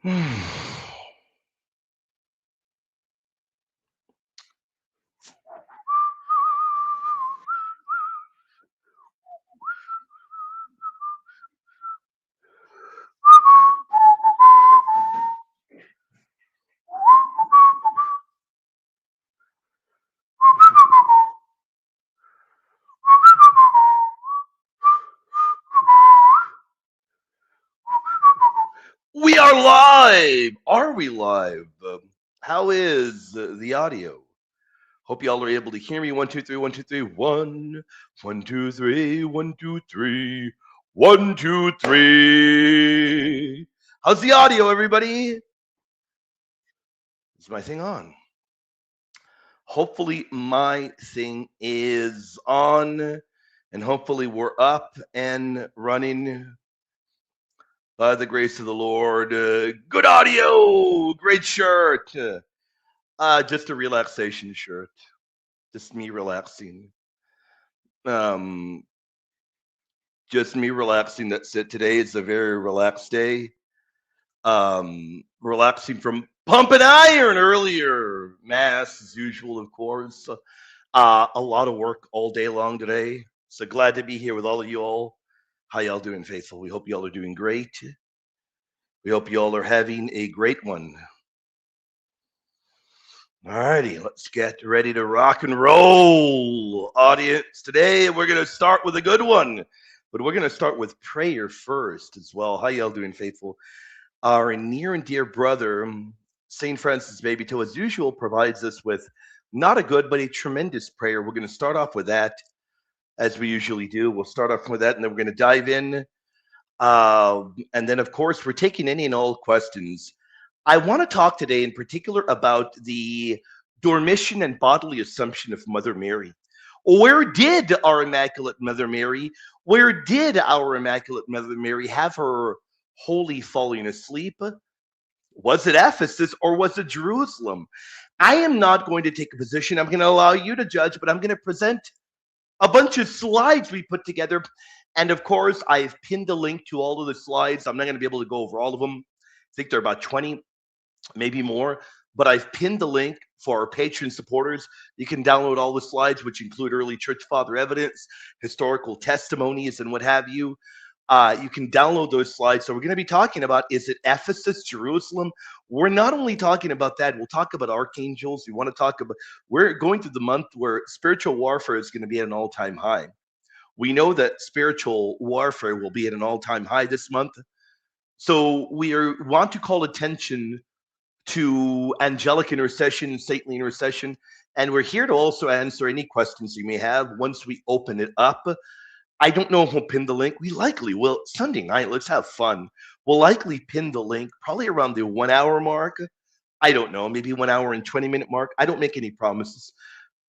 We are live. Are we live? How is the audio? Hope y'all are able to hear me. 1, 2, 3, 1, 2, 3, 1, 1, 2, 3, 1, 2, 3, 1, 2, 3. How's the audio, everybody? Is my thing on? Hopefully, my thing is on, and hopefully, we're up and running. By the grace of the Lord, good audio, great shirt. Just a relaxation shirt. Just me relaxing. Um, just me relaxing. That's it. Today is a very relaxed day. Relaxing from pumping iron earlier. Mass as usual, of course. A lot of work all day long today. So glad to be here with all of you all. How y'all doing, faithful? We hope y'all are doing great. We hope y'all are having a great one. Alrighty, let's get ready to rock and roll, audience. Today we're going to start with a good one, but we're going to start with prayer first as well. How y'all doing, faithful? Our near and dear brother, St. Francis Babytoe, as usual, provides us with not a good, but a tremendous prayer. We're going to start off with that, as we usually do. We'll start off with that, and then we're going to dive in. And then, of course, we're taking any and all questions. I want to talk today in particular about the dormition and bodily assumption of Mother Mary. Where did our Immaculate Mother Mary, have her holy falling asleep? Was it Ephesus or was it Jerusalem? I am not going to take a position. I'm going to allow you to judge, but I'm going to present a bunch of slides we put together. And of course, I've pinned a link to all of the slides. I'm not going to be able to go over all of them. I think there are about 20. Maybe more, but I've pinned the link for our patron supporters. You can download all the slides, which include early church father evidence, historical testimonies, and what have you. You can download those slides. So we're going to be talking about, is it Ephesus, Jerusalem? We're not only talking about that, we'll talk about archangels. We're going through the month where spiritual warfare is going to be at an all-time high. We know that spiritual warfare will be at an all-time high this month. So want to call attention to angelic intercession, saintly intercession, and we're here to also answer any questions you may have once we open it up. I don't know if we'll pin the link. We likely will. Sunday night, let's have fun. We'll likely pin the link probably around the 1 hour mark. I don't know, maybe 1 hour and 20-minute mark. I don't make any promises.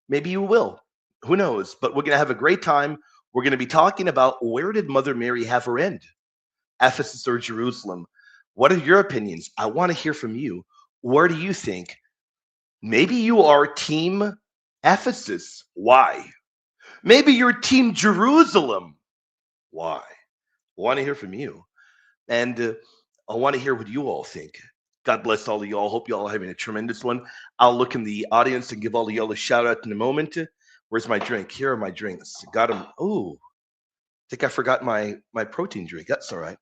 Maybe you will. Who knows? But we're going to have a great time. We're going to be talking about, where did Mother Mary have her end? Ephesus or Jerusalem? What are your opinions? I want to hear from you. Where do you think? Maybe you are team Ephesus. Why? Maybe you're team Jerusalem. Why? I want to hear from you. And I want to hear what you all think. God bless all of y'all. Hope y'all are having a tremendous one. I'll look in the audience and give all of y'all a shout out in a moment. Where's my drink? Here are my drinks. Got them. Oh, I think I forgot my protein drink. That's all right.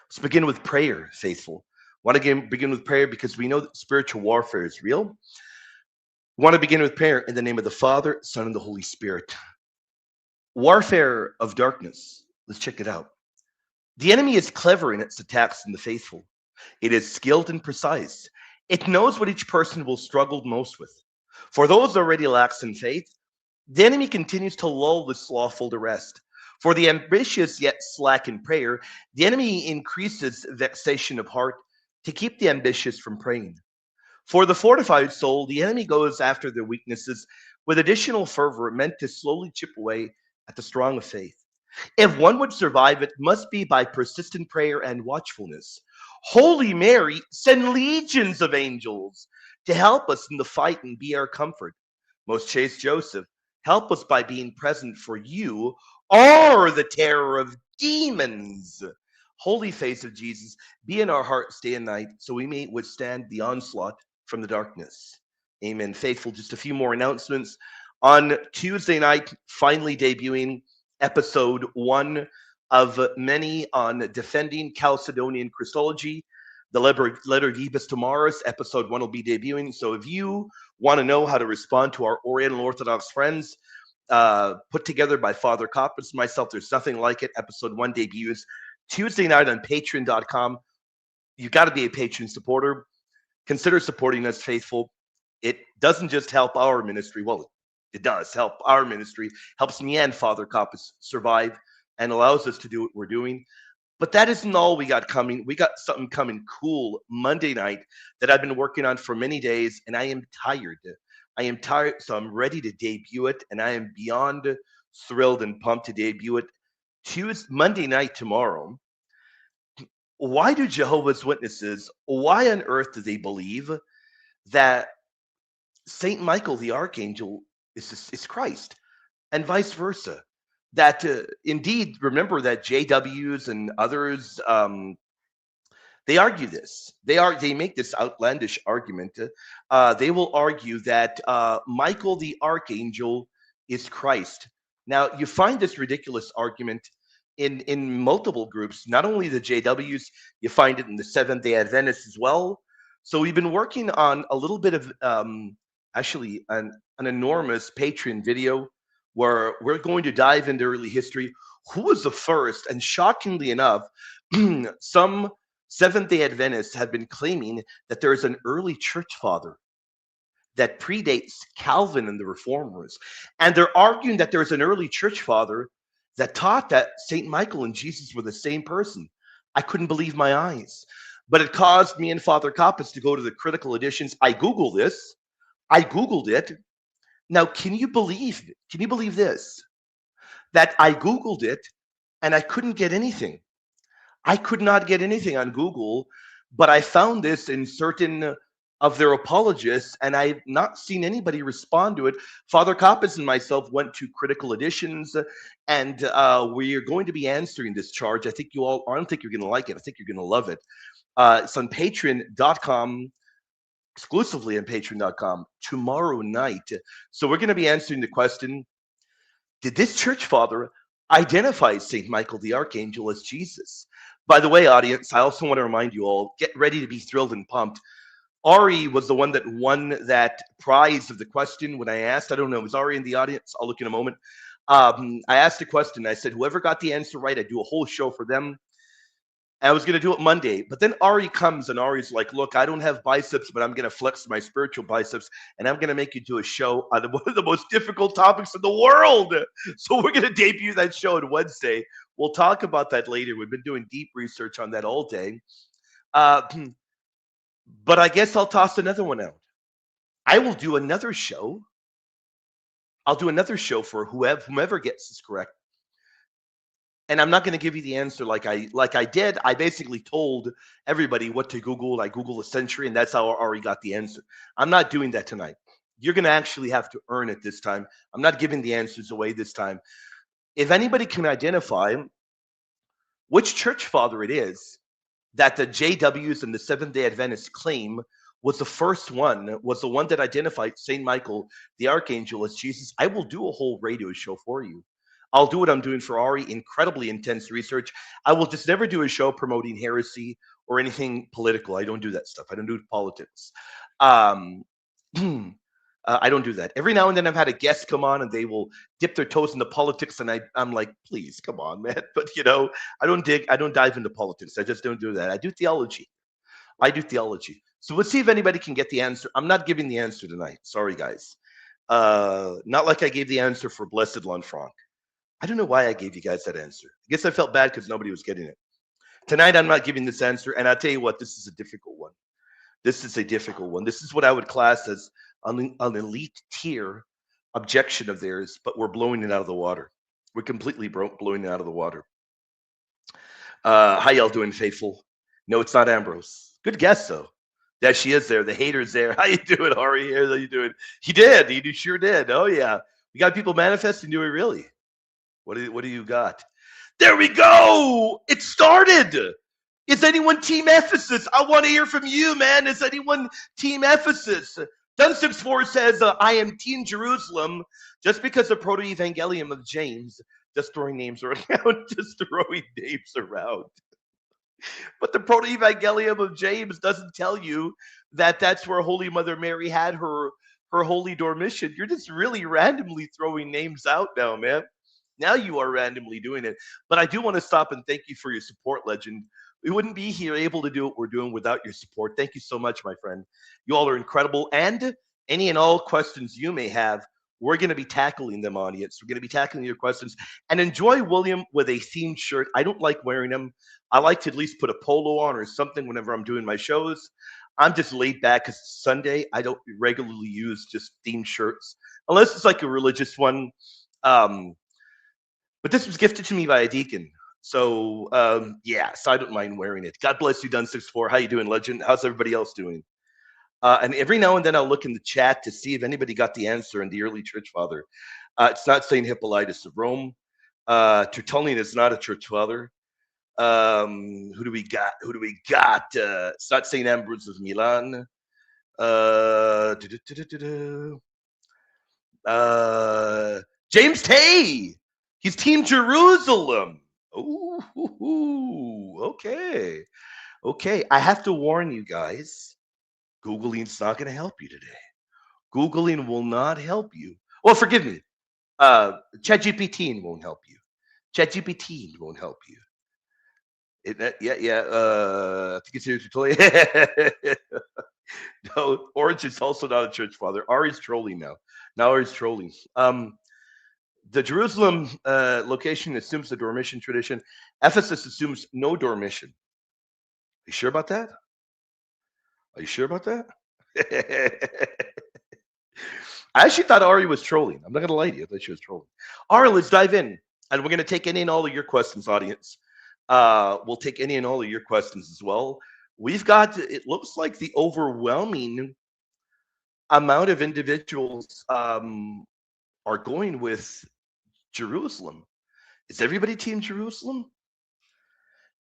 Let's begin with prayer, faithful. Want to begin with prayer because we know that spiritual warfare is real. We want to begin with prayer in the name of the Father, Son, and the Holy Spirit. Warfare of darkness. Let's check it out. The enemy is clever in its attacks on the faithful. It is skilled and precise. It knows what each person will struggle most with. For those already lax in faith, the enemy continues to lull the slothful to rest. For the ambitious yet slack in prayer, the enemy increases vexation of heart to keep the ambitious from praying. For the fortified soul, the enemy goes after their weaknesses with additional fervor meant to slowly chip away at the strong of faith. If one would survive, it must be by persistent prayer and watchfulness. Holy Mary, send legions of angels to help us in the fight and be our comfort. Most chaste Joseph, help us by being present, for you are the terror of demons. holy face of Jesus, be in our hearts day and night, so we may withstand the onslaught from the darkness. Amen. Faithful, just a few more announcements. On Tuesday night, finally debuting episode 1 of many on defending Chalcedonian Christology. The letter Vivus Tomorrow, episode 1 will be debuting. So if you want to know how to respond to our Oriental Orthodox friends, put together by Father Coppus, myself, there's nothing like it. Episode 1 debuts Tuesday night on patreon.com. You've got to be a patron supporter. Consider supporting us, faithful. It doesn't just help our ministry. Well, it does help our ministry, helps me and Father Coppus survive and allows us to do what we're doing. But that isn't all we got coming. We got something coming cool Monday night that I've been working on for many days, and I am tired. I am tired, so I'm ready to debut it, and I am beyond thrilled and pumped to debut it. Monday night tomorrow. Why do Jehovah's Witnesses, why on earth do they believe that Saint Michael the Archangel is Christ, and vice versa? That indeed, remember that JWs and others, they argue this. They make this outlandish argument. They will argue that Michael the Archangel is Christ. Now, you find this ridiculous argument in multiple groups, not only the JWs, you find it in the Seventh-day Adventists as well. So we've been working on a little bit of actually an enormous Patreon video where we're going to dive into early history. Who was the first? And shockingly enough, some Seventh-day Adventists have been claiming that there is an early church father that predates Calvin and the Reformers. And they're arguing that there's an early church father that taught that St. Michael and Jesus were the same person. I couldn't believe my eyes. But it caused me and Father Coppus to go to the critical editions. I Googled this. I Googled it. Now, can you believe this? That I Googled it and I couldn't get anything. I could not get anything on Google, but I found this in certain of their apologists, and I've not seen anybody respond to it. Father Coppus and myself went to critical editions, and we are going to be answering this charge. I don't think you're going to like it. I think you're going to love it. It's on patreon.com, exclusively on patreon.com, tomorrow night. So we're going to be answering the question, did this church father identify St. Michael the Archangel as Jesus? By the way, audience, I also want to remind you all, get ready to be thrilled and pumped. Ari was the one that won that prize of the question when I asked. I don't know, was Ari in the audience? I'll look in a moment. I asked a question. I said, whoever got the answer right, I'd do a whole show for them. I was going to do it Monday, but then Ari comes and Ari's like, look, I don't have biceps, but I'm going to flex my spiritual biceps, and I'm going to make you do a show on one of the most difficult topics in the world. So we're going to debut that show on Wednesday. We'll talk about that later. We've been doing deep research on that all day. But I guess I'll toss another one out. I will do another show. I'll do another show for whomever gets this correct. And I'm not going to give you the answer like I did. I basically told everybody what to Google. I Googled a century, and that's how I already got the answer. I'm not doing that tonight. You're going to actually have to earn it this time. I'm not giving the answers away this time. If anybody can identify which church father it is that the JWs and the Seventh-day Adventists claim was the first one, was the one that identified St. Michael, the Archangel, as Jesus, I will do a whole radio show for you. I'll do what I'm doing for Ari, incredibly intense research. I will just never do a show promoting heresy or anything political. I don't do that stuff. I don't do politics. I don't do that. Every now and then I've had a guest come on and they will dip their toes into politics, and I'm like, please, come on, man. But I don't dive into politics. I just don't do that. I do theology. So let's see if anybody can get the answer. I'm not giving the answer tonight. Sorry, guys. Not like I gave the answer for Blessed Lanfranc. I don't know why I gave you guys that answer. I guess I felt bad because nobody was getting it. Tonight, I'm not giving this answer, and I'll tell you what, this is a difficult one. This is what I would class as an elite tier objection of theirs, but we're blowing it out of the water. We're completely blowing it out of the water. How y'all doing, faithful? No, it's not Ambrose. Good guess, though. There she is there. The hater's there. How you doing, Ari? How you doing? He did. He sure did. Oh, yeah. We got people manifesting. Do we really? What do you got? There we go. It started. Is anyone Team Ephesus? I want to hear from you, man. Is anyone Team Ephesus? Dun64 says, I am Team Jerusalem just because the Proto-Evangelium of James. Just throwing names around. Just throwing names around. But the Proto-Evangelium of James doesn't tell you that that's where Holy Mother Mary had her holy dormition. You're just really randomly throwing names out now, man. Now you are randomly doing it. But I do want to stop and thank you for your support, Legend. We wouldn't be here able to do what we're doing without your support. Thank you so much, my friend. You all are incredible. And any and all questions you may have, we're going to be tackling them, audience. We're going to be tackling your questions. And enjoy William with a themed shirt. I don't like wearing them. I like to at least put a polo on or something whenever I'm doing my shows. I'm just laid back because it's Sunday. I don't regularly use just themed shirts, unless it's like a religious one. But this was gifted to me by a deacon. So, yeah, so I don't mind wearing it. God bless you, Dun64. How you doing, Legend? How's everybody else doing? And every now and then I'll look in the chat to see if anybody got the answer in the early church father. It's not St. Hippolytus of Rome. Tertullian is not a church father. Who do we got? It's not St. Ambrose of Milan. James Tay. He's Team Jerusalem. Ooh, okay. Okay, I have to warn you guys. Googling's not going to help you today. Googling will not help you. Well, forgive me. ChatGPT won't help you. ChatGPT won't help you. I think it's here. No, Orange is also not a church father. Ari's trolling now. Now Ari's trolling. The Jerusalem location assumes the Dormition tradition. Ephesus assumes no Dormition. Are you sure about that? Are you sure about that? I actually thought Ari was trolling. I'm not going to lie to you. I thought she was trolling. Ari, let's dive in. And we're going to take any and all of your questions, audience. We'll take any and all of your questions as well. We've got, it looks like the overwhelming amount of individuals are going with Jerusalem. Is everybody Team Jerusalem?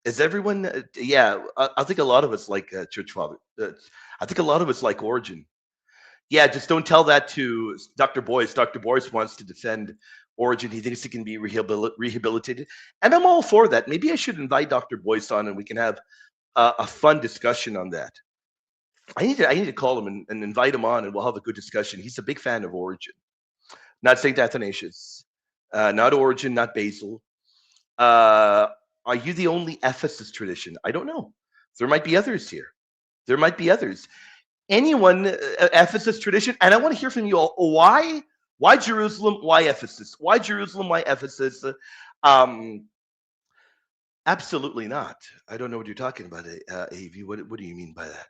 Is everyone? Yeah, I think a lot of us like Church Father. I think a lot of us like Origin. Yeah, just don't tell that to Dr. Boyce. Dr. Boyce wants to defend Origin. He thinks he can be rehabilitated. And I'm all for that. Maybe I should invite Dr. Boyce on and we can have a fun discussion on that. I need to call him and invite him on and we'll have a good discussion. He's a big fan of Origin. Not St. Athanasius. Not Origin, not Basil. Are you the only Ephesus tradition? I don't know. There might be others here. There might be others. Anyone Ephesus tradition? And I want to hear from you all. Why Jerusalem? Why Ephesus? Why Jerusalem? Why Ephesus? Absolutely not. I don't know what you're talking about, AV. What do you mean by that?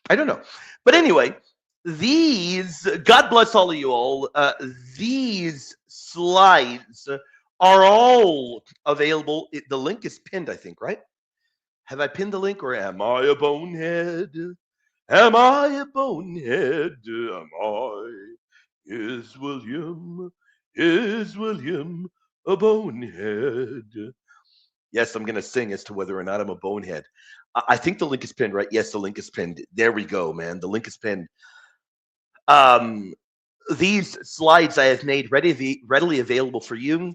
I don't know. But anyway, God bless all of you all. These slides are all available. The link is pinned, I think, right? Have I pinned the link or am I a bonehead? Am I a bonehead? Am I? Is William a bonehead? Yes, I'm going to sing as to whether or not I'm a bonehead. I think the link is pinned, right? Yes, the link is pinned. There we go, man. The link is pinned. These slides I have made readily available for you.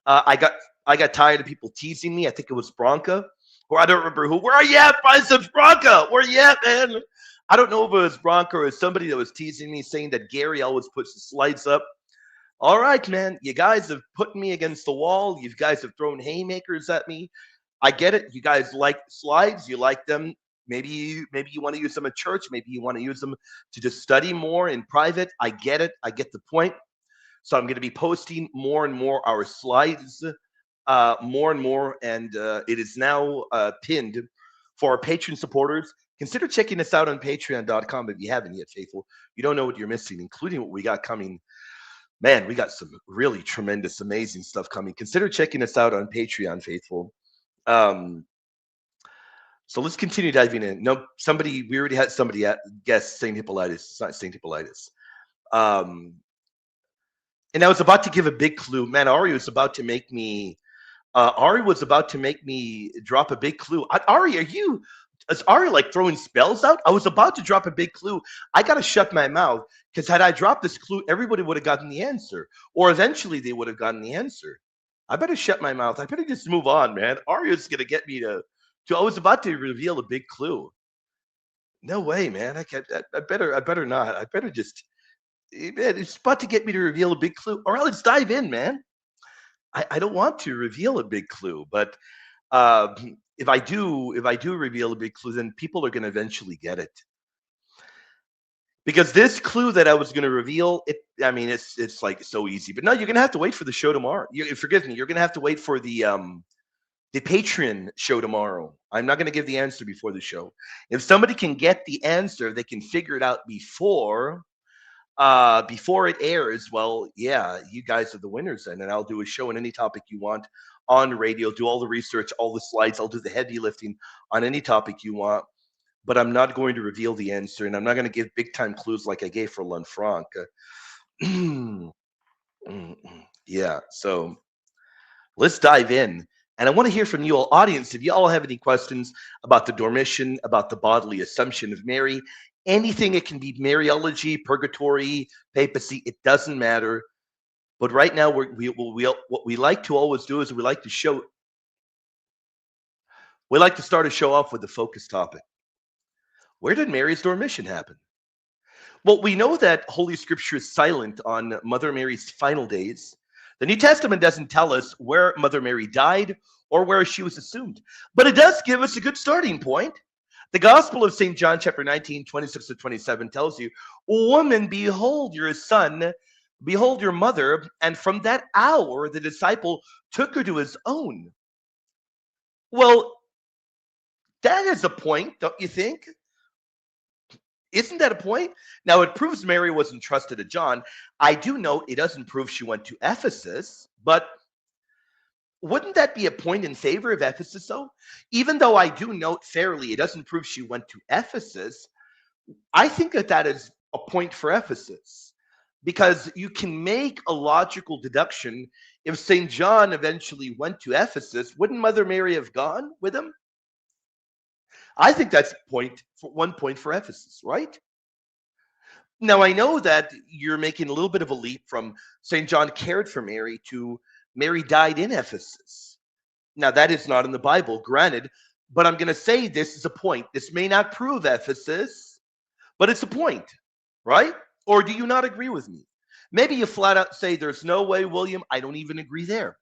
I got tired of people teasing me. I think it was Bronca, or I don't remember who. Where are you at, Biceps Bronca? Where are you at, man? I don't know if it was Bronca or somebody that was teasing me, saying that Gary always puts the slides up. All right, man. You guys have put me against the wall. You guys have thrown haymakers at me. I get it. You guys like slides. You like them. Maybe you want to use them at church. Maybe you want to use them to just study more in private. I get it. I get the point. So I'm going to be posting more and more our slides, more and more. And it is now pinned for our patron supporters. Consider checking us out on patreon.com if you haven't yet, faithful. You don't know what you're missing, including what we got coming. Man, we got some really tremendous, amazing stuff coming. Consider checking us out on Patreon, faithful. So let's continue diving in. No, we already had somebody guess St. Hippolytus. It's not St. Hippolytus. And I was about to give a big clue. Man, Ari was about to make me. Ari was about to make me drop a big clue. Ari, is Ari like throwing spells out? I was about to drop a big clue. I got to shut my mouth because had I dropped this clue, everybody would have gotten the answer, or eventually they would have gotten the answer. I better shut my mouth. I better just move on, man. Ari is gonna get me to. I was about to reveal a big clue. No way, man. I can't. I better. I better not. I better just. Man, it's about to get me to reveal a big clue. All right, let's dive in, man. I don't want to reveal a big clue, but if I do reveal a big clue, then people are going to eventually get it. Because this clue that I was going to reveal, I mean, it's like so easy. But no, you're going to have to wait for the show tomorrow. Forgive me. You're going to have to wait for the Patreon show tomorrow. I'm not going to give the answer before the show. If somebody can get the answer, they can figure it out before it airs. Well, yeah, you guys are the winners then, and I'll do a show on any topic you want on radio, do all the research, all the slides. I'll do the heavy lifting on any topic you want, but I'm not going to reveal the answer, and I'm not going to give big time clues like I gave for Lanfranc. Yeah, so let's dive in. And I want to hear from you all, audience, if you all have any questions about the Dormition, about the bodily assumption of Mary, anything. It can be Mariology, purgatory, papacy, it doesn't matter. But right now, what we like to always do is we like to start a show off with a focus topic. Where did Mary's Dormition happen? Well, we know that Holy Scripture is silent on Mother Mary's final days. The New Testament doesn't tell us where Mother Mary died or where she was assumed, but it does give us a good starting point. The Gospel of St. John, chapter 19, 26 to 27 tells you, "Woman, behold your son, behold your mother." And from that hour, the disciple took her to his own. Well, that is a point, don't you think? Isn't that a point? Now, it proves Mary was entrusted to John. I do know it doesn't prove she went to Ephesus, but wouldn't that be a point in favor of Ephesus, though? Even though I do note fairly, it doesn't prove she went to Ephesus, I think that is a point for Ephesus, because you can make a logical deduction. If St. John eventually went to Ephesus, wouldn't Mother Mary have gone with him? I think that's 1 point for Ephesus, right? Now, I know that you're making a little bit of a leap from St. John cared for Mary to Mary died in Ephesus. Now, that is not in the Bible, granted, but I'm going to say this is a point. This may not prove Ephesus, but it's a point, right? Or do you not agree with me? Maybe you flat out say, "There's no way, William, I don't even agree there."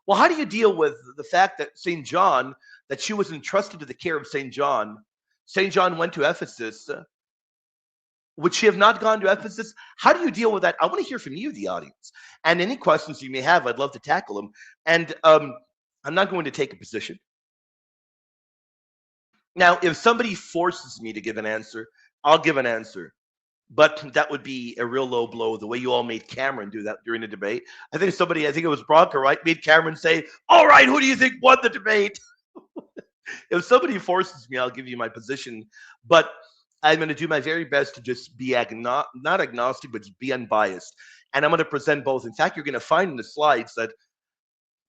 Well, how do you deal with the fact that St. John, that she was entrusted to the care of St. John went to Ephesus? Would she have not gone to Ephesus? How do you deal with that? I want to hear from you, the audience. And any questions you may have, I'd love to tackle them. And I'm not going to take a position. Now, if somebody forces me to give an answer, I'll give an answer. But that would be a real low blow, the way you all made Cameron do that during the debate. I think it was Bronco, right, made Cameron say, "All right, who do you think won the debate?" If somebody forces me, I'll give you my position. But I'm going to do my very best to just be not agnostic, but just be unbiased. And I'm going to present both. In fact, you're going to find in the slides that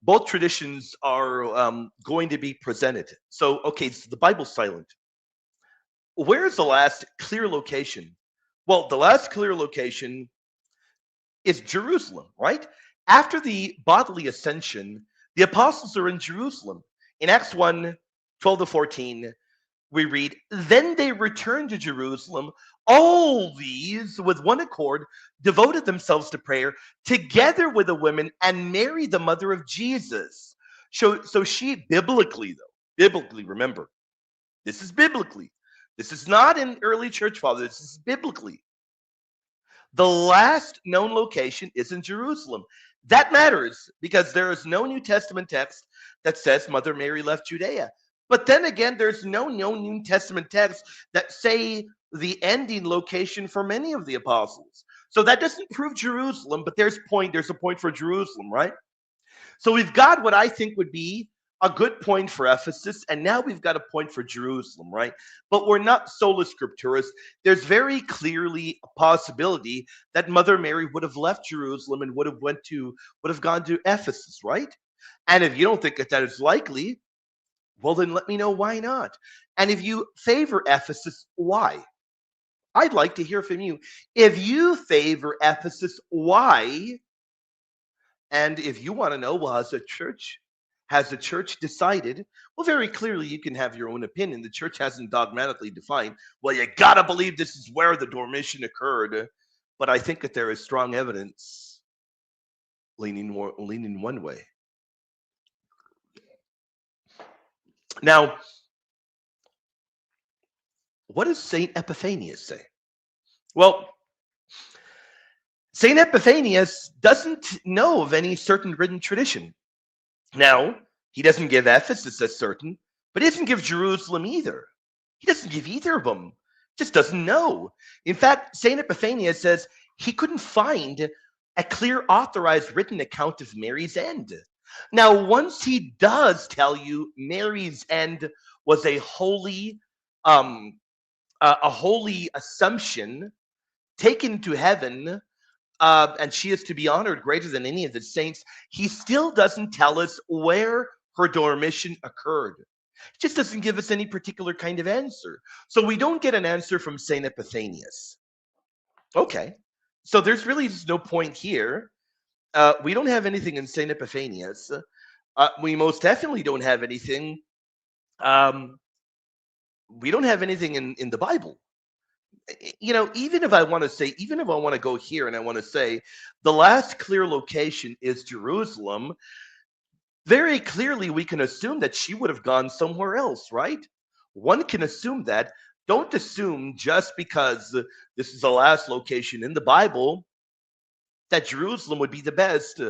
both traditions are going to be presented. So, okay, so the Bible's silent. Where is the last clear location? Well, the last clear location is Jerusalem, right? After the bodily ascension, the apostles are in Jerusalem. In Acts 1, 12 to 14, we read, "Then they returned to Jerusalem. All these, with one accord, devoted themselves to prayer, together with the women and Mary, the mother of Jesus." So she, biblically, remember, this is biblically. This is not in early church fathers. This is biblically. The last known location is in Jerusalem. That matters because there is no New Testament text that says Mother Mary left Judea. But then again, there's no New Testament text that say the ending location for many of the apostles. So that doesn't prove Jerusalem, but there's a point for Jerusalem, right? So we've got what I think would be a good point for Ephesus, and now we've got a point for Jerusalem, right? But we're not sola scripturis. There's very clearly a possibility that Mother Mary would have left Jerusalem and would have gone to Ephesus, right? And if you don't think that that is likely, well, then let me know why not. And if you favor Ephesus, why? I'd like to hear from you. If you favor Ephesus, why? And if you want to know, well, has the church decided? Well, very clearly, you can have your own opinion. The church hasn't dogmatically defined, well, you got to believe this is where the dormition occurred. But I think that there is strong evidence leaning one way. Now, what does St. Epiphanius say? Well, St. Epiphanius doesn't know of any certain written tradition. Now, he doesn't give Ephesus as certain, but he doesn't give Jerusalem either. He doesn't give either of them. Just doesn't know. In fact, St. Epiphanius says he couldn't find a clear authorized written account of Mary's end. Now, once he does tell you Mary's end was a holy assumption taken to heaven, and she is to be honored greater than any of the saints, he still doesn't tell us where her dormition occurred. He just doesn't give us any particular kind of answer. So we don't get an answer from St. Epiphanius. Okay, so there's really just no point here. We don't have anything in St. Epiphanius. We most definitely don't have anything. We don't have anything in the Bible. Even if I want to go here and I want to say the last clear location is Jerusalem, very clearly we can assume that she would have gone somewhere else, right? One can assume that. Don't assume just because this is the last location in the Bible that Jerusalem would be the best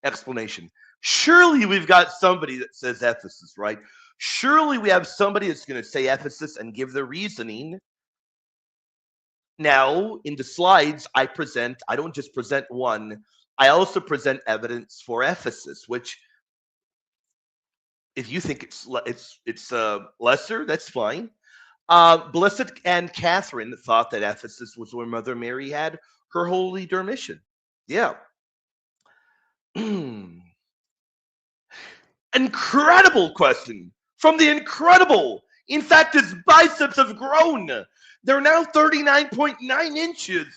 explanation. Surely we've got somebody that says Ephesus, right? Surely we have somebody that's going to say Ephesus and give the reasoning. Now, in the slides, I don't just present one, I also present evidence for Ephesus, which, if you think it's lesser, that's fine. Blessed Anne Catherine thought that Ephesus was where Mother Mary had her holy dormition. Yeah. Incredible question from the incredible. In fact, his biceps have grown. They're now 39.9 inches.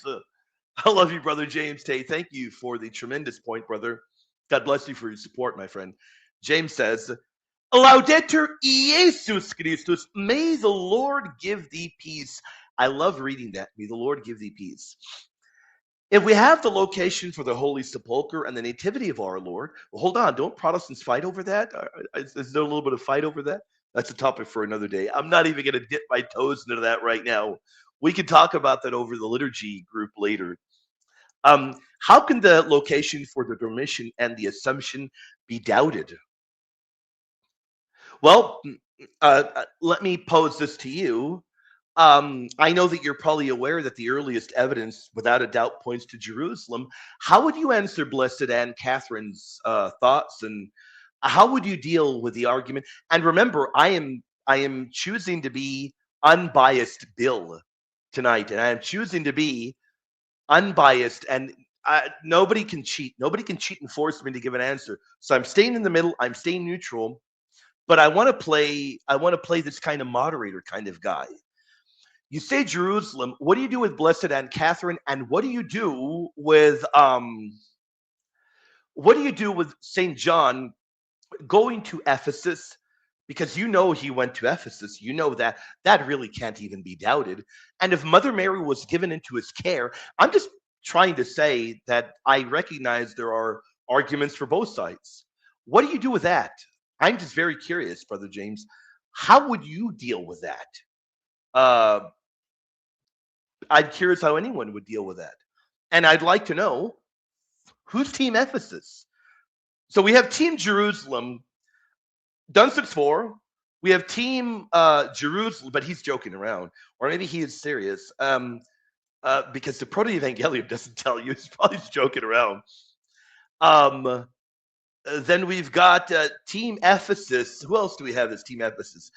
I love you, Brother James Tay. Thank you for the tremendous point, brother. God bless you for your support, my friend. James says, Laudetur Jesus Christus. May the Lord give thee peace. I love reading that. May the Lord give thee peace. If we have the location for the Holy Sepulchre and the Nativity of our Lord, well, hold on. Don't Protestants fight over that? Is there a little bit of fight over that? That's a topic for another day. I'm not even going to dip my toes into that right now. We can talk about that over the liturgy group later. How can the location for the dormition and the Assumption be doubted? Well, let me pose this to you. I know that you're probably aware that the earliest evidence, without a doubt, points to Jerusalem. How would you answer Blessed Anne Catherine's thoughts, and how would you deal with the argument? And remember, I am choosing to be unbiased, Bill, tonight, and I am choosing to be unbiased, and nobody can cheat. Nobody can cheat and force me to give an answer. So I'm staying in the middle. I'm staying neutral, but I want to play this kind of moderator kind of guy. You say Jerusalem. What do you do with Blessed Anne Catherine, and what do you do with Saint John going to Ephesus? Because he went to Ephesus. You know that really can't even be doubted. And if Mother Mary was given into his care, I'm just trying to say that I recognize there are arguments for both sides. What do you do with that? I'm just very curious, Brother James. How would you deal with that? I'm curious how anyone would deal with that. And I'd like to know, who's Team Ephesus? So we have Team Jerusalem, Dunstep's for. We have Team Jerusalem, but he's joking around. Or maybe he is serious. Because the Proto-Evangelium doesn't tell you. He's probably just joking around. Then we've got Team Ephesus. Who else do we have as Team Ephesus?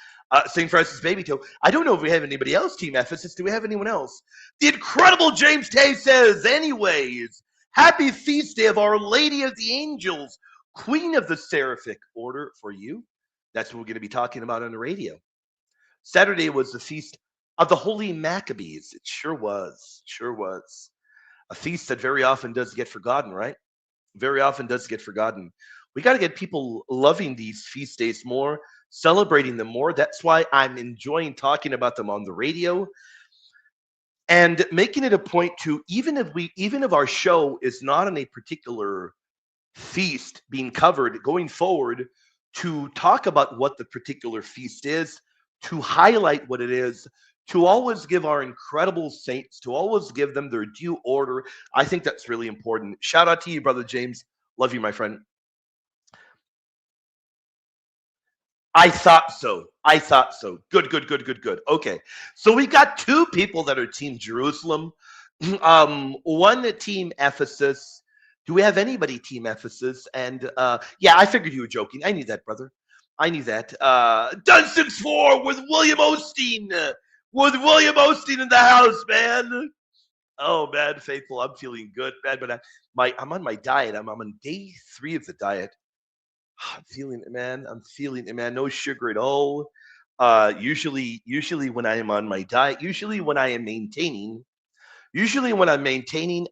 St. Francis Baby Toe. I don't know if we have anybody else, Team Ephesus. Do we have anyone else? The incredible James Tay says, anyways, happy feast day of Our Lady of the Angels, Queen of the Seraphic Order for you. That's what we're going to be talking about on the radio. Saturday was the feast of the Holy Maccabees. It sure was. Sure was. A feast that very often does get forgotten, right? Very often does get forgotten. We got to get people loving these feast days more, celebrating them more. That's why I'm enjoying talking about them on the radio and making it a point to, even if our show is not on a particular feast being covered going forward, to talk about what the particular feast is, to highlight what it is, to always give our incredible saints, to always give them their due order. I think that's really important. Shout out to you, Brother James. Love you, my friend. I thought so. Good. Okay. So we got two people that are Team Jerusalem. One Team Ephesus. Do we have anybody Team Ephesus? And yeah, I figured you were joking. I knew that, brother. I knew that. Done 6-4 with William Osteen. With William Osteen in the house, man. Oh, man, faithful. I'm feeling good, man. But I'm on my diet. I'm on day 3 of the diet. I'm feeling it, man. I'm feeling it, man. No sugar at all. Usually when I am on my diet, usually when I'm maintaining,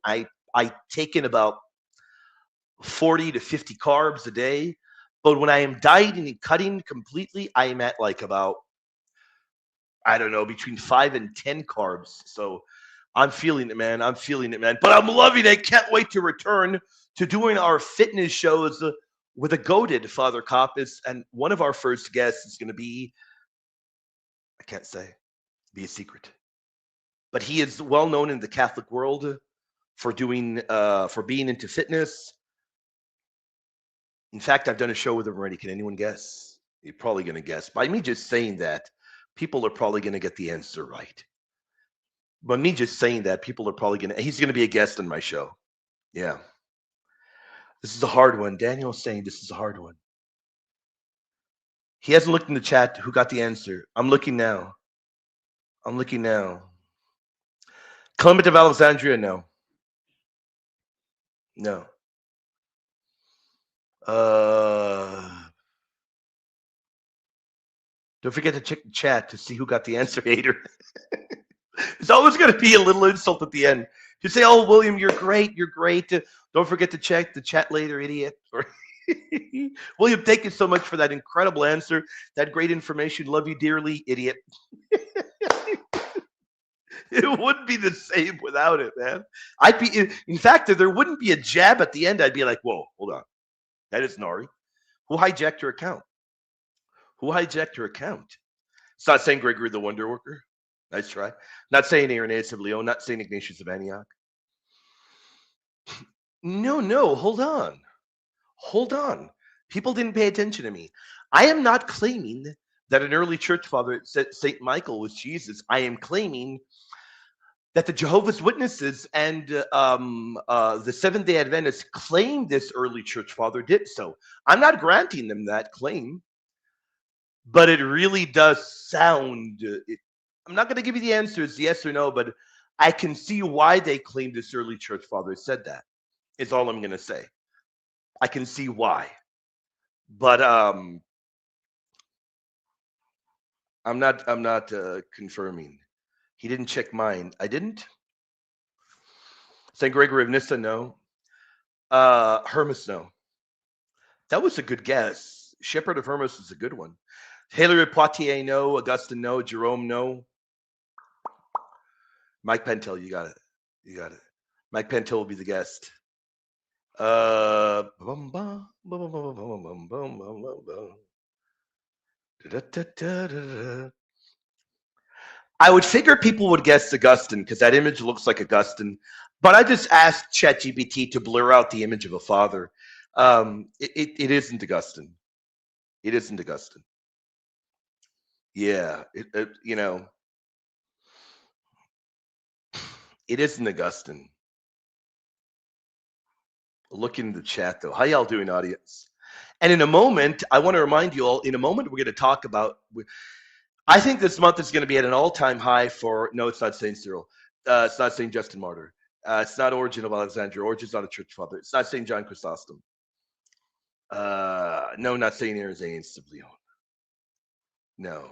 I take in about 40 to 50 carbs a day. But when I am dieting and cutting completely, I am at like about, I don't know, between 5 and 10 carbs. So I'm feeling it, man. I'm feeling it, man. But I'm loving it. Can't wait to return to doing our fitness shows with a goated Father Coppus. And one of our first guests is going to be, I can't say, be a secret. But he is well known in the Catholic world for being into fitness. In fact, I've done a show with him already. Can anyone guess? You're probably going to guess. By me just saying that, people are probably going to get the answer right. But me just saying that, people are probably going to, he's going to be a guest on my show. Yeah. This is a hard one. Daniel's saying this is a hard one. He hasn't looked in the chat who got the answer. I'm looking now. Clement of Alexandria, no. No. Don't forget to check the chat to see who got the answer, hater. It's always going to be a little insult at the end. You say, oh, William, you're great. Don't forget to check the chat later, idiot. William, thank you so much for that incredible answer. That great information. Love you dearly, idiot. It wouldn't be the same without it, man. In fact, if there wouldn't be a jab at the end, I'd be like, whoa, hold on. That is Nari. Who hijacked your account? It's not saying Gregory the Wonder Worker. Nice try. Not saying Irenaeus of Lyon, not saying Ignatius of Antioch. No, hold on. People didn't pay attention to me. I am not claiming that an early church father said St. Michael was Jesus. I am claiming that the Jehovah's Witnesses and the Seventh-day Adventists claim this early church father did so. I'm not granting them that claim, but it really does sound... I'm not going to give you the answers, yes or no, but I can see why they claim this early church father said that. Is all I'm going to say. I can see why. But I'm not confirming. He didn't check mine. I didn't. St. Gregory of Nyssa, no. Hermas, no. That was a good guess. Shepherd of Hermas is a good one. Hilary of Poitiers, no. Augustine, no. Jerome, no. Mike Pentel, you got it. Mike Pentel will be the guest. I would figure people would guess Augustine because that image looks like Augustine. But I just asked ChatGPT to blur out the image of a father. It isn't Augustine. It isn't Augustine. Yeah, it isn't Augustine. Look in the chat, though. How y'all doing, audience? And in a moment, I want to remind you all, in a moment, we're going to talk about, I think this month is going to be at an all-time high for, no, it's not St. Cyril. It's not St. Justin Martyr. It's not Origen of Alexandria. Origen's not a church father. It's not St. John Chrysostom. No, not St. Irenaeus of Lyon. No.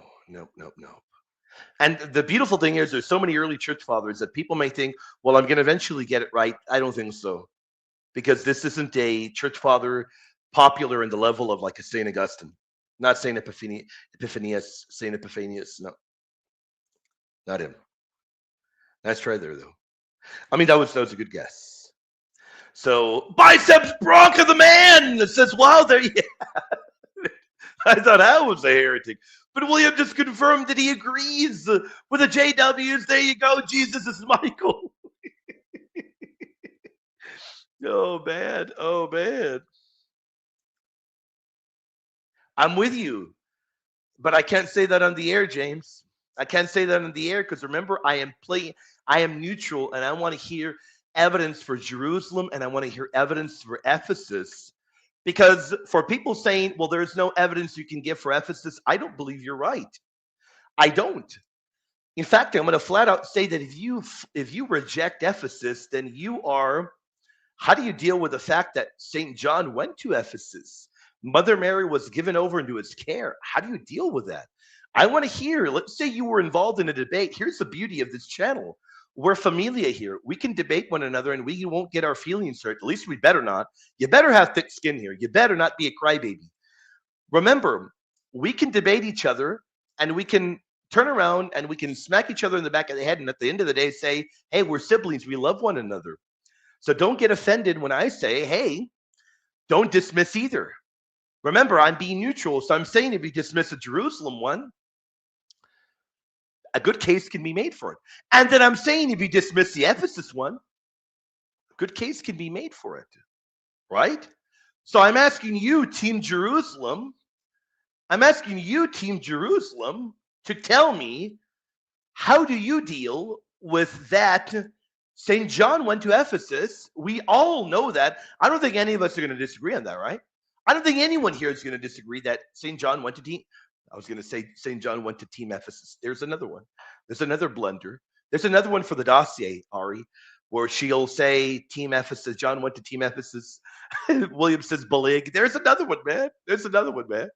And the beautiful thing is there's so many early church fathers that people may think, well, I'm going to eventually get it right. I don't think so. Because this isn't a church father popular in the level of like a St. Augustine. Not St. Epiphanius, St. Epiphanius. No, not him. Nice try there, though. I mean, that was a good guess. So, Biceps Bronca the man says, wow, there you I thought I was a heretic. But William just confirmed that he agrees with the JWs. There you go. Jesus is Michael. Oh, man. I'm with you. But I can't say that on the air, James. I can't say that on the air because remember, I am neutral and I want to hear evidence for Jerusalem and I want to hear evidence for Ephesus. Because for people saying, well, there's no evidence you can give for Ephesus, I don't believe you're right. I don't. In fact, I'm going to flat out say that if you reject Ephesus, then you are, how do you deal with the fact that St. John went to Ephesus? Mother Mary was given over into his care. How do you deal with that? I want to hear, let's say you were involved in a debate. Here's the beauty of this channel. We're familia here. We can debate one another and we won't get our feelings hurt. At least we better not. You better have thick skin here. You better not be a crybaby. Remember, we can debate each other and we can turn around and we can smack each other in the back of the head and at the end of the day say, hey, we're siblings. We love one another. So don't get offended when I say, hey, don't dismiss either. Remember, I'm being neutral. So I'm saying if you dismiss a Jerusalem one, a good case can be made for it. And then I'm saying if you dismiss the Ephesus one, a good case can be made for it. Right? So I'm asking you, Team Jerusalem, to tell me, how do you deal with that? St. John went to Ephesus. We all know that. I don't think any of us are going to disagree on that, right? I don't think anyone here is going to disagree that St. John went to Team. I was going to say St. John went to Team Ephesus. There's another one. There's another blunder. There's another one for the dossier, Ari, where she'll say Team Ephesus. John went to Team Ephesus. William says Balig. There's another one, man.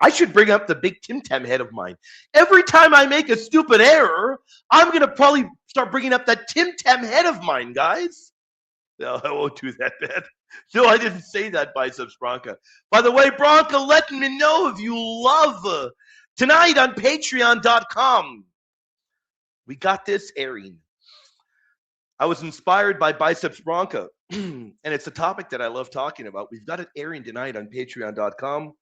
I should bring up the big Tim Tam head of mine. Every time I make a stupid error, I'm going to probably start bringing up that Tim Tam head of mine, guys. No, I won't do that, man. No, I didn't say that, Biceps Bronca. By the way, Bronca, let me know if you love tonight on patreon.com. We got this airing. I was inspired by Biceps Bronca, and it's a topic that I love talking about. We've got it airing tonight on patreon.com.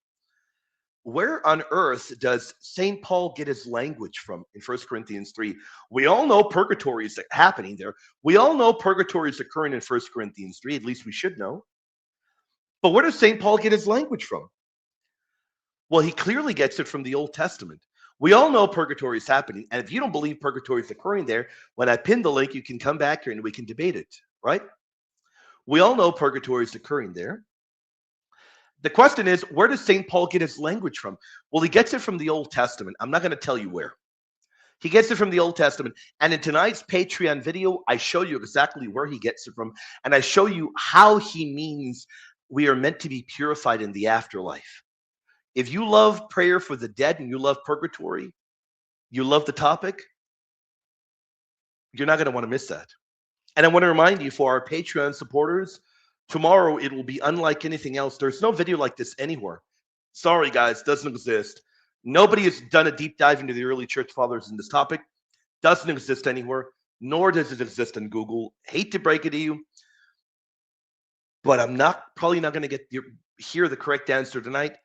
Where on earth does St. Paul get his language from in 1 Corinthians 3? We all know purgatory is happening there. We all know purgatory is occurring in 1 Corinthians 3. At least we should know. But where does St. Paul get his language from? Well, he clearly gets it from the Old Testament. We all know purgatory is happening. And if you don't believe purgatory is occurring there, when I pin the link, you can come back here and we can debate it, right? We all know purgatory is occurring there. The question is, where does St. Paul get his language from? Well, he gets it from the Old Testament. I'm not going to tell you where. He gets it from the Old Testament. And in tonight's Patreon video, I show you exactly where he gets it from. And I show you how he means we are meant to be purified in the afterlife. If you love prayer for the dead and you love purgatory, you love the topic, you're not going to want to miss that. And I want to remind you, for our Patreon supporters, tomorrow it will be unlike anything else. There's no video like this anywhere. Sorry, guys, doesn't exist. Nobody has done a deep dive into the early church fathers in this topic. Doesn't exist anywhere, nor does it exist in Google. Hate to break it to you, but I'm probably not going to hear the correct answer tonight.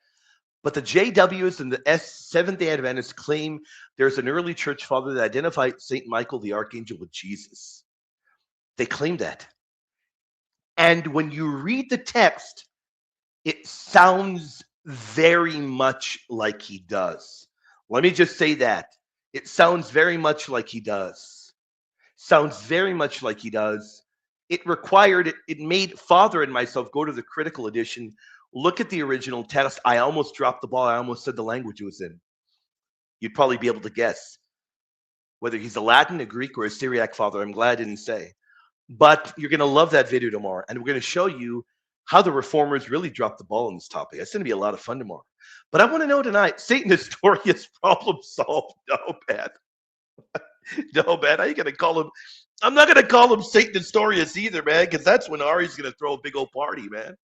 But the JWs and the Seventh-day Adventists claim there's an early church father that identified St. Michael the Archangel with Jesus. They claim that. And when you read the text, it sounds very much like he does. Let me just say that. It sounds very much like he does. It made Father and myself go to the critical edition, Look at the original text. I almost dropped the ball. I almost said the language it was in. You'd probably be able to guess whether he's a Latin, a Greek, or a Syriac father. I'm glad I didn't say. But you're going to love that video tomorrow. And we're going to show you how the reformers really dropped the ball on this topic. It's going to be a lot of fun tomorrow. But I want to know tonight, Satan Nestorius problem solved. No, man. No, man. How you going to call him? I'm not going to call him Satan Nestorius either, man, because that's when Ari's going to throw a big old party, man.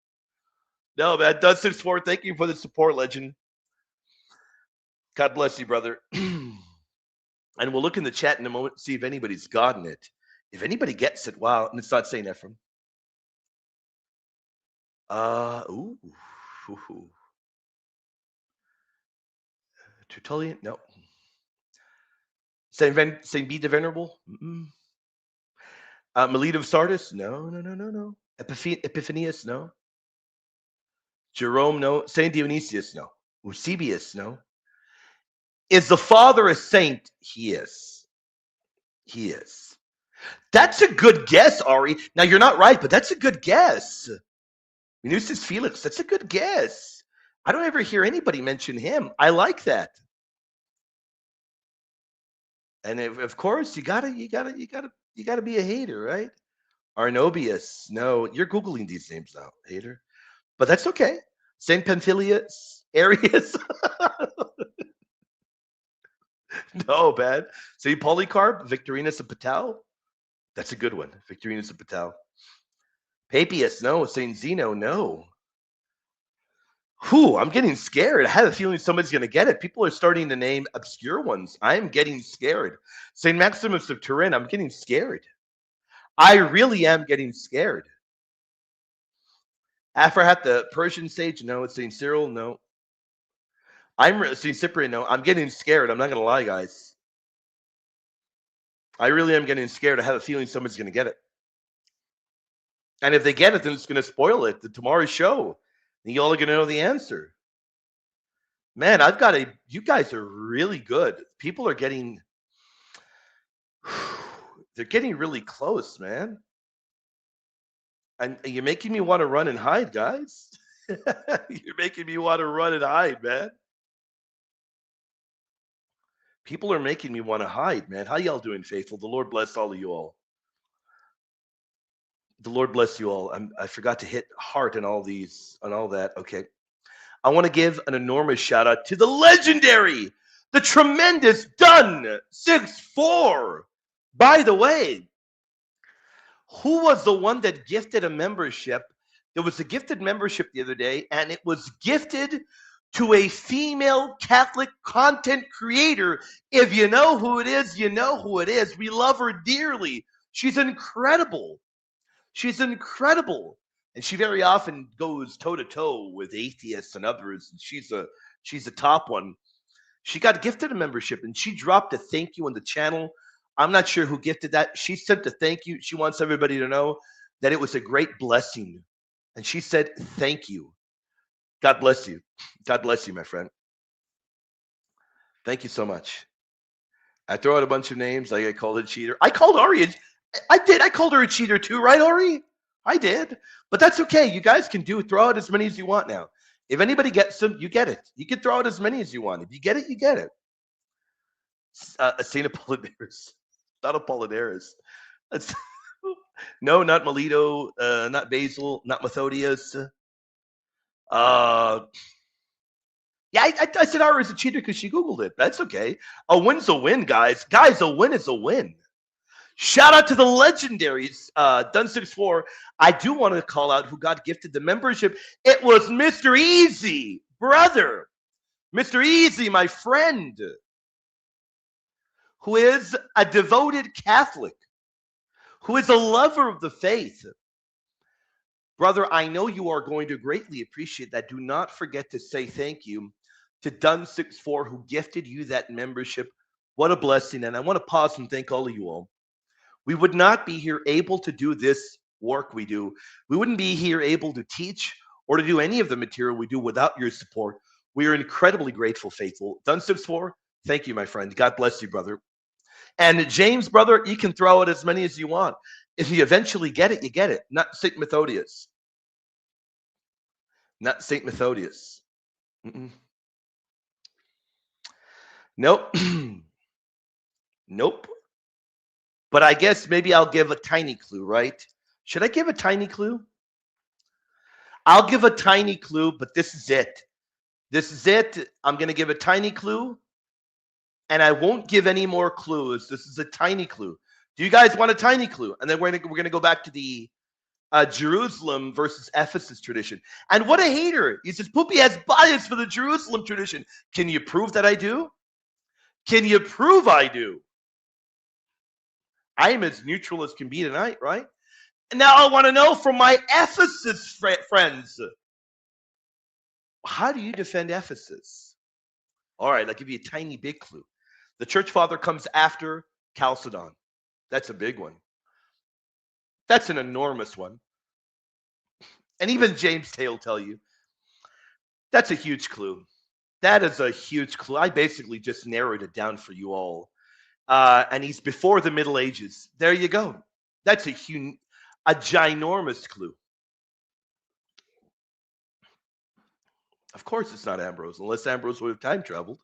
No, man. Dustin Sport, thank you for the support, legend. God bless you, brother. And we'll look in the chat in a moment, see if anybody's gotten it. If anybody gets it, wow. And it's not St. Ephraim. Ooh. Tertullian? No. Saint Bede the Venerable? Melite of Sardis? No. Epiphanius? No. Jerome? No. Saint Dionysius? No. Eusebius? No. Is the Father a saint? He is. He is. That's a good guess, Ari. Now, you're not right, but that's a good guess. Minucius Felix, that's a good guess. I don't ever hear anybody mention him. I like that. And of course, you gotta be a hater, right? Arnobius, no, you're Googling these names now, hater. But that's okay. Saint Pamphilius, Arius. No, bad. Saint Polycarp, Victorinus of Patel. That's a good one. Victorinus of Patel. Papias, no. Saint Zeno, no. I'm getting scared. I have a feeling somebody's going to get it. People are starting to name obscure ones. I'm getting scared. Saint Maximus of Turin, I'm getting scared. I really am getting scared. Aphrahat, the Persian sage, no. It's Saint Cyril, no. I'm Saint Cyprian, no. I'm getting scared. I'm not going to lie, guys. I really am getting scared. I have a feeling somebody's going to get it. And if they get it, then it's going to spoil it. The tomorrow's show. And you all are going to know the answer. Man, you guys are really good. People are they're getting really close, man. And you're making me want to run and hide, guys. You're making me want to run and hide, man. People are making me want to hide, man. How y'all doing, faithful? The Lord bless all of you all. The Lord bless you all. I forgot to hit heart and all these and all that. Okay. I want to give an enormous shout out to the legendary, the tremendous Dun 64. By the way, who was the one that gifted a membership? There was a gifted membership the other day, and it was gifted to a female Catholic content creator. If you know who it is, you know who it is. We love her dearly. She's incredible. She's incredible. And she very often goes toe-to-toe with atheists and others. And she's a top one. She got gifted a membership, and she dropped a thank you on the channel. I'm not sure who gifted that. She sent a thank you. She wants everybody to know that it was a great blessing. And she said, thank you. God bless you. God bless you, my friend. Thank you so much. I throw out a bunch of names. I get called a cheater. I called Ari. I did. I called her a cheater too, right, Ari? I did. But that's okay. You guys can throw out as many as you want now. If anybody gets them, you get it. You can throw out as many as you want. If you get it, you get it. Saint Apollinaris. Not Apollinaris. That's no, not Melito, not Basil, not Methodius. Yeah, I said Ari is a cheater because she Googled it. That's okay. A win's a win, guys. Guys, a win is a win. Shout out to the legendaries, Dun64. I do want to call out who got gifted the membership. It was Mr. Easy, brother. Mr. Easy, my friend, who is a devoted Catholic, who is a lover of the faith. Brother, I know you are going to greatly appreciate that. Do not forget to say thank you to Dun64 who gifted you that membership. What a blessing. And I want to pause and thank all of you all. We would not be here able to do this work we do. We wouldn't be here able to teach or to do any of the material we do without your support. We are incredibly grateful, faithful. Dun64, thank you, my friend. God bless you, brother. And James, brother, you can throw out as many as you want. If you eventually get it, you get it. Not St. Methodius. Not St. Methodius. Mm-mm. Nope. Nope. But I guess maybe I'll give a tiny clue, right? Should I give a tiny clue? I'll give a tiny clue, but this is it. This is it. I'm going to give a tiny clue, and I won't give any more clues. This is a tiny clue. Do you guys want a tiny clue? And then we're going to go back to the Jerusalem versus Ephesus tradition. And what a hater. He says, Poopy has bias for the Jerusalem tradition. Can you prove that I do? Can you prove I do? I am as neutral as can be tonight, right? And now I want to know from my Ephesus friends, how do you defend Ephesus? All right, I'll give you a tiny big clue. The church father comes after Chalcedon. That's a big one. That's an enormous one. And even James Tay will tell you, that's a huge clue. That is a huge clue. I basically just narrowed it down for you all. And he's before the Middle Ages. There you go. That's a ginormous clue. Of course it's not Ambrose, unless Ambrose would have time traveled.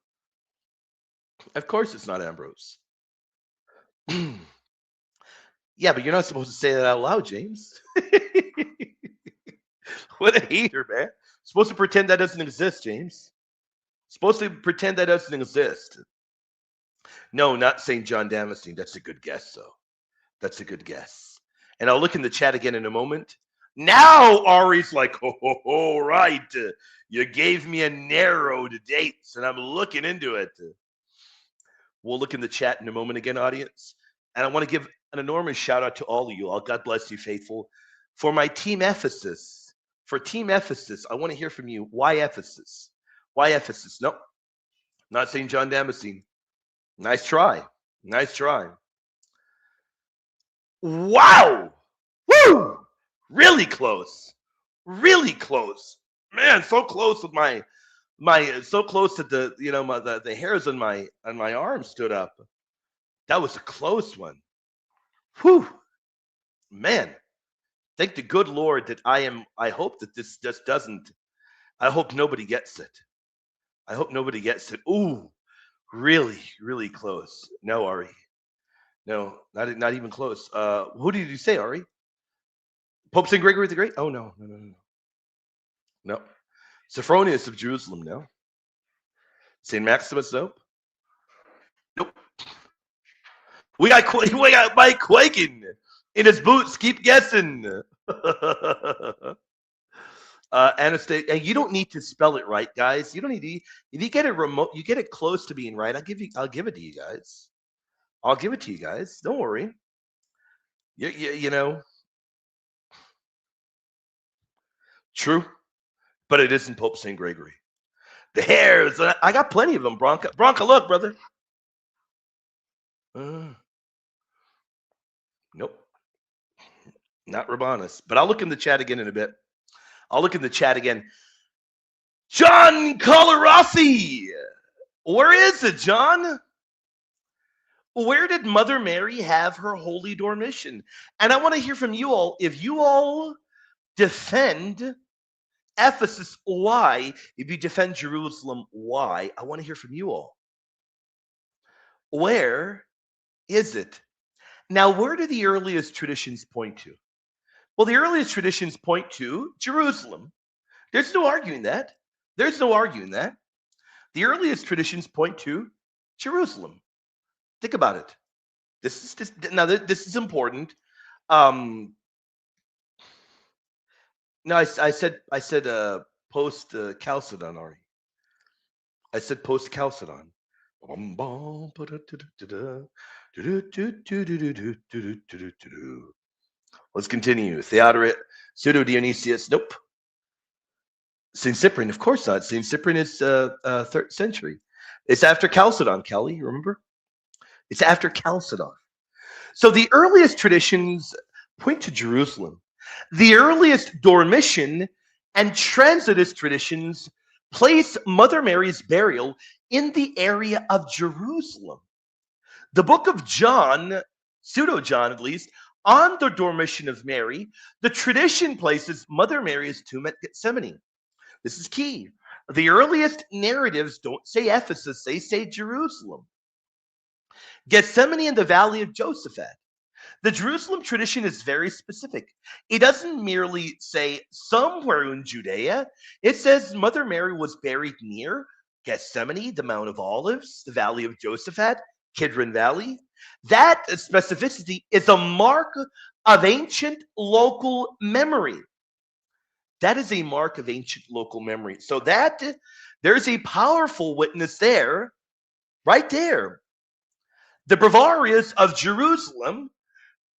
Of course it's not Ambrose. Yeah, but you're not supposed to say that out loud, James. What a hater, man. Supposed to pretend that doesn't exist, James. Supposed to pretend that doesn't exist. No, not St. John Damascene. That's a good guess, though. That's a good guess. And I'll look in the chat again in a moment. Now Ari's like, oh, right. You gave me a narrowed dates, and I'm looking into it. We'll look in the chat in a moment again, audience. And I want to give an enormous shout out to all of you all. God bless you, faithful. For my team Ephesus, for Team Ephesus, I want to hear from you. Why Ephesus? Why Ephesus? Nope, not St. John Damascene. Nice try. Nice try. Wow. Woo! Really close. Really close. Man, so close with my so close that the hairs on my arm stood up. That was a close one. Whew. Man. Thank the good Lord that I hope that this just doesn't. I hope nobody gets it. I hope nobody gets it. Ooh, really, really close. No, Ari. No, not even close. Who did you say, Ari? Pope St. Gregory the Great? Oh, no. No. Sophronius of Jerusalem, no. St. Maximus, nope. Nope. We got Mike quaking in his boots. Keep guessing. Anastasia, and you don't need to spell it right, guys. You don't need to. If you get it remote, you get it close to being right. I'll give it to you guys. I'll give it to you guys. Don't worry. You know. True, but it isn't Pope St. Gregory. The hairs, I got plenty of them, Bronca. Bronca, look, brother. Nope. Not Rabanus. But I'll look in the chat again in a bit. I'll look in the chat again. John Colarossi. Where is it, John? Where did Mother Mary have her holy dormition? And I want to hear from you all. If you all defend Ephesus, why? If you defend Jerusalem, why? I want to hear from you all. Where is it? Now, where do the earliest traditions point to? Well, the earliest traditions point to Jerusalem. There's no arguing that. There's no arguing that. The earliest traditions point to Jerusalem. Think about it. This is important. No, I said post Chalcedon, Ari. I said post Chalcedon. Let's continue. Theodoret, Pseudo Dionysius. Nope. St. Cyprian, of course not. St. Cyprian is 3rd century. It's after Chalcedon, Kelly. You remember? It's after Chalcedon. So the earliest traditions point to Jerusalem. The earliest Dormition and Transitus traditions place Mother Mary's burial in the area of Jerusalem. The book of John, Pseudo John at least, on the Dormition of Mary, the tradition places Mother Mary's tomb at Gethsemane. This is key. The earliest narratives don't say Ephesus, they say Jerusalem. Gethsemane and the Valley of Josaphat. The Jerusalem tradition is very specific. It doesn't merely say somewhere in Judea, it says Mother Mary was buried near Gethsemane, the Mount of Olives, the Valley of Josaphat, Kidron Valley. That specificity is a mark of ancient local memory. That is a mark of ancient local memory. So that there's a powerful witness there, right there. The Breviarius of Jerusalem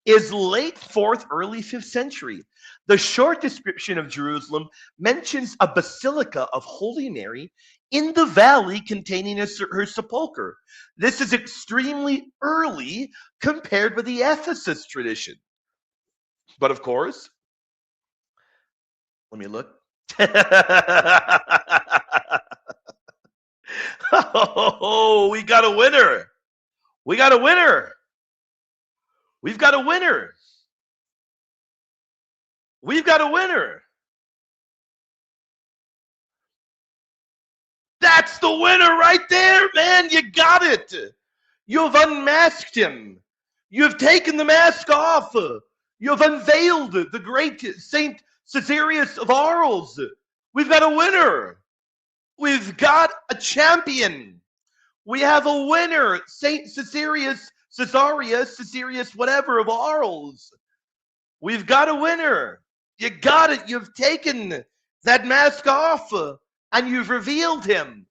is late 4th, early 5th century. The short description of Jerusalem mentions a basilica of Holy Mary in the valley containing her sepulchre. This is extremely early compared with the Ephesus tradition. But of course, let me look. Oh, we got a winner. We got a winner. We've got a winner. We've got a winner. That's the winner right there, man. You got it. You've unmasked him. You've taken the mask off. You've unveiled the great Saint Caesarius of Arles. We've got a winner. We've got a champion. We have a winner, Saint Caesarius, whatever, of Arles. We've got a winner. You got it. You've taken that mask off and you've revealed him.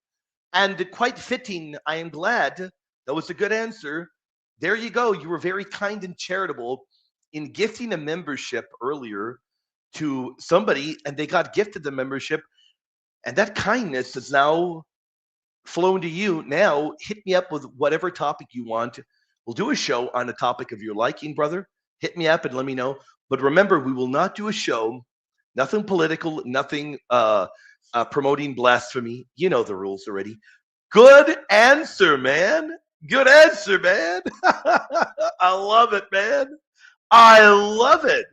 And quite fitting, I am glad. That was a good answer. There you go. You were very kind and charitable in gifting a membership earlier to somebody, and they got gifted the membership. And that kindness is now flown to you. Now, hit me up with whatever topic you want. We'll do a show on a topic of your liking, brother. Hit me up and let me know. But remember, we will not do a show, nothing political, nothing promoting blasphemy. You know the rules already. Good answer, man. Good answer, man. I love it, man. I love it.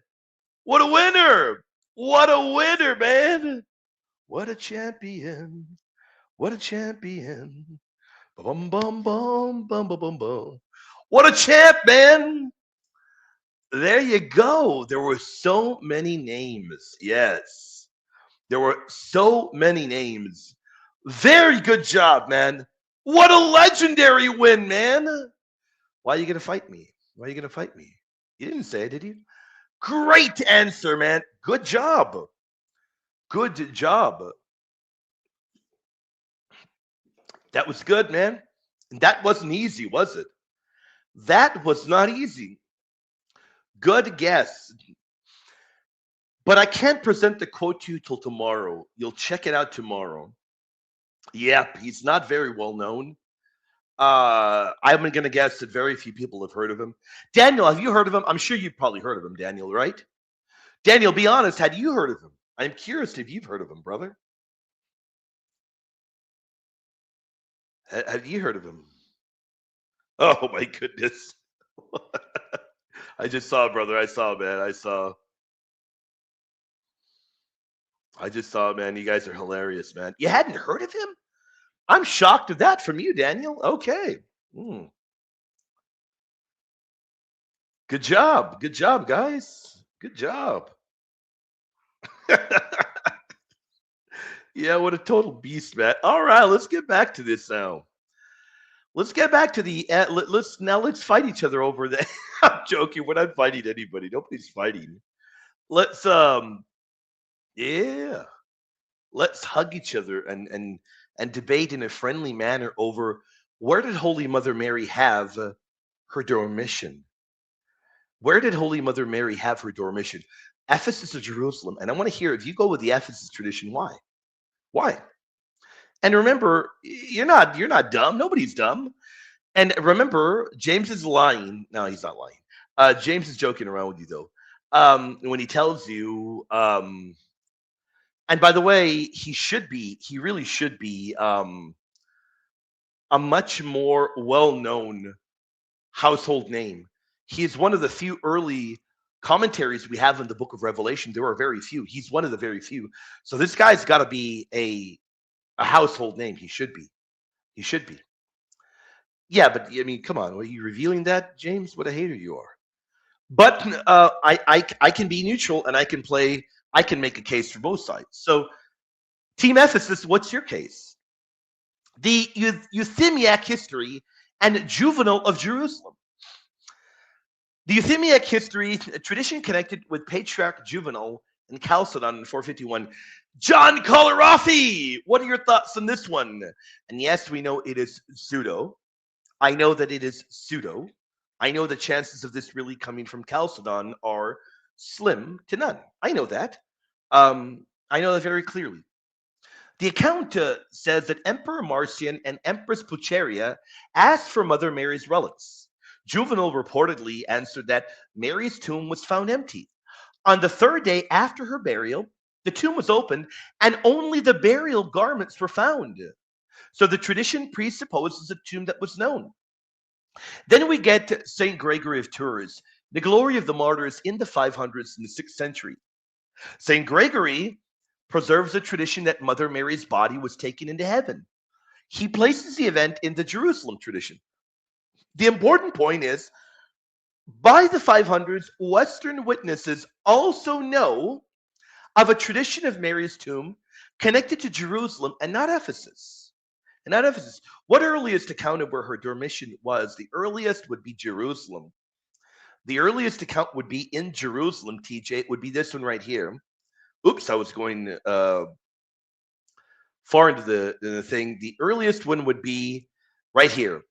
What a winner. What a winner, man. What a champion. What a champion. Bum, bum, bum, bum, bum, bum, bum. What a champ, man. There you go. There were so many names. Yes. There were so many names. Very good job, man. What a legendary win, man. Why are you going to fight me? Why are you going to fight me? You didn't say it, did you? Great answer, man. Good job. Good job. That was good, man. And that wasn't easy, was it? That was not easy. Good guess. But I can't present the quote to you till tomorrow. You'll check it out tomorrow. Yep, he's not very well known. I'm going to guess that very few people have heard of him. Daniel, have you heard of him? I'm sure you've probably heard of him, Daniel, right? Daniel, be honest. Had you heard of him? I'm curious if you've heard of him, brother. Have you heard of him? Oh, my goodness. I just saw, brother. I saw, man. I just saw, man. You guys are hilarious, man. You hadn't heard of him? I'm shocked at that from you, Daniel. Okay. Good job. Good job, guys. Good job. Yeah, what a total beast, man. All right, let's get back to this now. Let's get back to the let's fight each other over that. I'm joking. We're not fighting anybody. Nobody's fighting. Let's yeah. Let's hug each other and debate in a friendly manner over where did Holy Mother Mary have her dormition? Where did Holy Mother Mary have her dormition? Ephesus or Jerusalem? And I want to hear, if you go with the Ephesus tradition, why? Why? And remember, you're not dumb. Nobody's dumb. And remember, James is lying. No, he's not lying. James is joking around with you, though. When he tells you, and by the way, he really should be a much more well-known household name. He is one of the few early commentaries we have in the book of Revelation, there are very few. He's one of the very few. So this guy's got to be a household name. He should be. He should be. Yeah, but I mean, come on. Are you revealing that, James? What a hater you are. But I can be neutral and I can make a case for both sides. So, Team Ephesus, what's your case? The Euthymeic history and Juvenal of Jerusalem. The Euthymeic history, a tradition connected with Patriarch Juvenal and Chalcedon in 451. John Colarafi, what are your thoughts on this one? And yes, we know it is pseudo. I know that it is pseudo. I know the chances of this really coming from Chalcedon are slim to none. I know that. I know that very clearly. The account says that Emperor Marcion and Empress Pulcheria asked for Mother Mary's relics. Juvenal reportedly answered that Mary's tomb was found empty. On the third day after her burial, the tomb was opened and only the burial garments were found. So the tradition presupposes a tomb that was known. Then we get St. Gregory of Tours, the glory of the martyrs in the 500s in the 6th century. St. Gregory preserves the tradition that Mother Mary's body was taken into heaven. He places the event in the Jerusalem tradition. The important point is, by the 500s, Western witnesses also know of a tradition of Mary's tomb connected to Jerusalem and not Ephesus. What earliest account of where her dormition was? The earliest would be Jerusalem. The earliest account would be in Jerusalem, TJ. It would be this one right here. Oops, I was going far into the thing. The earliest one would be right here.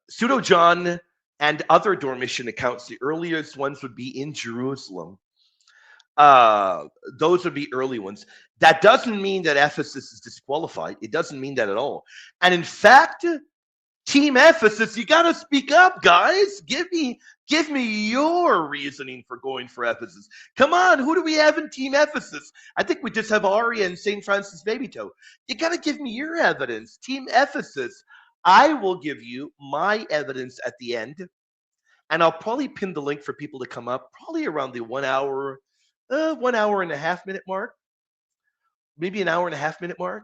Pseudo John and other dormition accounts, the earliest ones would be in Jerusalem. Those would be early ones. That doesn't mean that Ephesus is disqualified. It doesn't mean that at all. And in fact, Team Ephesus, you got to speak up, guys. Give me your reasoning for going for Ephesus. Come on, who do we have in Team Ephesus? I think we just have Aria and St. Francis Babytoe. You got to give me your evidence. Team Ephesus, I will give you my evidence at the end, and I'll probably pin the link for people to come up, probably around the 1 hour and a half minute mark, maybe an hour and a half minute mark.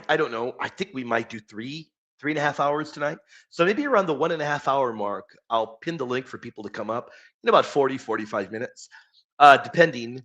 I don't know. I think we might do 3.5 hours tonight. So maybe around the 1.5 hour mark, I'll pin the link for people to come up in about 45 minutes, depending.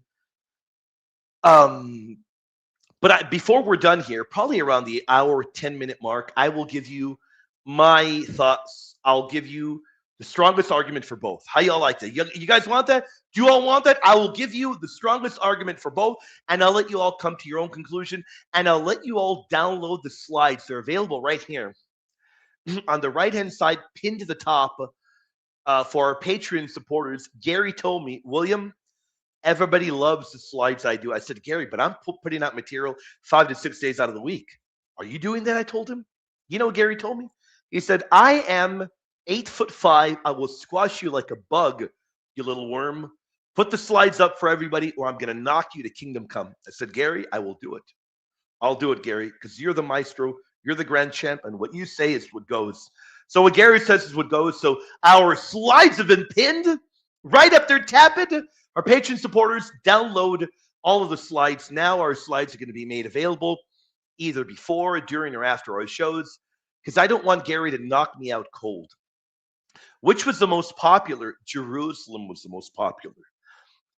But before we're done here, probably around the hour, 10-minute mark, I will give you my thoughts. I'll give you the strongest argument for both. How y'all like that? You guys want that? Do you all want that? I will give you the strongest argument for both, and I'll let you all come to your own conclusion, and I'll let you all download the slides. They're available right here on the right-hand side, pinned to the top for our Patreon supporters. Gary told me, William, everybody loves the slides I do. I said, Gary, but I'm putting out material 5 to 6 days out of the week. Are you doing that? I told him. You know what Gary told me? He said, I am 8'5". I will squash you like a bug, you little worm. Put the slides up for everybody, or I'm going to knock you to kingdom come. I said, Gary, I will do it. I'll do it, Gary, because you're the maestro. You're the grand champ, and what you say is what goes. So what Gary says is what goes. So our slides have been pinned right up there. Tap it. Our Patreon supporters, download all of the slides. Now our slides are going to be made available either before, during, or after our shows, because I don't want Gary to knock me out cold. Which was the most popular? Jerusalem was the most popular.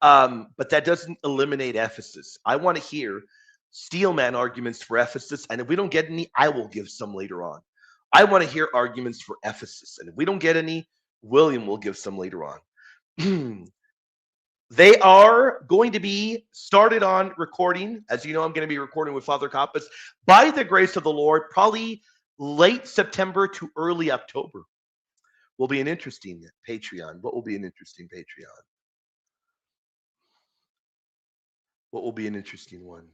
But that doesn't eliminate Ephesus. I want to hear steelman arguments for Ephesus, and if we don't get any, I will give some later on. I want to hear arguments for Ephesus, and if we don't get any, William will give some later on. They are going to be started on recording. As you know, I'm going to be recording with Father Kappas by the grace of the Lord, probably late September to early October. Will be an interesting Patreon. What will be an interesting Patreon? What will be an interesting one?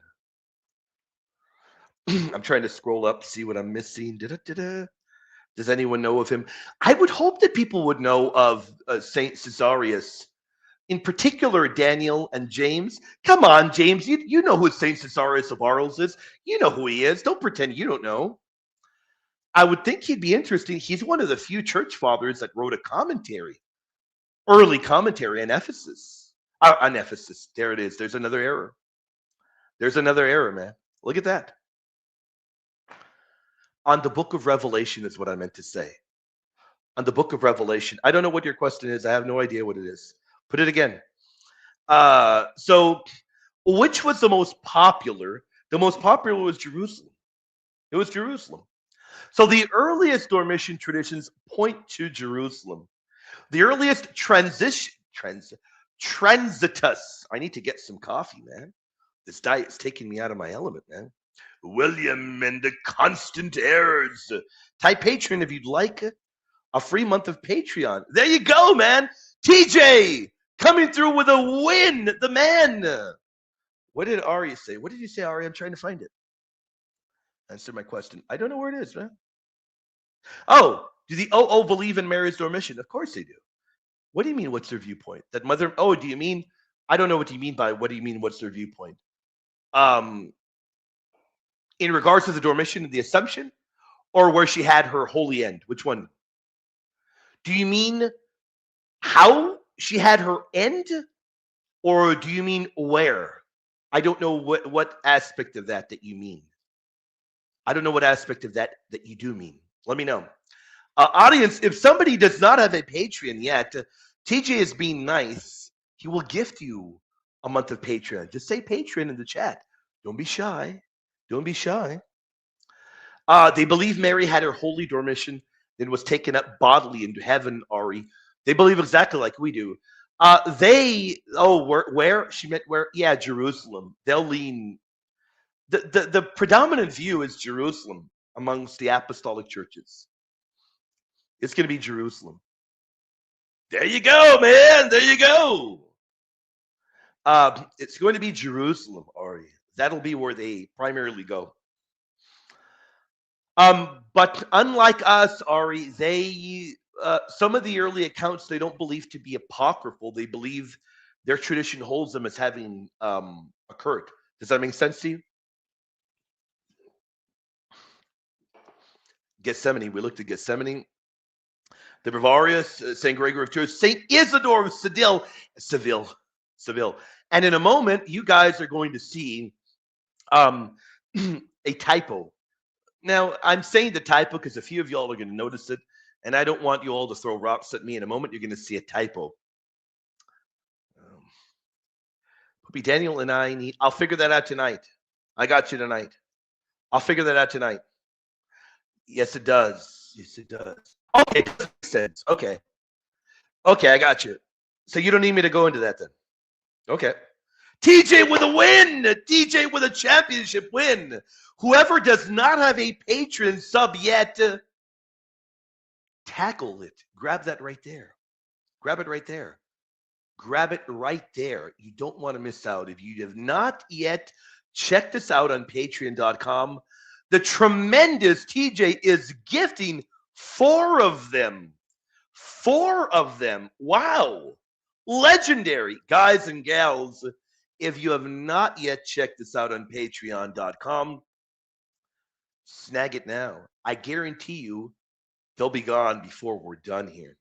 I'm trying to scroll up, see what I'm missing. Does anyone know of him? I would hope that people would know of Saint Caesarius. In particular, Daniel and James. Come on, James. You know who Saint Caesarius of Arles is. You know who he is. Don't pretend you don't know. I would think he'd be interesting. He's one of the few church fathers that wrote a commentary, early commentary on Ephesus. On Ephesus. There it is. There's another error. There's another error, man. Look at that. On the book of Revelation is what I meant to say. On the book of Revelation. I don't know what your question is. I have no idea what it is. Put it again. So which was the most popular? The most popular was Jerusalem. It was Jerusalem. So the earliest Dormition traditions point to Jerusalem. The earliest transitus. I need to get some coffee, man. This diet's taking me out of my element, man. William and the constant errors. Type Patreon if you'd like a free month of Patreon. There you go, man. TJ coming through with a win. The man. What did Ari say? What did you say, Ari? I'm trying to find it. Answer my question. I don't know where it is, man. Oh, do the OO believe in Mary's Dormition? Of course they do. What do you mean, what's their viewpoint? That mother, oh, do you mean, I don't know what you mean by, what do you mean, what's their viewpoint? In regards to the Dormition and the Assumption, or where she had her holy end? Which one? Do you mean how she had her end, or do you mean where? I don't know what aspect of that you mean. I don't know what aspect of that you do mean. Let me know. Audience, if somebody does not have a Patreon yet, TJ is being nice. He will gift you a month of Patreon. Just say Patreon in the chat. Don't be shy. Don't be shy. They believe Mary had her holy Dormition, then was taken up bodily into heaven, Ari. They believe exactly like we do. Where? She meant where? Yeah, Jerusalem. They'll lean. The predominant view is Jerusalem amongst the apostolic churches. It's going to be Jerusalem. There you go, man. There you go. It's going to be Jerusalem, Ari. That'll be where they primarily go. But unlike us, Ari, they some of the early accounts they don't believe to be apocryphal. They believe their tradition holds them as having occurred. Does that make sense to you? Gethsemane. We looked at Gethsemane. The Bavarius, St. Gregory of Tours, St. Isidore of Seville. And in a moment, you guys are going to see a typo. Now, I'm saying the typo because a few of y'all are going to notice it, and I don't want you all to throw rocks at me. In a moment, you're going to see a typo. Puppy Daniel and I I'll figure that out tonight. I got you tonight. I'll figure that out tonight. Yes, it does. Yes, it does. Okay, that makes sense. Okay, I got you. So you don't need me to go into that then. Okay. TJ with a win. TJ with a championship win. Whoever does not have a patron sub yet, tackle it. Grab that right there. Grab it right there. Grab it right there. You don't want to miss out. If you have not yet checked us out on patreon.com, the tremendous TJ is gifting 4 of them. 4 of them. Wow. Legendary. Guys and gals, if you have not yet checked this out on patreon.com, snag it now. I guarantee you they'll be gone before we're done here.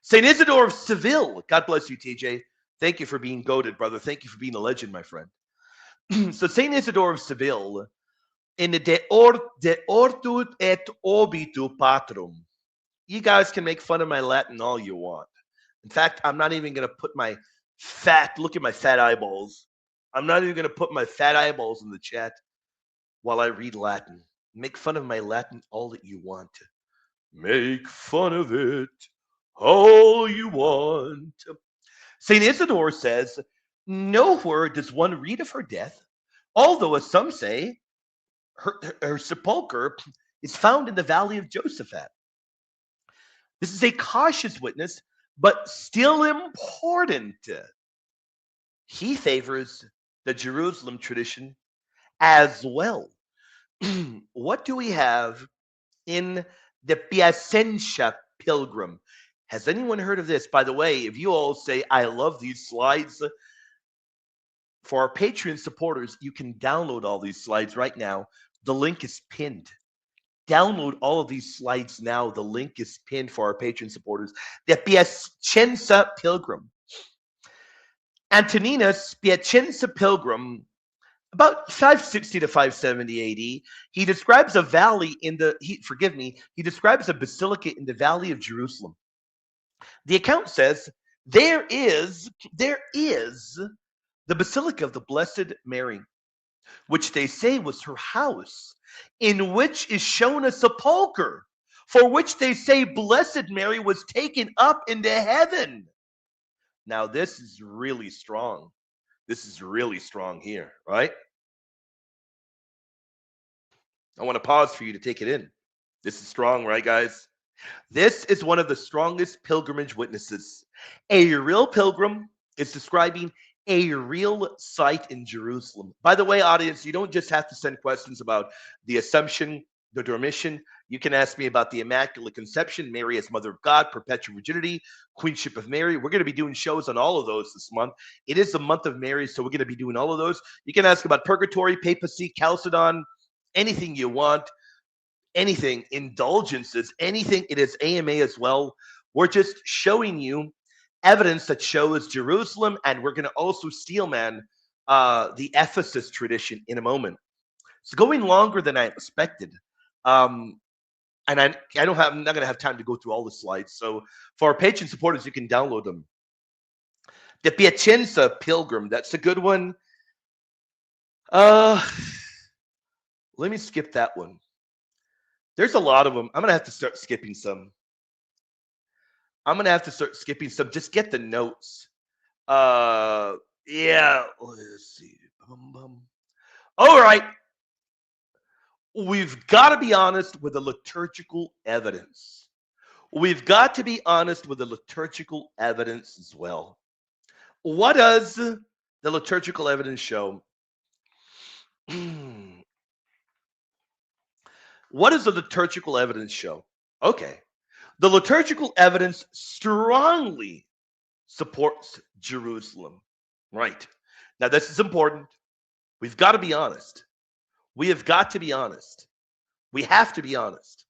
St. Isidore of Seville. God bless you, TJ. Thank you for being goated, brother. Thank you for being a legend, my friend. So St. Isidore of Seville, in the De Ortut et Obitu Patrum. You guys can make fun of my Latin all you want. In fact, I'm not even going to put my look at my fat eyeballs. I'm not even going to put my fat eyeballs in the chat while I read Latin. Make fun of my Latin all that you want. Make fun of it all you want. St. Isidore says, nowhere does one read of her death, although, as some say, her sepulcher is found in the valley of Josaphat. This is a cautious witness, but still important. He favors the Jerusalem tradition as well. What do we have in the Piacenza Pilgrim? Has anyone heard of this? By the way, if you all say, I love these slides, for our Patreon supporters, you can download all these slides right now. The link is pinned. Download all of these slides now. The link is pinned for our Patreon supporters. The Piacenza Pilgrim. Antoninus Piacenza Pilgrim, about 560 to 570 AD, he describes a valley he describes a basilica in the valley of Jerusalem. The account says, there is the Basilica of the Blessed Mary, which they say was her house, in which is shown a sepulchre, for which they say Blessed Mary was taken up into heaven. Now, this is really strong. This is really strong here, right? I want to pause for you to take it in. This is strong, right, guys? This is one of the strongest pilgrimage witnesses. A real pilgrim is describing a real site in Jerusalem. By the way, audience, you don't just have to send questions about the Assumption, the Dormition. You can ask me about the Immaculate Conception, Mary as Mother of God, Perpetual Virginity, Queenship of Mary. We're going to be doing shows on all of those this month. It is the month of Mary, so we're going to be doing all of those. You can ask about Purgatory, Papacy, Chalcedon, anything you want, anything, indulgences, anything. It is AMA as well. We're just showing you evidence that shows Jerusalem, and we're going to also steelman the Ephesus tradition in a moment. It's going longer than I expected. And I'm not going to have time to go through all the slides. So for our Patreon supporters, you can download them. The Piacenza Pilgrim, that's a good one. Let me skip that one. There's a lot of them. I'm going to have to start skipping some. Just get the notes. Yeah, let's see. All right. We've got to be honest with the liturgical evidence. We've got to be honest with the liturgical evidence as well. What does the liturgical evidence show? What does the liturgical evidence show? Okay. The liturgical evidence strongly supports Jerusalem. Right. Now, this is important. We've got to be honest. We have got to be honest. We have to be honest.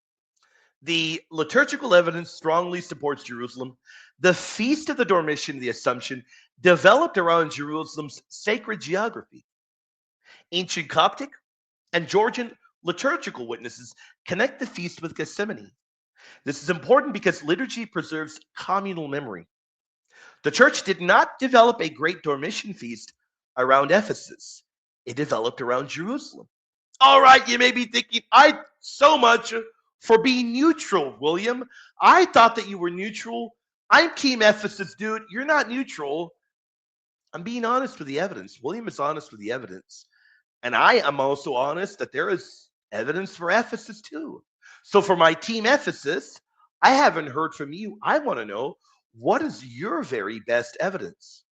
The liturgical evidence strongly supports Jerusalem. The Feast of the Dormition, the Assumption, developed around Jerusalem's sacred geography. Ancient Coptic and Georgian liturgical witnesses connect the feast with Gethsemane. This is important because liturgy preserves communal memory. The church did not develop a great Dormition feast around Ephesus. It developed around Jerusalem. All right, you may be thinking, I so much for being neutral, William. I thought that you were neutral. I'm Team Ephesus, dude. You're not neutral. I'm being honest with the evidence. William is honest with the evidence. And I am also honest that there is evidence for Ephesus too. So for my Team Ephesus, I haven't heard from you. I want to know, what is your very best evidence?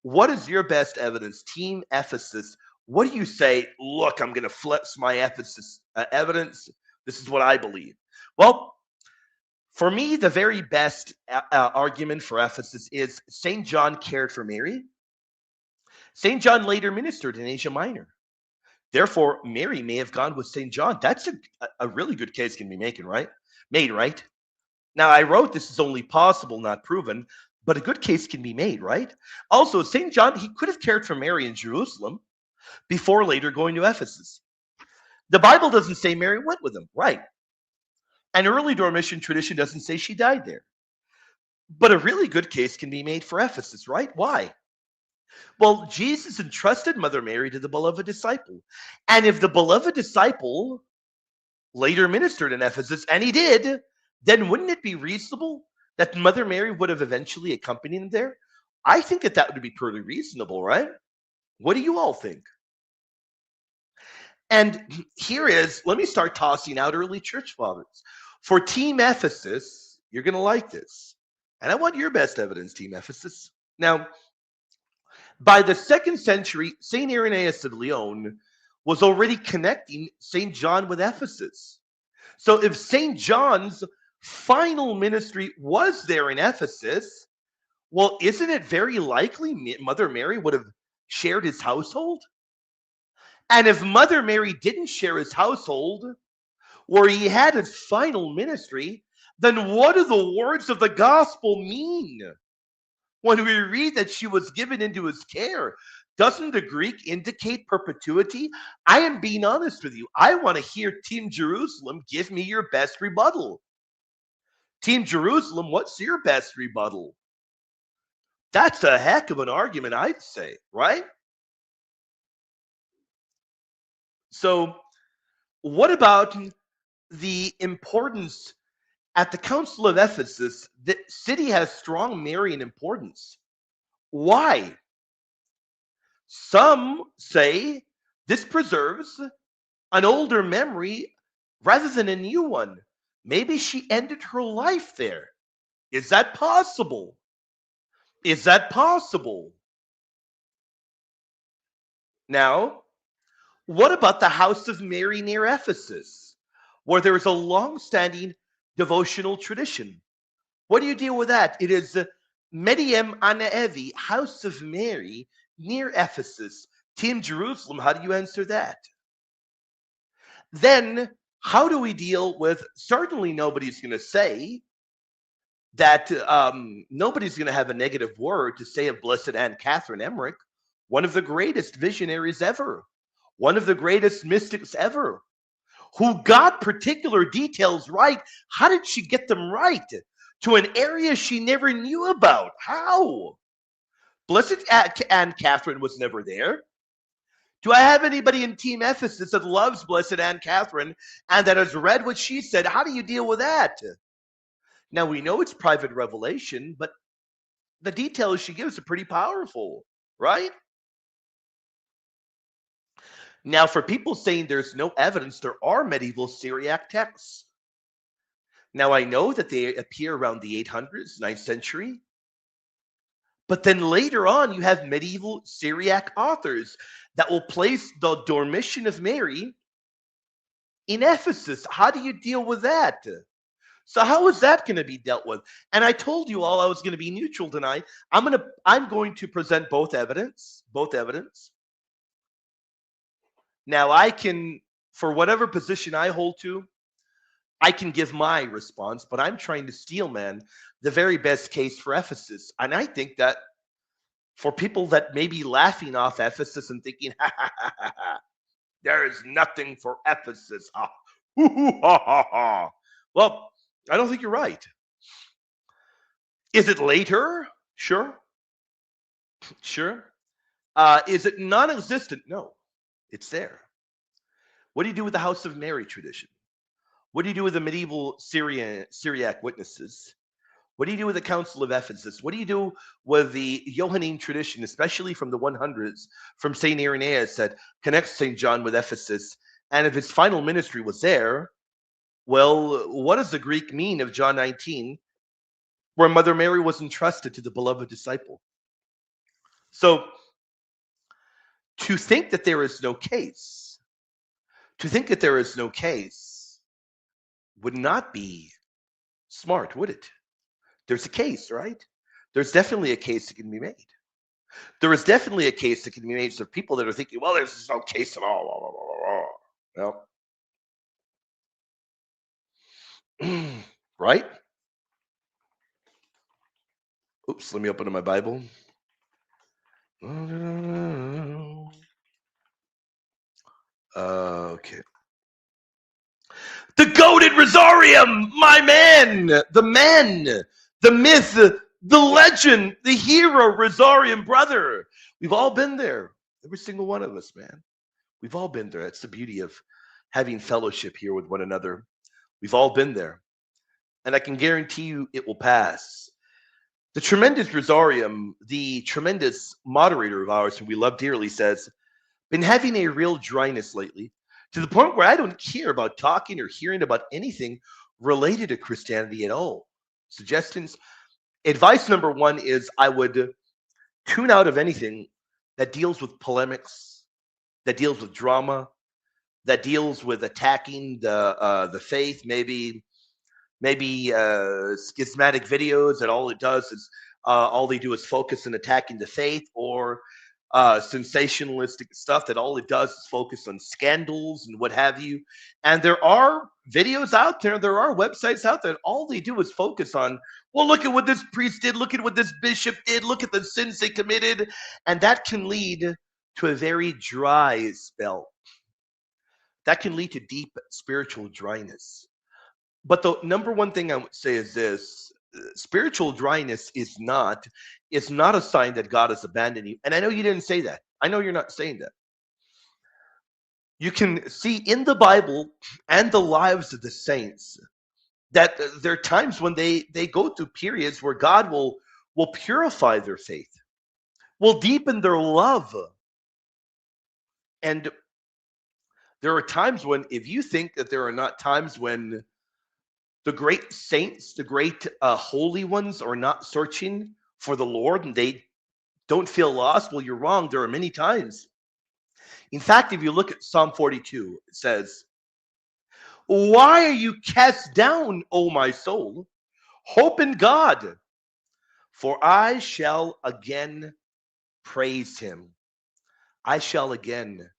What is your best evidence, Team Ephesus? What do you say? Look, I'm going to flex my Ephesus evidence. This is what I believe. Well, for me, the very best argument for Ephesus is St. John cared for Mary. St. John later ministered in Asia Minor. Therefore, Mary may have gone with St. John. That's a really good case can be made, right? Now, I wrote this is only possible, not proven, but a good case can be made, right? Also, St. John, he could have cared for Mary in Jerusalem before later going to Ephesus. The Bible doesn't say Mary went with him, right? An early Dormition tradition doesn't say she died there. But a really good case can be made for Ephesus, right? Why? Well, Jesus entrusted Mother Mary to the beloved disciple. And if the beloved disciple later ministered in Ephesus, and he did, then wouldn't it be reasonable that Mother Mary would have eventually accompanied him there? I think that would be pretty reasonable, right? What do you all think? And let me start tossing out early church fathers. For Team Ephesus, you're going to like this. And I want your best evidence, Team Ephesus. Now, by the 2nd century, St. Irenaeus of Lyon was already connecting St. John with Ephesus. So if St. John's final ministry was there in Ephesus, well, isn't it very likely Mother Mary would have shared his household? And if Mother Mary didn't share his household, where he had his final ministry, then what do the words of the gospel mean? When we read that she was given into his care, doesn't the Greek indicate perpetuity? I am being honest with you. I want to hear Team Jerusalem give me your best rebuttal. Team Jerusalem, what's your best rebuttal? That's a heck of an argument, I'd say, right? So, what about the importance at the Council of Ephesus? The city has strong Marian importance. Why? Some say this preserves an older memory rather than a new one. Maybe she ended her life there. Is that possible? Is that possible? Now, what about the House of Mary near Ephesus, where there is a long-standing devotional tradition? What do you deal with that? It is Medium Anaevi, House of Mary near Ephesus. Team Jerusalem, how do you answer that? Then, how do we deal with, certainly nobody's going to say that nobody's going to have a negative word to say of Blessed Aunt Catherine Emmerich, one of the greatest visionaries ever, one of the greatest mystics ever, who got particular details right. How did she get them right? To an area she never knew about. How? Blessed Aunt Catherine was never there. Do I have anybody in Team Ephesus that loves Blessed Aunt Catherine and that has read what she said? How do you deal with that? Now, we know it's private revelation, but the details she gives are pretty powerful, right? Now, for people saying there's no evidence, there are medieval Syriac texts. Now, I know that they appear around the 800s, 9th century. But then later on, you have medieval Syriac authors that will place the Dormition of Mary in Ephesus. How do you deal with that? So how is that going to be dealt with? And I told you all I was going to be neutral tonight. I'm going to present both evidence. Now I can, for whatever position I hold to, I can give my response, but I'm trying to steelman the very best case for Ephesus. And I think that for people that may be laughing off Ephesus and thinking, ha, ha, ha, ha, ha, there is nothing for Ephesus. Ha, ha, ha, ha. Well, I don't think you're right. Is it later? Sure. Is it non-existent? No, it's there. What do you do with the House of Mary tradition? What do you do with the medieval Syriac witnesses? What do you do with the Council of Ephesus? What do you do with the Johannine tradition, especially from the 100s, from St. Irenaeus that connects St. John with Ephesus? And if his final ministry was there, well, what does the Greek mean of John 19, where Mother Mary was entrusted to the beloved disciple? So, to think that there is no case, would not be smart, would it? There's a case, right? There's definitely a case that can be made. There is definitely a case that can be made. So people that are thinking, well, there's no case at all. Well, right? Oops, let me open my Bible. Okay. The goated Rosarium, my man, the myth, the legend, the hero, Rosarium brother. We've all been there. Every single one of us, man. We've all been there. That's the beauty of having fellowship here with one another. We've all been there. And I can guarantee you it will pass. The tremendous Rosarium, the tremendous moderator of ours, who we love dearly, says, been having a real dryness lately, to the point where I don't care about talking or hearing about anything related to Christianity at all. Suggestions? Advice number one is I would tune out of anything that deals with polemics, that deals with drama, that deals with attacking the faith, maybe schismatic videos that all they do is focus on attacking the faith, or sensationalistic stuff that all it does is focus on scandals and what have you. And there are videos out there, there are websites out there, all they do is focus on, well, look at what this priest did, look at what this bishop did, look at the sins they committed. And that can lead to a very dry spell. That can lead to deep spiritual dryness. But the number one thing I would say is this: spiritual dryness is not a sign that God has abandoned you. And I know you didn't say that. I know you're not saying that. You can see in the Bible and the lives of the saints that there are times when they go through periods where God will purify their faith, will deepen their love. And there are times when, if you think that there are not times when the great saints, the great holy ones are not searching for the Lord and they don't feel lost, well, you're wrong. There are many times. In fact, if you look at Psalm 42, it says, "Why are you cast down, O my soul? Hope in God, for I shall again praise him. I shall again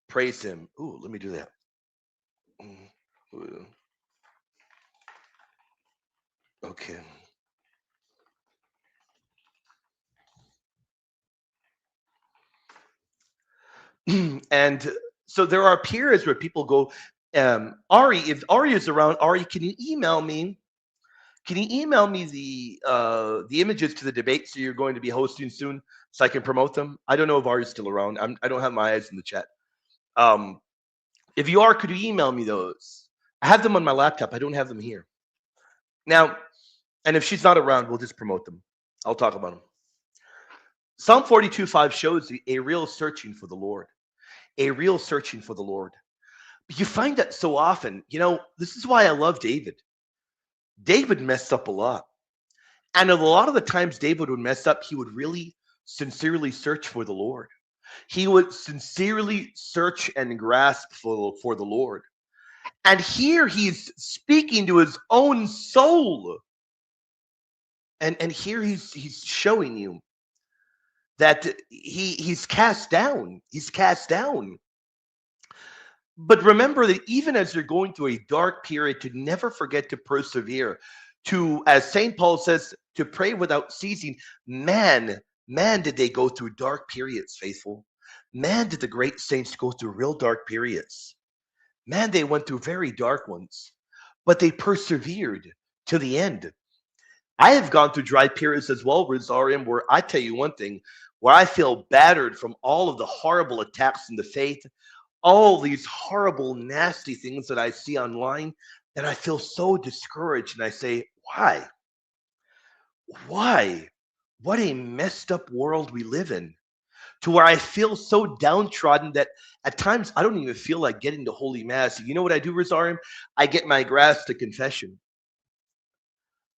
praise him." Ooh, let me do that. Ooh. Okay. And so there are periods where people go, Ari, if Ari is around, Ari, can you email me? Can you email me the images to the debates that you're going to be hosting soon, so I can promote them? I don't know if Ari's still around. I don't have my eyes in the chat. If you are, could you email me those? I have them on my laptop. I don't have them here. Now, and if she's not around, we'll just promote them. I'll talk about them. Psalm 42:5 shows a real searching for the Lord. A real searching for the Lord. You find that so often. You know, this is why I love David. David messed up a lot. And a lot of the times David would mess up, he would really sincerely search for the Lord. He would sincerely search and grasp for the Lord. And here he's speaking to his own soul. And here he's showing you that he's cast down. He's cast down. But remember that even as you're going through a dark period, to never forget to persevere, to, as St. Paul says, to pray without ceasing. Man, did they go through dark periods, faithful. Man, did the great saints go through real dark periods. Man, they went through very dark ones, but they persevered to the end. I have gone through dry periods as well, Rosarium, where I tell you one thing, where I feel battered from all of the horrible attacks in the faith, all these horrible, nasty things that I see online, that I feel so discouraged. And I say, why? Why? What a messed up world we live in, to where I feel so downtrodden that at times I don't even feel like getting to Holy Mass. You know what I do, Rosarium? I get my grass to confession.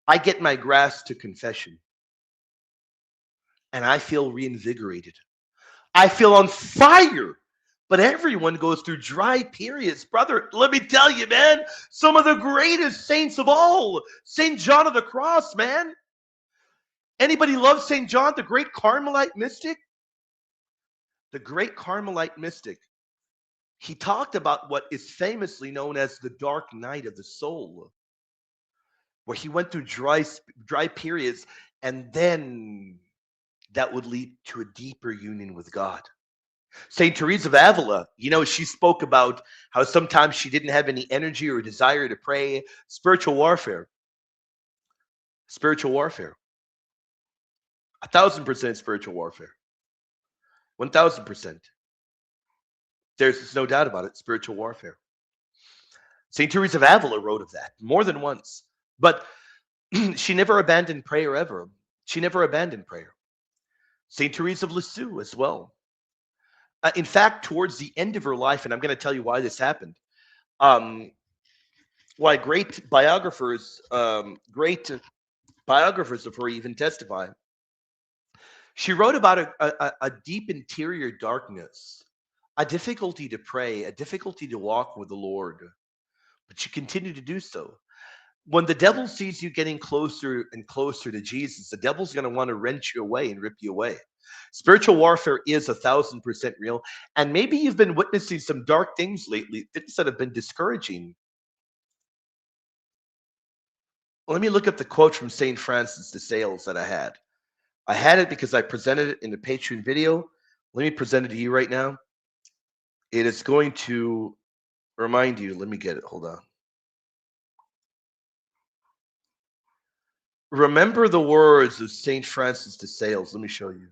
I get my grass to confession. And I feel reinvigorated. I feel on fire. But everyone goes through dry periods. Brother, let me tell you, man, some of the greatest saints of all, St. John of the Cross, man. Anybody love St. John, the great Carmelite mystic? The great Carmelite mystic. He talked about what is famously known as the dark night of the soul, where he went through dry periods, and then that would lead to a deeper union with God. St. Teresa of Avila, you know, she spoke about how sometimes she didn't have any energy or desire to pray. Spiritual warfare. Spiritual warfare. 1,000% spiritual warfare. 1,000%. There's no doubt about it. Spiritual warfare. St. Teresa of Avila wrote of that more than once. But she never abandoned prayer ever. She never abandoned prayer. St. Teresa of Lisieux as well. In fact, towards the end of her life, and I'm going to tell you why this happened, why great biographers of her even testify. She wrote about a deep interior darkness, a difficulty to pray, a difficulty to walk with the Lord, but she continued to do so. When the devil sees you getting closer and closer to Jesus, the devil's going to want to wrench you away and rip you away. Spiritual warfare is 1,000% real. And maybe you've been witnessing some dark things lately, things that have been discouraging. Let me look up the quote from St. Francis de Sales that I had. I had it because I presented it in the Patreon video. Let me present it to you right now. It is going to remind you. Let me get it. Hold on. Remember the words of St. Francis de Sales. Let me show you.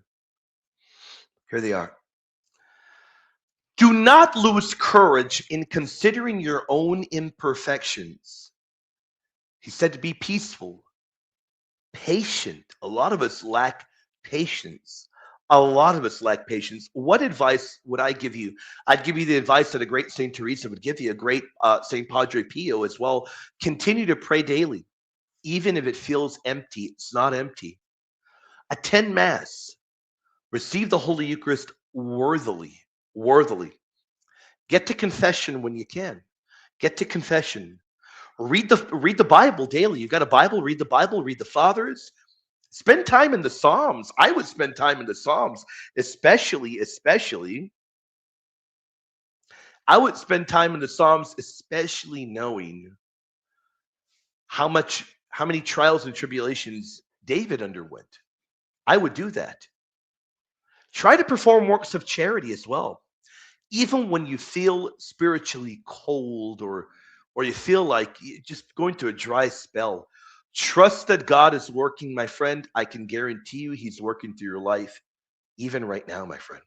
Here they are. Do not lose courage in considering your own imperfections. He said to be peaceful, patient. A lot of us lack patience. A lot of us lack patience. What advice would I give you? I'd give you the advice that a great St. Teresa would give you, a great St. Padre Pio as well. Continue to pray daily. Even if it feels empty, it's not empty. Attend Mass. Receive the Holy Eucharist worthily. Worthily. Get to confession when you can. Get to confession. Read the Bible daily. You've got a Bible, read the Fathers. Spend time in the Psalms. I would spend time in the Psalms, especially. I would spend time in the Psalms, especially knowing how many trials and tribulations David underwent. I would do that. Try to perform works of charity as well. Even when you feel spiritually cold or you feel like you're just going through a dry spell, trust that God is working, my friend. I can guarantee you he's working through your life, even right now, my friend.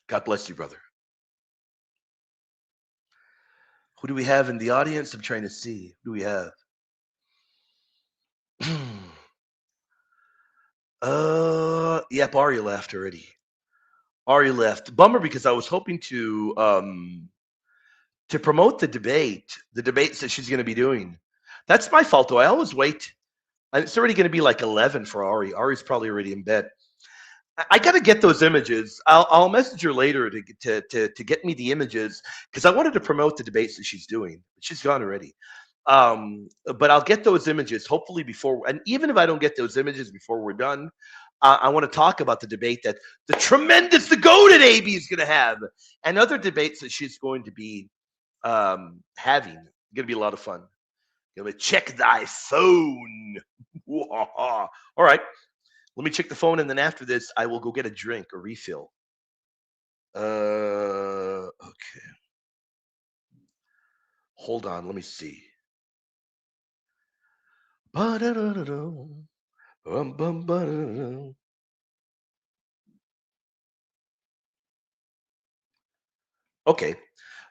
God bless you, brother. Who do we have in the audience? I'm trying to see. Who do we have? Yep, Ari left already. Ari left. Bummer, because I was hoping to promote the debates that she's going to be doing. That's my fault, though. I always wait. And it's already going to be like 11 for Ari. Ari's probably already in bed. I got to get those images. I'll message her later to get me the images, because I wanted to promote the debates that she's doing. She's gone already. But I'll get those images hopefully before, and even if I don't get those images before we're done, I want to talk about the debate that the goated AB is going to have, and other debates that she's going to be having. It's going to be a lot of fun. Going to check thy phone. All right. Let me check the phone, and then after this, I will go get a drink, a refill. Okay. Hold on. Let me see. Okay.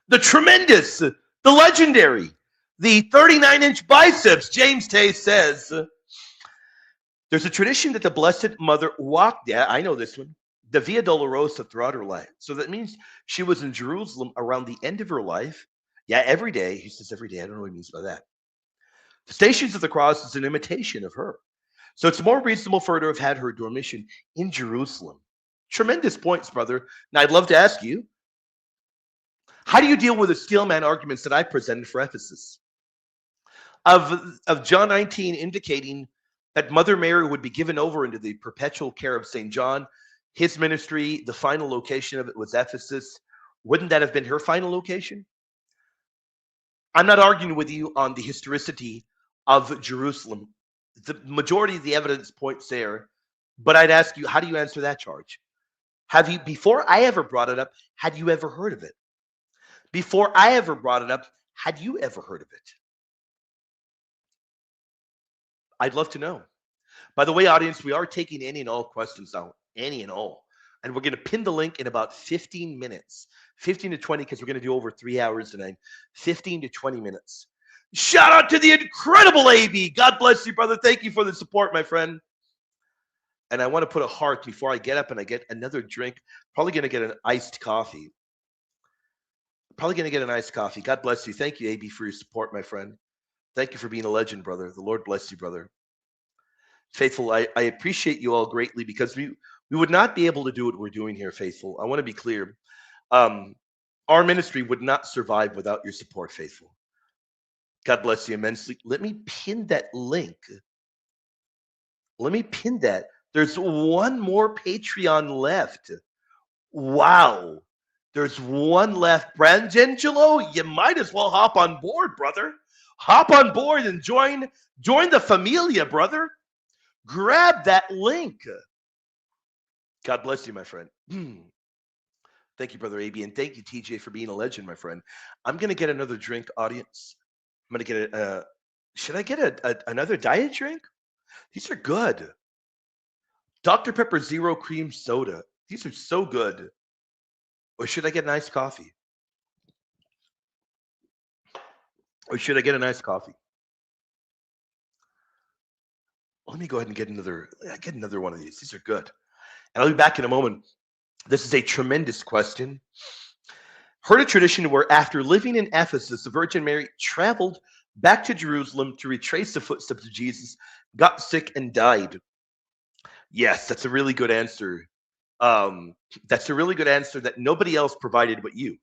The tremendous, the legendary, the 39-inch biceps, James Tay says. There's a tradition that the Blessed Mother walked, yeah, I know this one, the Via Dolorosa throughout her life. So that means she was in Jerusalem around the end of her life. Yeah, every day. He says every day. I don't know what he means by that. The Stations of the Cross is an imitation of her. So it's more reasonable for her to have had her dormition in Jerusalem. Tremendous points, brother. Now, I'd love to ask you, how do you deal with the steelman arguments that I presented for Ephesus? Of John 19 indicating that Mother Mary would be given over into the perpetual care of St. John. His ministry, the final location of it was Ephesus. Wouldn't that have been her final location? I'm not arguing with you on the historicity of Jerusalem. The majority of the evidence points there, but I'd ask you, how do you answer that charge? Have you, before I ever brought it up, had you ever heard of it? Before I ever brought it up, had you ever heard of it? I'd love to know. By the way, audience, we are taking any and all questions now, any and all. And we're going to pin the link in about 15 minutes, 15 to 20, because we're going to do over 3 hours tonight, 15 to 20 minutes. Shout out to the incredible AB. God bless you, brother. Thank you for the support, my friend. And I want to put a heart before I get up and I get another drink. Probably going to get an iced coffee. God bless you. Thank you, AB, for your support, my friend. Thank you for being a legend, brother. The Lord bless you, brother. Faithful, I appreciate you all greatly, because we would not be able to do what we're doing here, Faithful. I want to be clear. Our ministry would not survive without your support, Faithful. God bless you immensely. Let me pin that link. Let me pin that. There's one more Patreon left. Wow. There's one left. Brangelo, you might as well hop on board, brother. Hop on board and join the familia, brother. Grab that link. God bless you, my friend. Thank you, Brother AB, and thank you, TJ, for being a legend, my friend. I'm going to get another drink, audience. I'm going to get should I get another diet drink? These are good. Dr. Pepper Zero Cream Soda. These are so good. Or should I get an iced coffee? Or should I get an iced coffee? Let me go ahead and get another one of these. These are good. And I'll be back in a moment. This is a tremendous question. Heard a tradition where after living in Ephesus, the Virgin Mary traveled back to Jerusalem to retrace the footsteps of Jesus, got sick, and died. Yes, that's a really good answer. That's a really good answer that nobody else provided but you.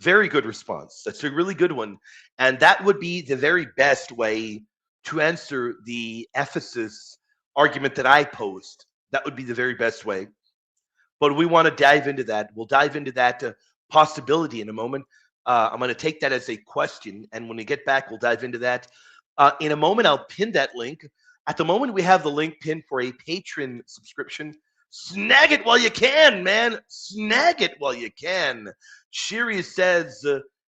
Very good response. That's a really good one. And that would be the very best way to answer the Ephesus argument that I posed. That would be the very best way. But we want to dive into that. We'll dive into that possibility in a moment. I'm going to take that as a question. And when we get back, we'll dive into that. In a moment, I'll pin that link. At the moment, we have the link pinned for a patron subscription. Snag it while you can, man. Snag it while you can. Shiri says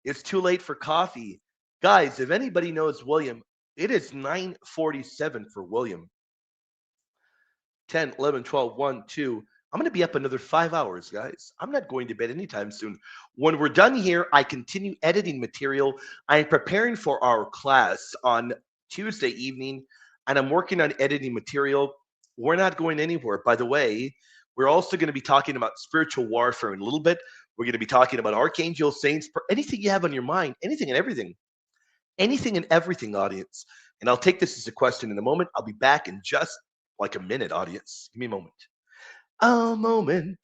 it's too late for coffee. Guys, if anybody knows William, it is 9:47 for William. 10, 11, 12, 1, 2. I'm going to be up another 5 hours, guys. I'm not going to bed anytime soon. When we're done here, I continue editing material. I'm preparing for our class on Tuesday evening, and I'm working on editing material. We're not going anywhere. By the way, we're also going to be talking about spiritual warfare in a little bit. We're going to be talking about archangels, saints, anything you have on your mind, anything and everything. Anything and everything, audience. And I'll take this as a question in a moment. I'll be back in just like a minute, audience. Give me a moment. A moment.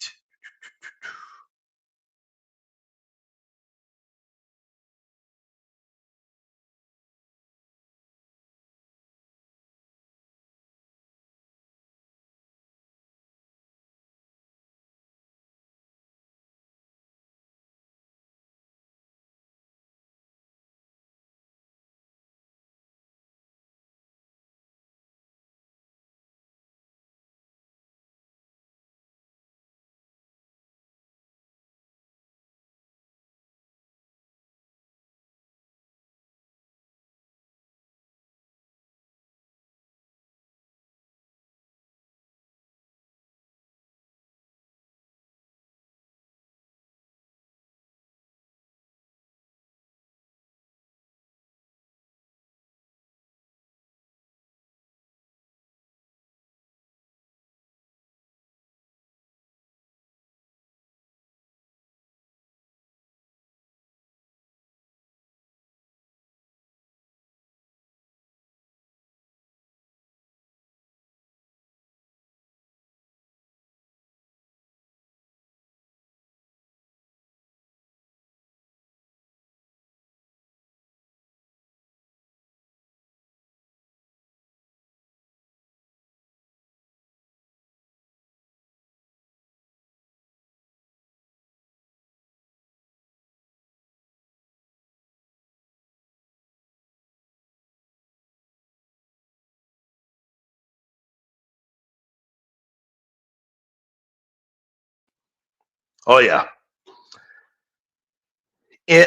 Oh, yeah.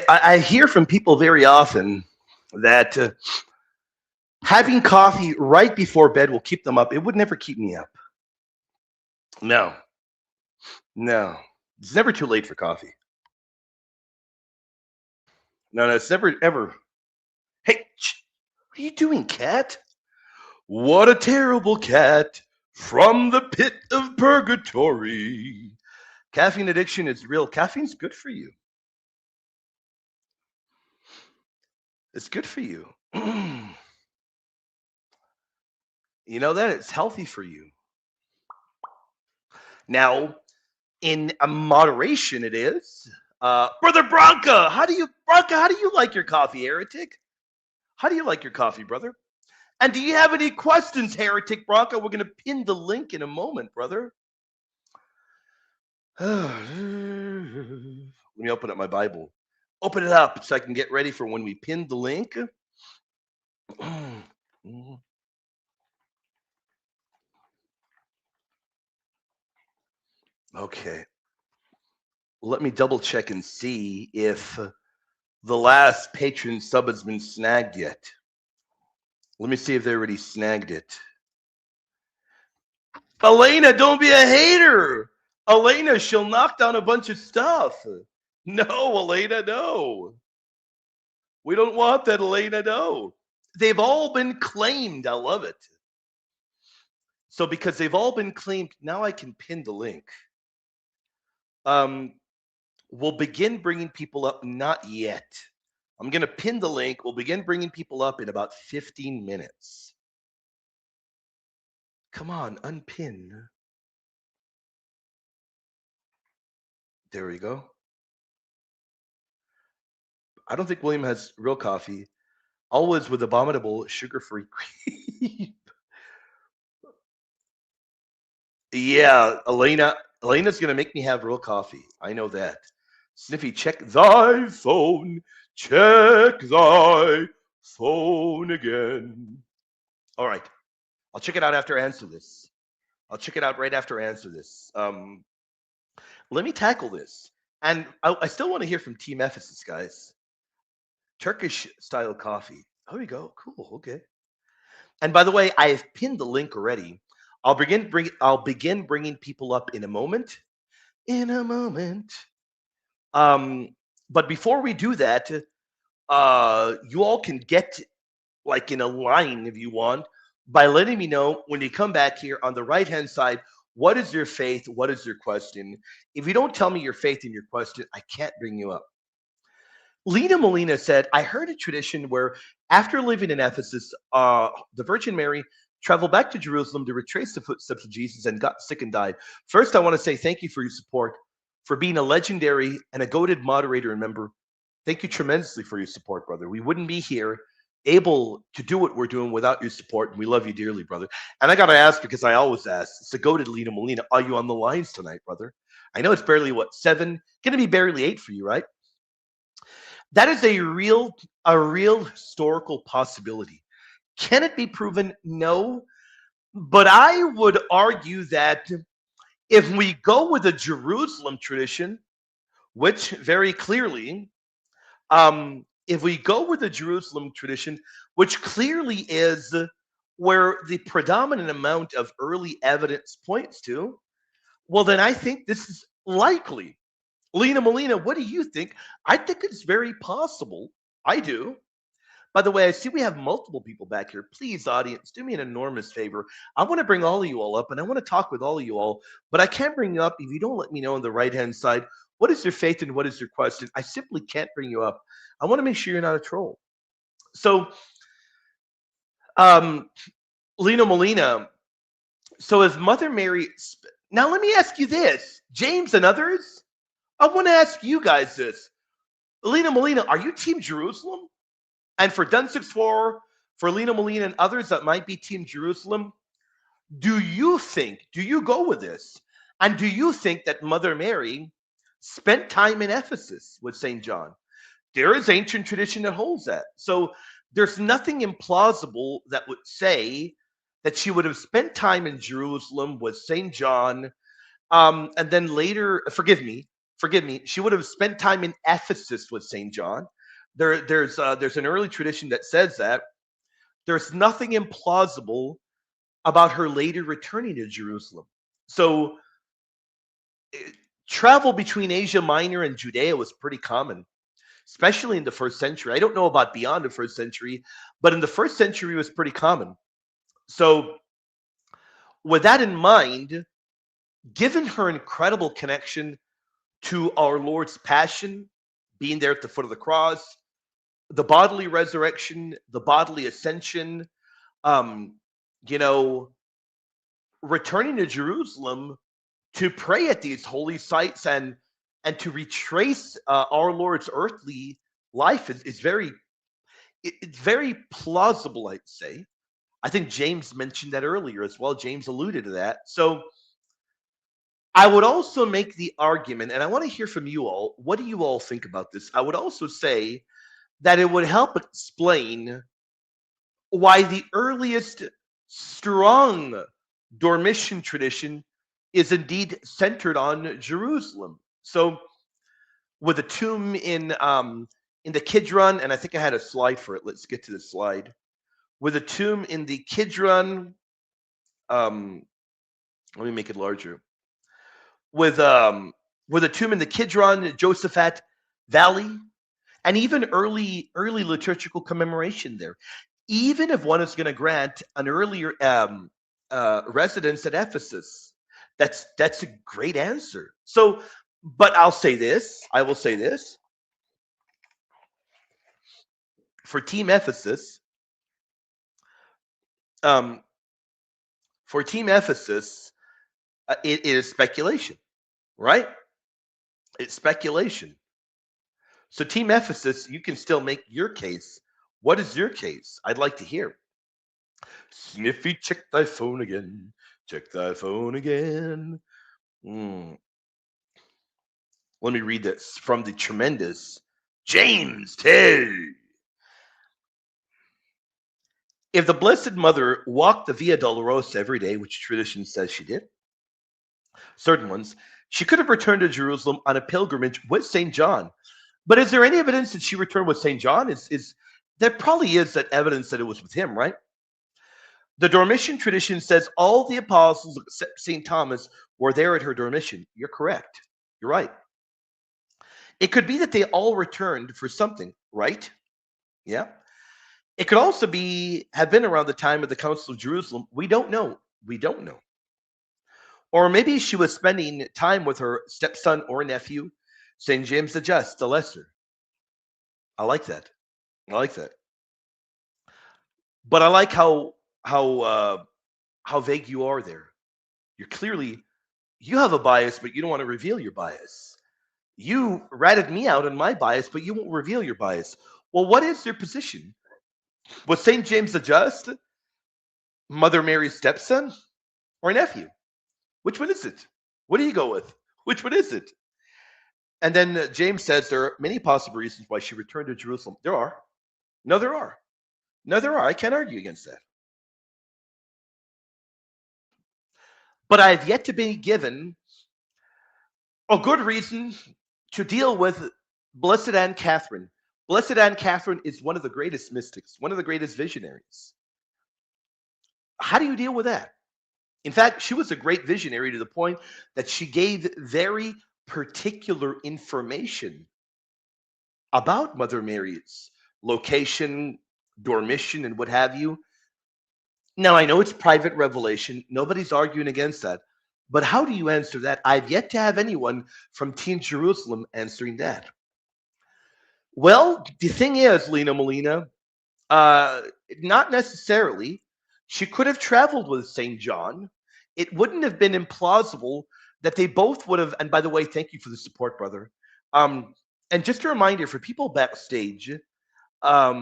I hear from people very often that having coffee right before bed will keep them up. It would never keep me up. No. It's never too late for coffee. No, it's never, ever. Hey, what are you doing, cat? What a terrible cat from the pit of purgatory. Caffeine addiction is real. Caffeine's good for you. It's good for you. You know that? It's healthy for you. Now, in a moderation, it is. Brother Bronca, how do you like your coffee, heretic? How do you like your coffee, brother? And do you have any questions, Heretic Bronco? We're going to pin the link in a moment, brother. Let me open up my Bible. Open it up so I can get ready for when we pin the link. Okay. Let me double check and see if the last patron sub has been snagged yet. Let me see if they already snagged it. Elena, don't be a hater. Elena, she'll knock down a bunch of stuff. No, Elena, no. We don't want that, Elena, no. They've all been claimed. I love it. So because they've all been claimed, now I can pin the link. We'll begin bringing people up. Not yet. I'm going to pin the link. We'll begin bringing people up in about 15 minutes. Come on, unpin. There we go. I don't think William has real coffee. Always with abominable sugar-free cream. Yeah, Elena's going to make me have real coffee. I know that. Sniffy, check thy phone. Check thy phone again. All right. I'll check it out after I answer this. I'll check it out right after I answer this. Let me tackle this. And I still want to hear from Team Ephesus, guys. Turkish style coffee. There we go. Cool. Okay. And by the way, I have pinned the link already. I'll begin bringing people up in a moment. In a moment. But before we do that, you all can get like in a line if you want by letting me know when you come back here on the right-hand side, what is your faith? What is your question? If you don't tell me your faith and your question, I can't bring you up. Lena Molina said, I heard a tradition where after living in Ephesus, the Virgin Mary traveled back to Jerusalem to retrace the footsteps of Jesus and got sick and died. First, I want to say thank you for your support, for being a legendary and a goated moderator and member. Thank you tremendously for your support, brother. We wouldn't be here able to do what we're doing without your support, and we love you dearly, brother. And I got to ask, because I always ask, it's a goated Lena Molina, are you on the lines tonight, brother? I know it's barely, 7? Going to be barely 8 for you, right? That is a real historical possibility. Can it be proven? No. But I would argue that if we go with the Jerusalem tradition, which very clearly, if we go with the Jerusalem tradition, which clearly is where the predominant amount of early evidence points to, well, then I think this is likely. Lena Molina, what do you think? I think it's very possible. I do. By the way, I see we have multiple people back here. Please, audience, do me an enormous favor. I want to bring all of you all up, and I want to talk with all of you all, but I can't bring you up if you don't let me know on the right-hand side, what is your faith and what is your question? I simply can't bring you up. I want to make sure you're not a troll. So, Lena Molina, so is Mother Mary... Now, let me ask you this. James and others, I want to ask you guys this. Lena Molina, are you Team Jerusalem? And for Dun64, for Lena Molina and others that might be Team Jerusalem, do you go with this? And do you think that Mother Mary spent time in Ephesus with St. John? There is ancient tradition that holds that. So there's nothing implausible that would say that she would have spent time in Jerusalem with St. John, and then later, forgive me, she would have spent time in Ephesus with St. John. There's an early tradition that says that. There's nothing implausible about her later returning to Jerusalem. So travel between Asia Minor and Judea was pretty common, especially in the first century. I don't know about beyond the first century, but in the first century it was pretty common. So with that in mind, given her incredible connection to our Lord's passion, being there at the foot of the cross, the bodily resurrection, the bodily ascension, returning to Jerusalem to pray at these holy sites and to retrace our Lord's earthly life is very, It's very plausible, I'd say. I think James mentioned that earlier as well. James alluded to that. So I would also make the argument, and I want to hear from you all. What do you all think about this? I would also say that it would help explain why the earliest strong Dormition tradition is indeed centered on Jerusalem. So, with a tomb in the Kidron, and I think I had a slide for it. Let's get to the slide. With a tomb in the Kidron, let me make it larger. With a tomb in the Kidron, Josaphat Valley, and even early liturgical commemoration there. Even if one is going to grant an earlier residence at Ephesus, that's a great answer. So, but I will say this: for Team Ephesus, it is speculation, right? It's speculation. So, Team Ephesus, you can still make your case. What is your case? I'd like to hear. Sniffy, check thy phone again. Check thy phone again. Let me read this from the tremendous James Tay. If the Blessed Mother walked the Via Dolorosa every day, which tradition says she did, certain ones, she could have returned to Jerusalem on a pilgrimage with St. John. But is there any evidence that she returned with St. John? There probably is that evidence that it was with him, right? The Dormition tradition says all the apostles except St. Thomas were there at her Dormition. You're correct. You're right. It could be that they all returned for something, right? Yeah. It could also have been around the time of the Council of Jerusalem. We don't know. Or maybe she was spending time with her stepson or nephew, St. James the Just, the Lesser. I like that. But I like how vague you are there. You have a bias, but you don't want to reveal your bias. You ratted me out on my bias, but you won't reveal your bias. Well, what is your position? Was St. James the Just Mother Mary's stepson or nephew? Which one is it? What do you go with? Which one is it? And then James says there are many possible reasons why she returned to Jerusalem. There are. No, there are. I can't argue against that. But I have yet to be given a good reason to deal with Blessed Anne Catherine. Blessed Anne Catherine is one of the greatest mystics, one of the greatest visionaries. How do you deal with that? In fact, she was a great visionary to the point that she gave very particular information about Mother Mary's location, Dormition, and what have you. Now, I know it's private revelation. Nobody's arguing against that. But how do you answer that? I've yet to have anyone from Team Jerusalem answering that. Well, the thing is, Lena Molina, not necessarily. She could have traveled with St. John. It wouldn't have been implausible that they both would have. And by the way, thank you for the support, brother. And just a reminder for people backstage, but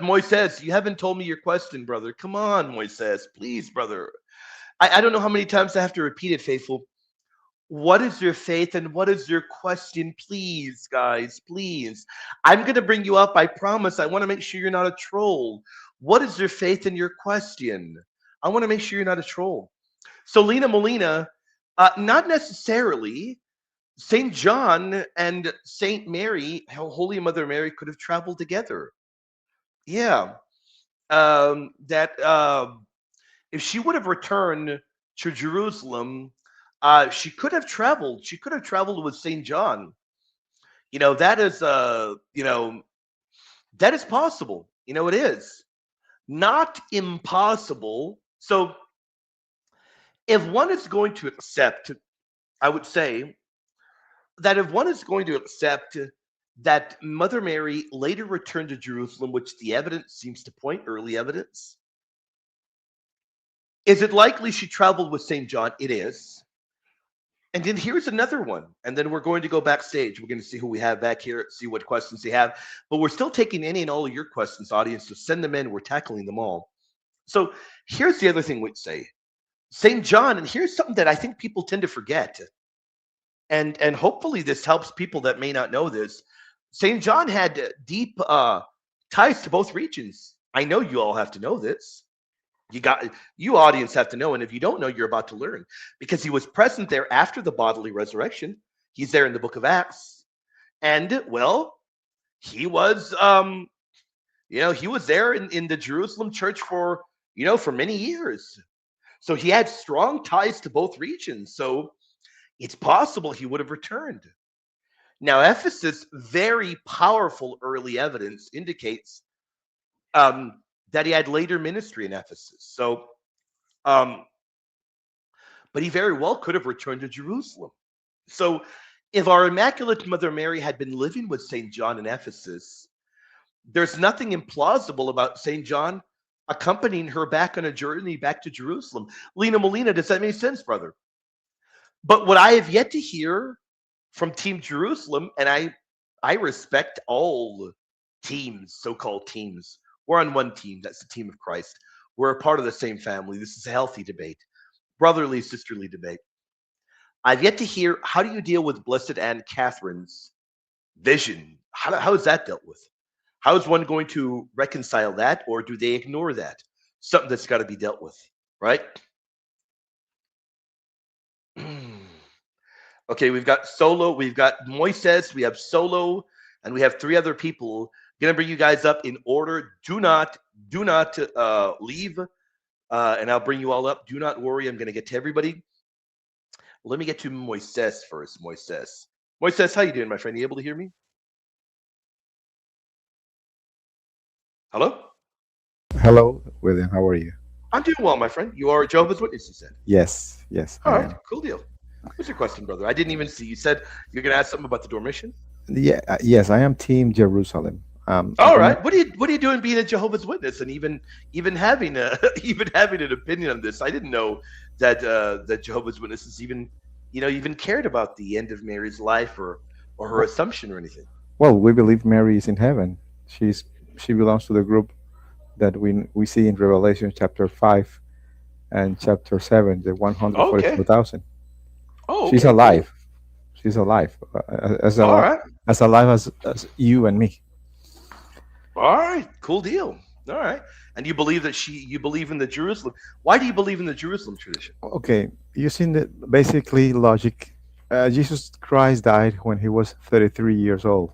Moises, you haven't told me your question, brother. Come on, Moises, please, brother. I don't know how many times I have to repeat it, faithful. What is your faith and what is your question? Please, guys, please. I'm going to bring you up. I promise. I want to make sure you're not a troll. What is your faith and your question? I want to make sure you're not a troll. So, Lena Molina, not necessarily. St. John and St. Mary, Holy Mother Mary, could have traveled together. Yeah. If she would have returned to Jerusalem, she could have traveled. She could have traveled with St. John. That is possible. It is not impossible. So if one is going to accept, I would say that if one is going to accept that Mother Mary later returned to Jerusalem, which the evidence seems to point, early evidence, is it likely she traveled with St. John? It is. And then here's another one. And then we're going to go backstage. We're going to see who we have back here, see what questions they have. But we're still taking any and all of your questions, audience. So send them in. We're tackling them all. So here's the other thing we'd say. St. John, and here's something that I think people tend to forget. And hopefully this helps people that may not know this. St. John had deep ties to both regions. I know you all have to know this. You audience have to know, and if you don't know, you're about to learn, because he was present there after the bodily resurrection. He's there in the book of Acts, and well, he was he was there in the Jerusalem church for for many years. So he had strong ties to both regions. So it's possible he would have returned. Now, Ephesus, very powerful early evidence indicates that he had later ministry in Ephesus. So, but he very well could have returned to Jerusalem. So, if our Immaculate Mother Mary had been living with St. John in Ephesus, there's nothing implausible about St. John accompanying her back on a journey back to Jerusalem. Lena Molina, does that make sense, brother? But what I have yet to hear from Team Jerusalem, and I respect all teams, so-called teams. We're on one team. That's the team of Christ. We're a part of the same family. This is a healthy debate, brotherly, sisterly debate. I've yet to hear, how do you deal with Blessed Anne Catherine's vision? How is that dealt with? How is one going to reconcile that, or do they ignore that? Something that's got to be dealt with, right? Okay, we've got Solo, we've got Moises, we have Solo, and we have three other people. Gonna bring you guys up in order. Do not leave, and I'll bring you all up. Do not worry, I'm gonna get to everybody. Let me get to Moises first. Moises, how you doing, my friend? You able to hear me? Hello? Hello, William. How are you? I'm doing well, my friend. You are a Jehovah's Witness, you said. Yes, All I right, am. cool deal. What's your question, brother? I didn't even see. You said you're gonna ask something about the Dormition. Yeah, yes, I am Team Jerusalem. I All don't know. right. What are you doing being a Jehovah's Witness and even having a even having an opinion on this? I didn't know that that Jehovah's Witnesses even cared about the end of Mary's life or her Well, assumption or anything. we believe Mary is in heaven. She's she belongs to the group that we see in Revelation chapter 5 and chapter 7, the one hundred Okay. forty-four thousand. Oh, She's okay, cool. alive. She's alive, as All alive right. as alive as you and me. All right. Cool deal. All right. And you believe in the Jerusalem. Why do you believe in the Jerusalem tradition? Okay, using the basically logic, Jesus Christ died when he was 33 years old,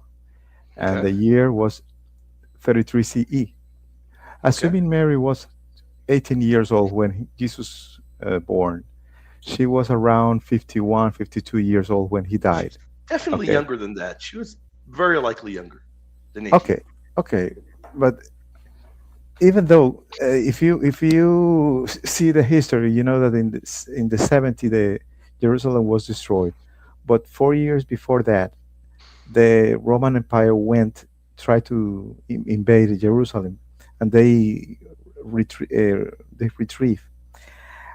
and Okay. the year was 33 CE. Okay. Assuming Mary was 18 years old when Jesus born, she was around 51, 52 years old when he died. She's definitely Okay, younger than that. She was very likely younger than 18. okay, okay. But even though if you see the history, you know that in the 70 the Jerusalem was destroyed, but 4 years before that the Roman Empire went tried to invade Jerusalem, and they retrieve.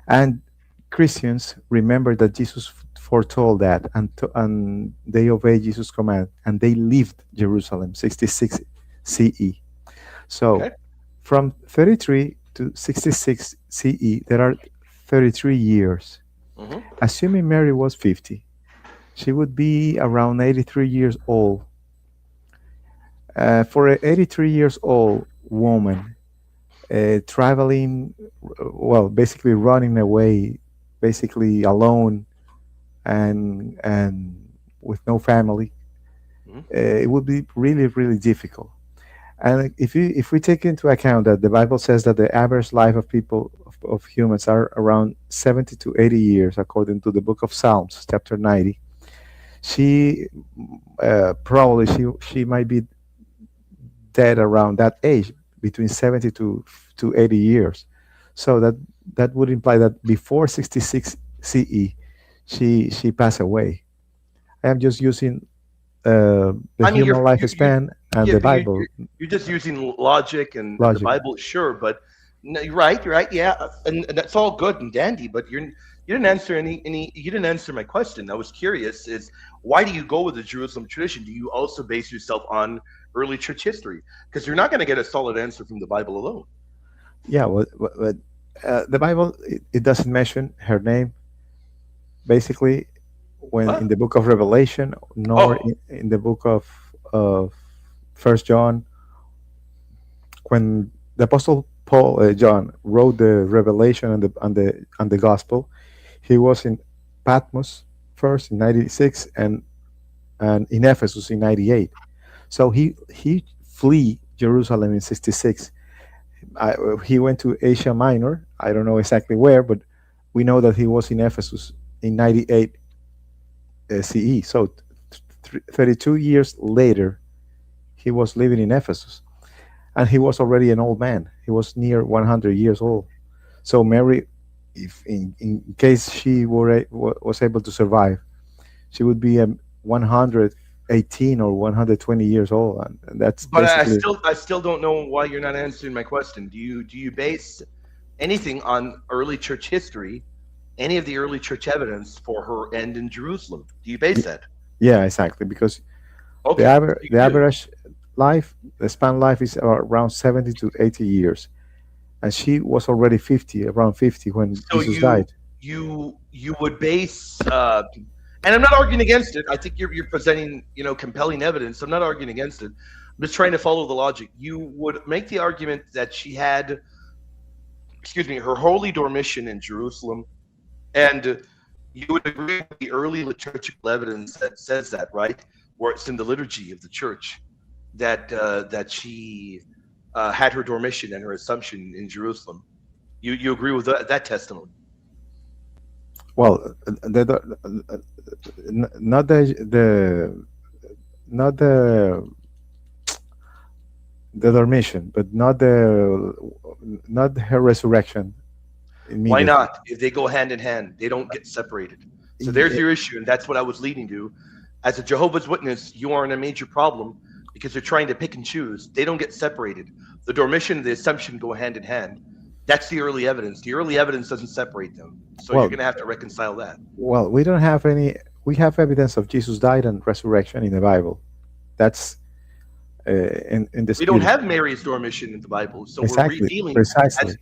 And Christians remember that Jesus foretold that, and they obeyed Jesus' command, and they left Jerusalem 66 CE. So Okay. from 33 to 66 CE, there are 33 years. Hmm. Assuming Mary was 50, she would be around 83 years old. For an 83 years old woman, traveling, well, basically running away, basically alone and with no family, Hmm. it would be really, really difficult. And if we take into account that the Bible says that the average life of people of humans are around 70 to 80 years, according to the book of Psalms, chapter 90, she probably she might be dead around that age, between 70 to 80 years. So that would imply that before 66 CE, she passed away. I am just using the I mean, human lifespan and yeah, the but Bible you're just using logic and the logic. Bible, sure, but No, you're right, yeah, and that's all good and dandy. But you didn't answer any. You didn't answer my question. I was curious: is why do you go with the Jerusalem tradition? Do you also base yourself on early church history? Because you're not going to get a solid answer from the Bible alone. Yeah, the Bible, it doesn't mention her name basically when in What? the book of Revelation, nor Oh, in the book of First John. When the Apostle Paul John wrote the Revelation and the Gospel, he was in Patmos first in 96 and in Ephesus in 98. So he flee Jerusalem in 66. He went to Asia Minor. I don't know exactly where, but we know that he was in Ephesus in 98 CE. So 32 years later, he was living in Ephesus, and he was already an old man. He was near 100 years old. So Mary, if in case she was able to survive, she would be 118 or 120 years old, and that's but basically. I still don't know why you're not answering my question. Do you base anything on early church history, any of the early church evidence for her end in Jerusalem? Do you base that? Yeah, exactly, because Okay, you the do. average life, the span life is around 70 to 80 years, and she was already 50, around 50 when So Jesus died. you would base, and I'm not arguing against it. I think you're presenting compelling evidence. I'm not arguing against it. I'm just trying to follow the logic. You would make the argument that she had, excuse me, her holy dormition in Jerusalem, and you would agree with the early liturgical evidence that says that, right? Where it's in the liturgy of the church that she had her dormition and her assumption in Jerusalem. You agree with that testimony? Well, not not the dormition, but not her resurrection Why immediately. not? If they go hand in hand, they don't get separated. So there's Ye- your issue, and that's what I was leading to. As a Jehovah's Witness, you are in a major problem because you're trying to pick and choose. They don't get separated. The dormition and the assumption go hand in hand. That's the early evidence. The early evidence doesn't separate them. So you're Well, going to have to reconcile that. we don't have any. We have evidence of Jesus died and resurrection in the Bible. That's We don't undisputed. have Mary's dormition in the Bible, so we're Exactly, revealing, as precisely.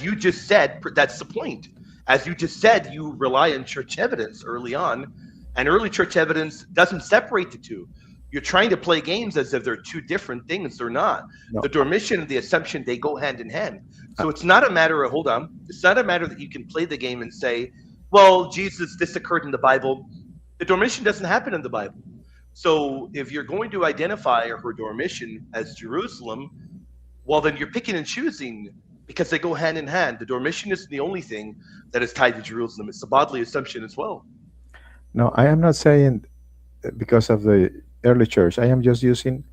you just said. That's the point. As you just said, you rely on church evidence early on, and early church evidence doesn't separate the two. You're trying to play games as if they're two different things. They're not. No, The dormition and the assumption, they go hand in hand. So it's not a matter of, hold on, it's not a matter that you can play the game and say, well, Jesus, this occurred in the Bible. The dormition doesn't happen in the Bible. So if you're going to identify her dormition as Jerusalem, well, then you're picking and choosing because they go hand in hand. The dormition isn't the only thing that is tied to Jerusalem, it's the bodily assumption as well. no, I am not saying because of the early church. I am just using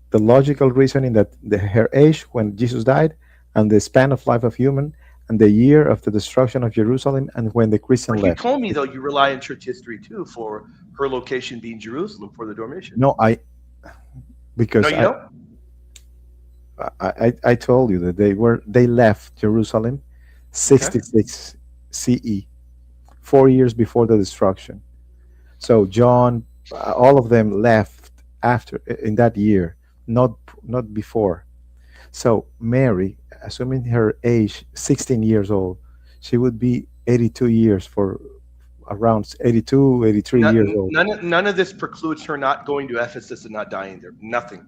the logical reasoning that her age when Jesus died, and the span of life of human, and the year of the destruction of Jerusalem, and when the Christian But you left. told me, though, you rely on church history too for her location being Jerusalem for the dormition. No, No, because you don't? I told you that they left Jerusalem Okay. 66 CE, 4 years before the destruction. So John, all of them left after in that year, not before. So Mary, assuming her age 16 years old, she would be 82 years for around 82, 83 years old. None of this precludes her not going to Ephesus and not dying there. Nothing.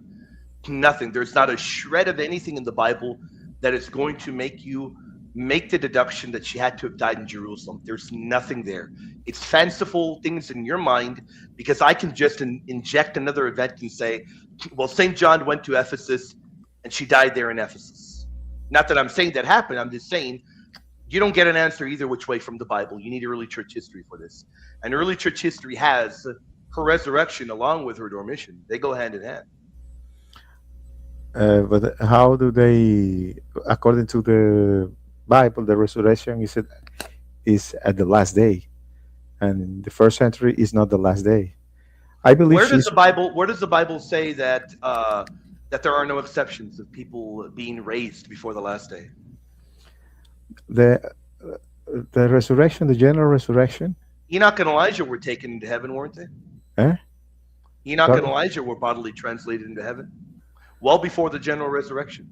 Nothing. There's not a shred of anything in the Bible that is going to make you make the deduction that she had to have died in Jerusalem. There's nothing there. It's fanciful things in your mind because I can just inject another event and say, well, St. John went to Ephesus and she died there in Ephesus. Not that I'm saying that happened. I'm just saying you don't get an answer either which way from the Bible. You need early church history for this. And early church history has her resurrection along with her dormition. They go hand in hand. But how do they, according to the Bible, the resurrection is at the last day, and the first century is not the last day. I believe she's. Where does the Bible say that that there are no exceptions of people being raised before the last day? the the resurrection, the general resurrection. Enoch and Elijah were taken into heaven, weren't they? Eh? Enoch and Sorry? Elijah were bodily translated into heaven well before the general resurrection.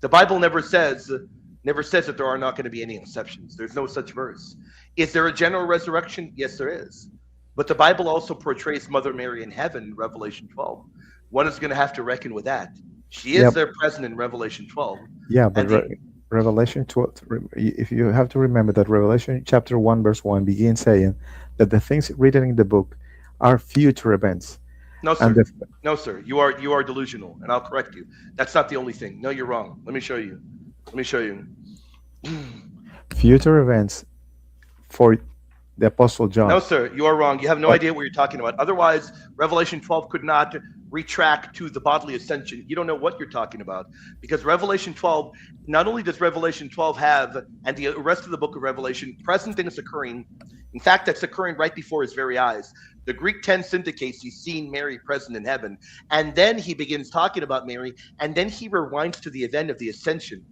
The Bible never says that there are not going to be any exceptions. There's no such verse. Is there a general resurrection? Yes, there is. But the Bible also portrays Mother Mary in heaven in Revelation 12. One is going to have to reckon with that. She Yeah, is there present in Revelation 12. yeah, but And the Revelation 12, if you have to remember that Revelation chapter 1, verse 1 begins saying that the things written in the book are future events. No, And sir. the No, sir. You are delusional, and I'll correct you. That's not the only thing. No, you're wrong. Let me show you. Let me show you. future events for the Apostle No, John. sir, you are wrong. You have no Oh, idea what you're talking about. Otherwise, Revelation 12 could not retract to the bodily ascension. You don't know what you're talking about. Because Revelation 12, not only does Revelation 12 have, and the rest of the book of Revelation, present things occurring. In fact, that's occurring right before his very eyes. The Greek tense indicates he's seen Mary present in heaven. And then he begins talking about Mary, and then he rewinds to the event of the ascension.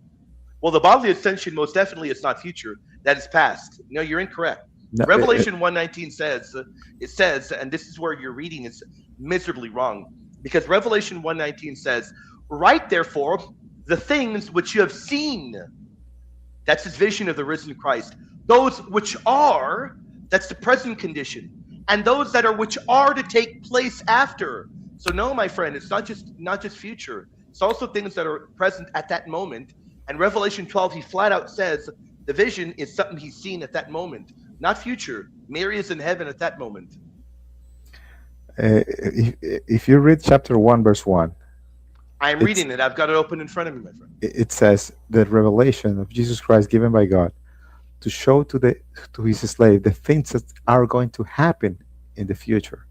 Well, the bodily ascension most definitely is not future. That is past. No, you're incorrect. no, Revelation 1:19 says, it says, and this is where your reading is miserably wrong, because Revelation 1:19 says, write therefore the things which you have seen. That's his vision of the risen Christ. Those which are, that's the present condition, and those that are which are to take place after. So no, my friend, it's not just future. It's also things that are present at that moment. And Revelation 12, he flat out says the vision is something he's seen at that moment, not future. Mary is in heaven at that moment. if you read chapter 1, verse 1, I am it's reading it. I've got it open in front of me, my friend. it says the revelation of Jesus Christ given by God to show to his slave the things that are going to happen in the future.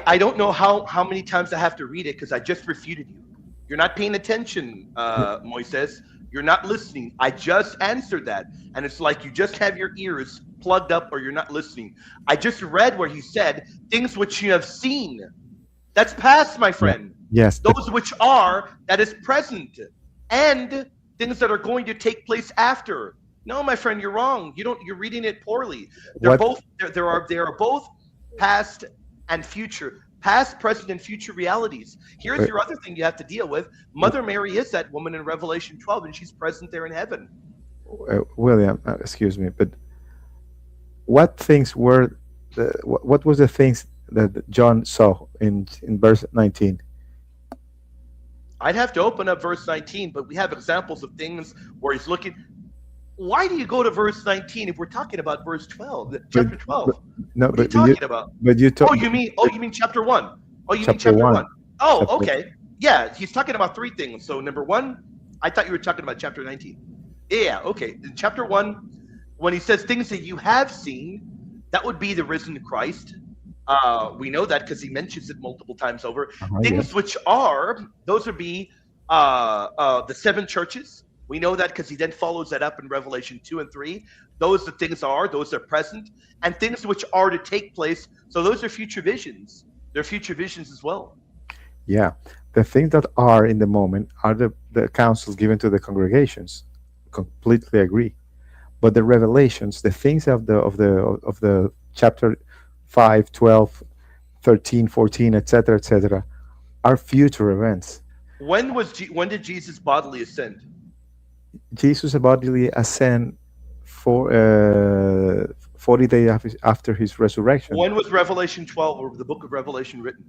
I don't know how many times I have to read it because I just refuted you. You're not paying attention, Moises. You're not listening. I just answered that. And it's like you just have your ears plugged up or you're not listening. I just read where he said, things which you have seen. That's past, my Yeah. friend. Yes, Those which are, that is present. And things that are going to take place after. No, my friend, you're wrong. You're reading it poorly. They're what both they are both past and future. Past, present, and future realities. Here's uh, your other thing you have to deal with. Mother Mary is that woman in Revelation 12, and she's present there in heaven. William, excuse me, but what things were what was the things that John saw in verse 19? I'd have to open up verse 19, but we have examples of things where he's looking. Why do you go to verse 19 if we're talking about verse 12, But, chapter but 12? no, What are you but you talking about? but you Oh, talk you mean chapter 1? Oh, you mean chapter chapter 1? one, Oh, chapter okay. Yeah, he's talking about three things. So number 1, I thought you were talking about chapter 19. Yeah, okay. In chapter 1, when he says things that you have seen, that would be the risen Christ. We know that because he mentions it multiple times over. yes, Things which are, those would be the seven churches. We know that because he then follows that up in Revelation 2 and 3. Those the things are, those are present, and things which are to take place. So those are future visions. They're future visions as well. yeah. The things that are in the moment are the counsels given to the congregations. Completely agree. But the revelations, the things of the chapter 5, 12, 13, 14, etc., are future events. When did Jesus bodily ascend? Jesus bodily ascend for 40 days after his resurrection. When was Revelation 12 or the book of Revelation written?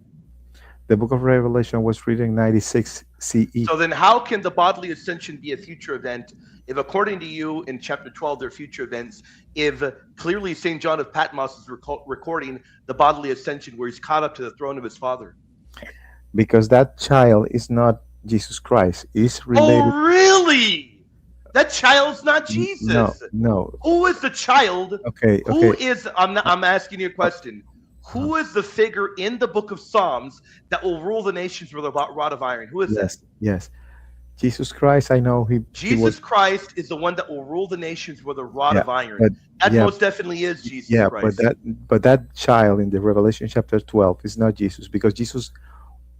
The book of Revelation was written in 96 CE. So then how can the bodily ascension be a future event if according to you in chapter 12 they're future events, if clearly St. John of Patmos is recording the bodily ascension where he's caught up to the throne of his father? Because that child is not Jesus Christ. Is related. Oh, really? That child's not No, Jesus. no. Who is the child? Okay, Who okay. is, I'm asking you a question. Who is the figure in the book of Psalms that will rule the nations with a rod of iron? Who is that? Yes, yes. Jesus Christ, I know he Jesus was. Christ is the one that will rule the nations with a rod Yeah, of iron. but That yeah, most definitely is Jesus yeah, Christ. but that child in the Revelation chapter 12 is not Jesus, because Jesus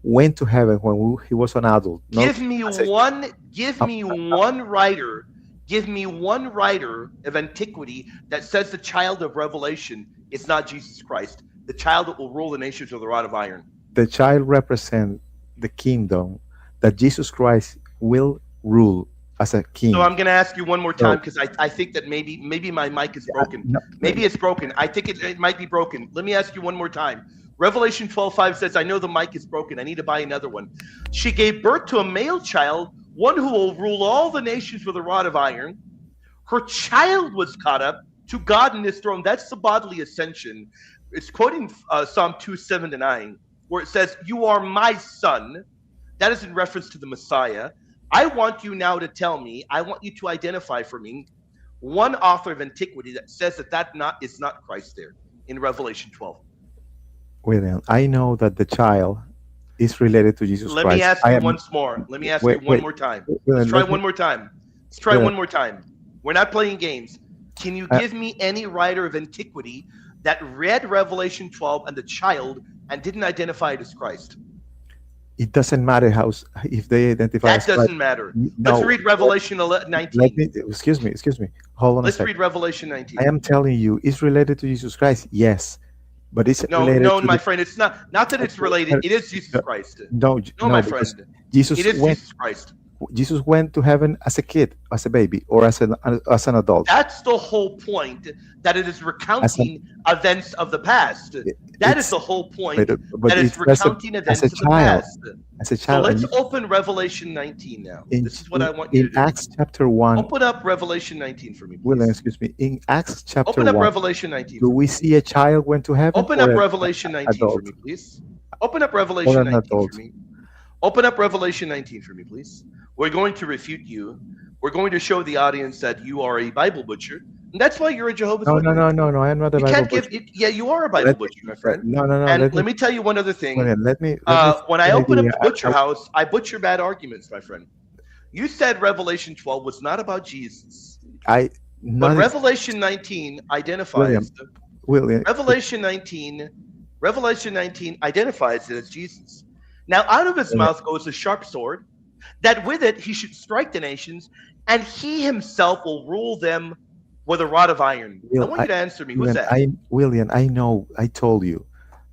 went to heaven when he was an adult. Not Give me as a, one, give uh, me one writer Give me one writer of antiquity that says the child of Revelation is not Jesus Christ, the child that will rule the nations with a rod of iron. The child represents the kingdom that Jesus Christ will rule as a So king. I'm going to ask you one more time So, because I think that maybe my mic is broken. no, Maybe it's broken. I think it might be broken. Let me ask you one more time. Revelation 12:5 says, I know the mic is broken. I need to buy another one. She gave birth to a male child, one who will rule all the nations with a rod of iron. Her child was caught up to God in his throne. That's the bodily ascension. It's quoting Psalm 2:7-9, where it says, You are my son. That is in reference to the Messiah. I want you now to tell me, I want you to identify for me one author of antiquity that says that is not Christ there in Revelation 12. William, I know that the child is related to Jesus Let me Christ. ask I you am. once more. Let me ask you Wait, one wait. more time. Let's William, try let me. one more time. Let's try William, one more time. We're not playing games. Can you uh, give me any writer of antiquity that read Revelation 12 and the child and didn't identify it as Christ? it doesn't matter if they identify That as Christ. doesn't matter. Let's No, read Revelation let 19. me. Excuse me. Hold on a Let's second. read Revelation I 19. am telling you, it's related to Jesus Christ. Yes, but it's No, related no, to my the. friend, it's not that it's related. It is Jesus Christ. No, No, my because friend, it Jesus is went. Jesus Christ. Jesus went to heaven as a kid, as a baby, or as an adult. That's the whole point, that it is As an recounting events of the past. That is it's the whole but, point, but that it's it's as a recounting as a events of the child, past. as a So child, and let's open Revelation 19 now. in This is what in, I want you in to do. Acts chapter 1, Open up Revelation 19 for me, William, please. excuse me, in Acts chapter Open up 1, Revelation 19 do for me, we see please. a child went to heaven Open or up an Revelation 19 for adult me, please. Open up or Revelation an 19 for adult? me. Open up Revelation 19 for me, please. We're going to refute you. We're going to show the audience that you are a Bible butcher. And that's why you're a Jehovah's No, no, Witness. no, no, no. I am not a You Bible can't give, butcher. yeah, you are a Bible Let me, butcher, my friend. no, no, no. And Let me, let me tell you one other thing. William, let me When I an open up idea. the butcher house, I butcher bad arguments, my friend. You said Revelation 12 was not about Jesus, I but not ex- Revelation 19 William, identifies William. Revelation 19, Revelation 19 identifies it as Jesus. Now, out of his William, mouth goes a sharp sword, that with it he should strike the nations, and he himself will rule them with a rod of iron. I Will, want you to answer me. Who's William, that? William, I know. I told you,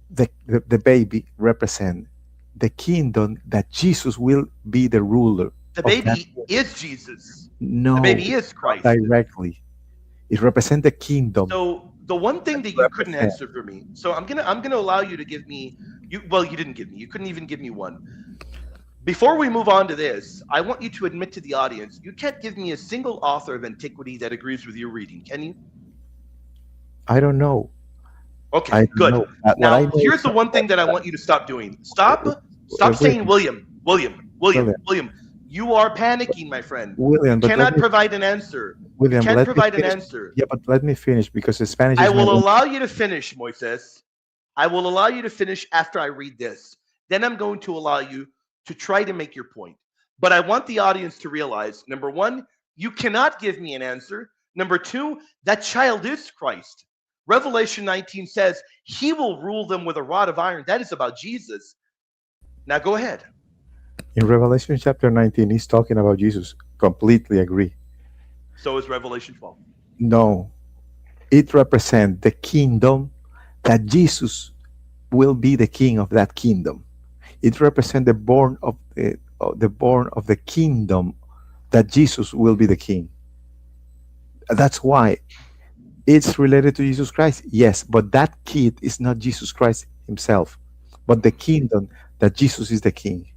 the baby represent the kingdom that Jesus will be the ruler The of that. baby is Jesus. The No, baby is not Christ. directly. It represents the kingdom. So the one thing that you couldn't Represent. answer for me, so I'm gonna allow you to give me you didn't give me. You couldn't even give me one. Before we move on to this, I want you to admit to the audience, you can't give me a single author of antiquity that agrees with your reading, can you? I don't know. Okay, I don't good. know. What I Now, know is here's the one thing that I want you to stop doing. Stop saying William, William, William. You are panicking, my friend. You William. But let cannot me, provide an answer. You William, can't let me provide an finish. answer. Yeah, but let me finish because the Spanish I is my will language. allow you to finish, Moises. I will allow you to finish after I read this. Then I'm going to allow you to try to make your point. But I want the audience to realize, number one, you cannot give me an answer. Number two, that child is Christ. Revelation 19 says he will rule them with a rod of iron. That is about Jesus. Now go ahead. In Revelation chapter 19, he's talking about Jesus. Completely agree. So is Revelation 12. No, it represents the kingdom that Jesus will be the king of that kingdom. It represents the born of the kingdom that Jesus will be the king. That's why it's related to Jesus Christ. Yes, but that kid is not Jesus Christ himself, but the kingdom that Jesus is the king.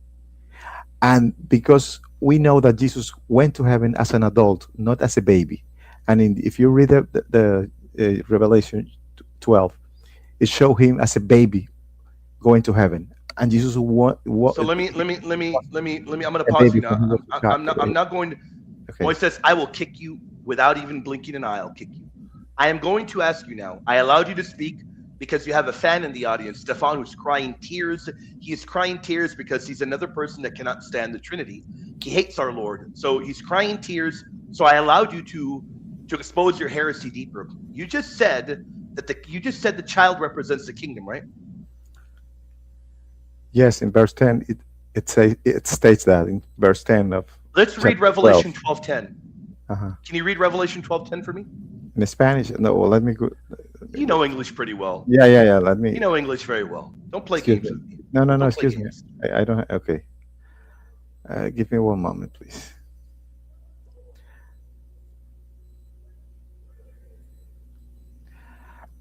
And because we know that Jesus went to heaven as an adult, not as a baby. And if you read the Revelation 12, it show him as a baby going to heaven. And Jesus So I'm going to a pause you baby now. when he was a child. I'm not going to. Okay. Moises says, I will kick you without even blinking an eye. I'll kick you. I am going to ask you now. I allowed you to speak because you have a fan in the audience, Stefan, who's crying tears. He is crying tears because he's another person that cannot stand the Trinity. He hates our Lord. So he's crying tears. So I allowed you to expose your heresy deeper. You just said the child represents the kingdom, right? Yes, in verse 10, it states that in verse 10 of Let's read chapter 12. Revelation 12:10. Uh-huh. Can you read Revelation 12:10 for me? In Spanish? No, well, let me go. You know English pretty well. Yeah, yeah, yeah. Let You me. know English very well. Don't play Excuse games me. with me. No, no, no. Don't play Excuse me. games. I don't. Okay. Give me one moment, please.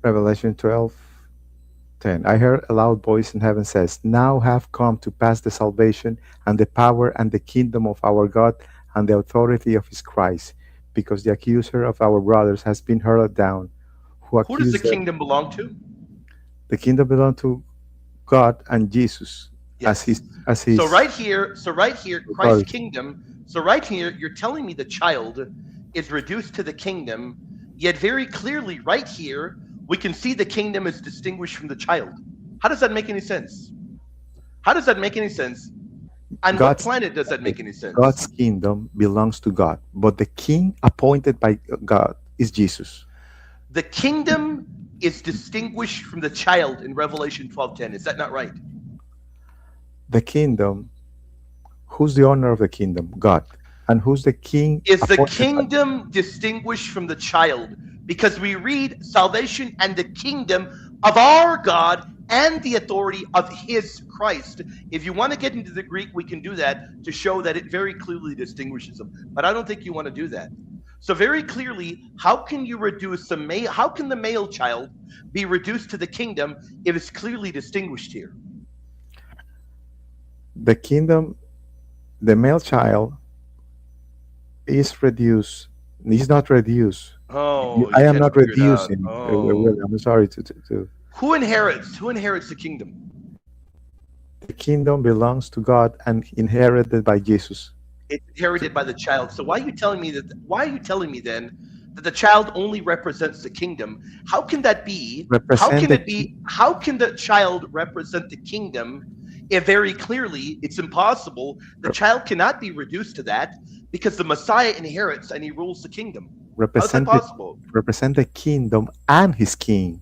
Revelation 12:10. I heard a loud voice in heaven says, "Now have come to pass the salvation and the power and the kingdom of our God and the authority of his Christ, because the accuser of our brothers has been hurled down, who Who does the accused them." kingdom belong to? The kingdom belongs to God and Jesus as Yes. So his right here, Christ's authority. kingdom. So right here, you're telling me the child is reduced to the kingdom, yet very clearly, right here, we can see the kingdom is distinguished from the child. How does that make any sense? How does that make any sense? On what God's planet does that make any sense? God's kingdom belongs to God, but the king appointed by God is Jesus. The kingdom is distinguished from the child in Revelation 12:10. Is that not right? The kingdom, who's the owner of the kingdom? God. And who's the king Is the appointed by? kingdom distinguished from the child? Because we read salvation and the kingdom of our God and the authority of his Christ. If you want to get into the Greek, we can do that to show that it very clearly distinguishes them. But I don't think you want to do that. So very clearly, how can you reduce how can the male child be reduced to the kingdom if it's clearly distinguished here? The kingdom, the male child is reduced. Is not reduced. Oh, I you am can't not figure it out. reducing. Oh. I'm sorry to. Who inherits? Who inherits the kingdom? The kingdom belongs to God and inherited by Jesus. It's inherited by the child. So why are you telling me that? Why are you telling me then that the child only represents the kingdom? How can that be? How Represent can the it be? How can the child represent the kingdom if very clearly it's impossible? The child cannot be reduced to that because the Messiah inherits and he rules the kingdom. How's that represent the, possible? represent the kingdom and his king.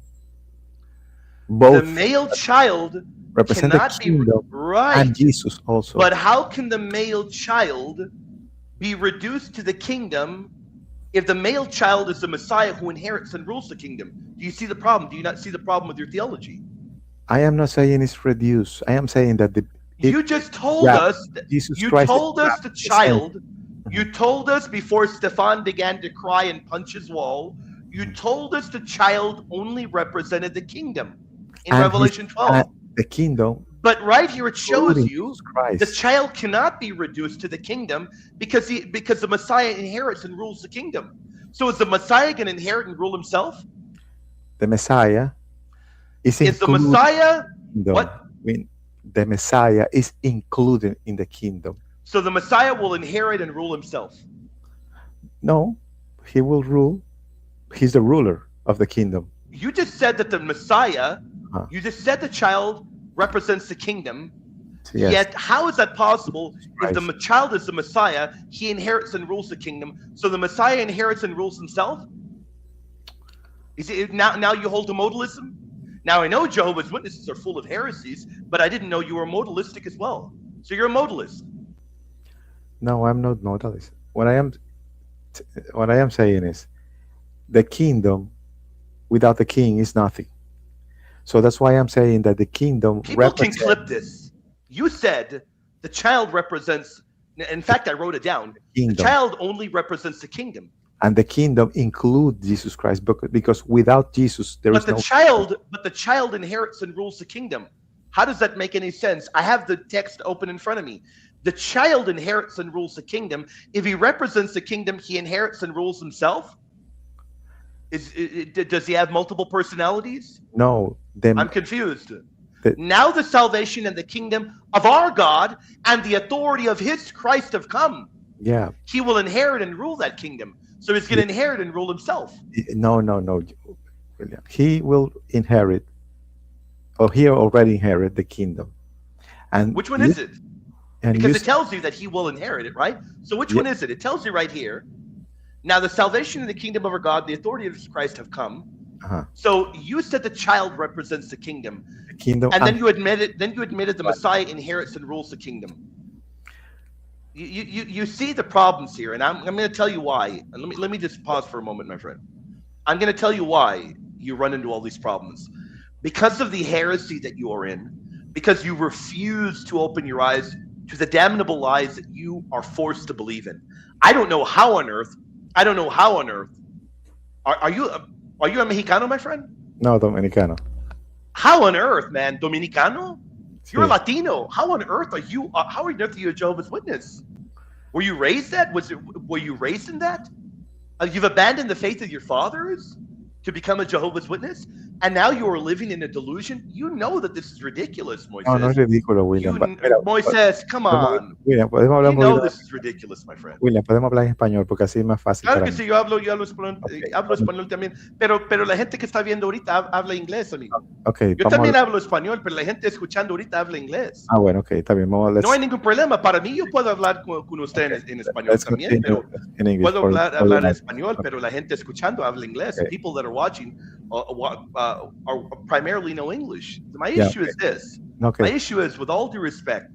The Both male child represent the cannot be kingdom right. and Jesus also. But how can the male child be reduced to the kingdom if the male child is the Messiah who inherits and rules the kingdom? Do you see the problem? Do you not see the problem with your theology? I am not saying it's reduced. I am saying that You just told us. Jesus You Christ told us the child. Mhm. You told us before Stefan began to cry and punch his wall. You told us the child only represented the kingdom in And Revelation 12. the kingdom. But right here it shows including you Jesus Christ. the child cannot be reduced to the kingdom because the Messiah inherits and rules the kingdom. So is the Messiah going to inherit and rule himself? The Messiah is Is the included Messiah in the kingdom. what? When the Messiah is included in the kingdom. So the Messiah will inherit and rule himself. No, he will rule. He's the ruler of the kingdom. You just said that the Messiah, Huh. you just said the child represents the kingdom. Yes. Yet, how is that possible? If the Christ. child is the Messiah, he inherits and rules the kingdom. So the Messiah inherits and rules himself? Is it, now you hold to modalism? Now I know Jehovah's Witnesses are full of heresies, but I didn't know you were modalistic as well. So you're a modalist. No, I'm not modalist. What I am saying is, the kingdom without the king is nothing. So that's why I'm saying that the kingdom People can represents clip this. You said the child represents, in fact, I wrote it down. The kingdom, child only represents the kingdom. and the kingdom includes Jesus Christ, because without Jesus there is But no. the child inherits and rules the kingdom. How does that make any sense? I have the text open in front of me. The child inherits and rules the kingdom. If he represents the kingdom, he inherits and rules himself. Does he have multiple personalities? No, I'm confused. Now the salvation and the kingdom of our God and the authority of his Christ have come. Yeah. He will inherit and rule that kingdom. So he's going to inherit and rule himself. No. William. He will inherit, or he already inherit the kingdom. And which one is it? And because it tells you that he will inherit it, right? So which one is it? It tells you right here. Now the salvation and the kingdom of our God, the authority of Christ have come. So you said the child represents the kingdom. The kingdom, and then you admitted the Messiah inherits and rules the kingdom. You see the problems here, and I'm going to tell you why. And let me just pause for a moment, my friend. I'm going to tell you why you run into all these problems. Because of the heresy that you are in, because you refuse to open your eyes to the damnable lies that you are forced to believe in. I don't know how on earth. I don't know how on earth. Are you a Mexicano, my friend? No, Dominicano. How on earth, man? Dominicano? You're a Sí. Latino. How on earth are you? How on earth are you a Jehovah's Witness? Were you raised that? Were you raised in that? You've abandoned the faith of your fathers to become a Jehovah's Witness, and now you are living in a delusion. You know that this is ridiculous, No, no es Moises. ridículo, William. Mira, Moises, come on. William, podemos hablar You un know poquito. this is ridiculous, my friend. William, podemos hablar en español porque así es más fácil Claro para que mí. sí, Ok, hablo español también, pero la gente que está viendo ahorita habla inglés, amigo. okay, Yo vamos también a... hablo español, pero la gente escuchando ahorita habla inglés. Ah, bueno, ok, está bien. Vamos, No hay ningún problema. Para mí, yo puedo hablar con usted en español let's también, continue pero in English puedo for hablar the español, pero la gente escuchando habla inglés. okay. People that are watching are primarily know English. My Yeah, issue is this. okay. My issue is, with all due respect,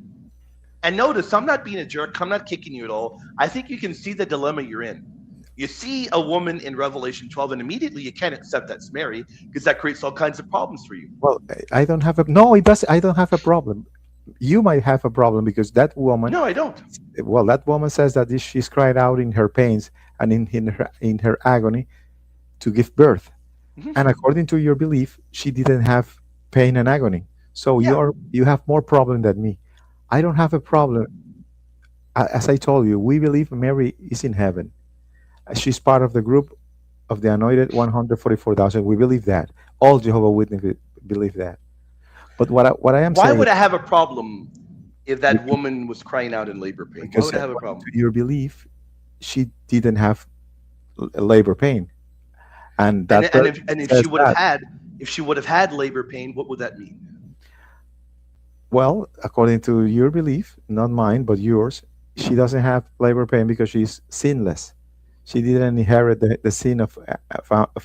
and notice, I'm not being a jerk. I'm not kicking you at all. I think you can see the dilemma you're in. You see a woman in Revelation 12, and immediately you can't accept that's Mary because that creates all kinds of problems for you. Well, I don't have a no. It does. I don't have a problem. You might have a problem because that woman. No, I don't. Well, that woman says that she's cried out in her pains and in her agony to give birth. Mhm. And according to your belief, she didn't have pain and agony. So Yeah. you have more problem than me. I don't have a problem. As I told you, we believe Mary is in heaven. She's part of the group of the anointed 144,000. We believe that. All Jehovah Witnesses believe that. But what I am Why saying would I have a problem if that is woman was crying out in labor pain? Why because would I have a according problem? to your belief, she didn't have labor pain, and And that and verse if she says would have that. had labor pain, what would that mean? Well, according to your belief, not mine, but yours, she doesn't have labor pain because she's sinless. She didn't inherit the sin of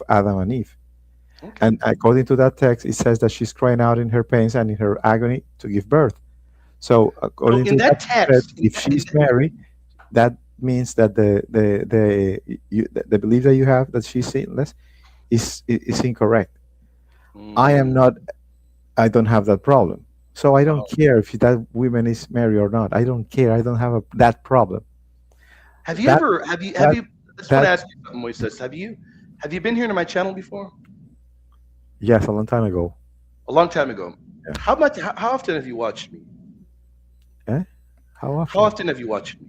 Adam and Eve. Okay. And according to that text, it says that she's crying out in her pains and in her agony to give birth. So, So according in to that that text, text, if she's Mary, that means that the belief that you have that she's sinless is incorrect. I am Mhm. not. I don't have that problem. So I don't Oh. care if that woman is Mary or not. I don't care. I don't have that problem. Have you That ever have you have that you? I just want that to ask you something, Moises. Have you been here to my channel before? yes, a long time ago. A long time ago. Yeah. How often have you watched me? Eh? How How often? often have you watched me?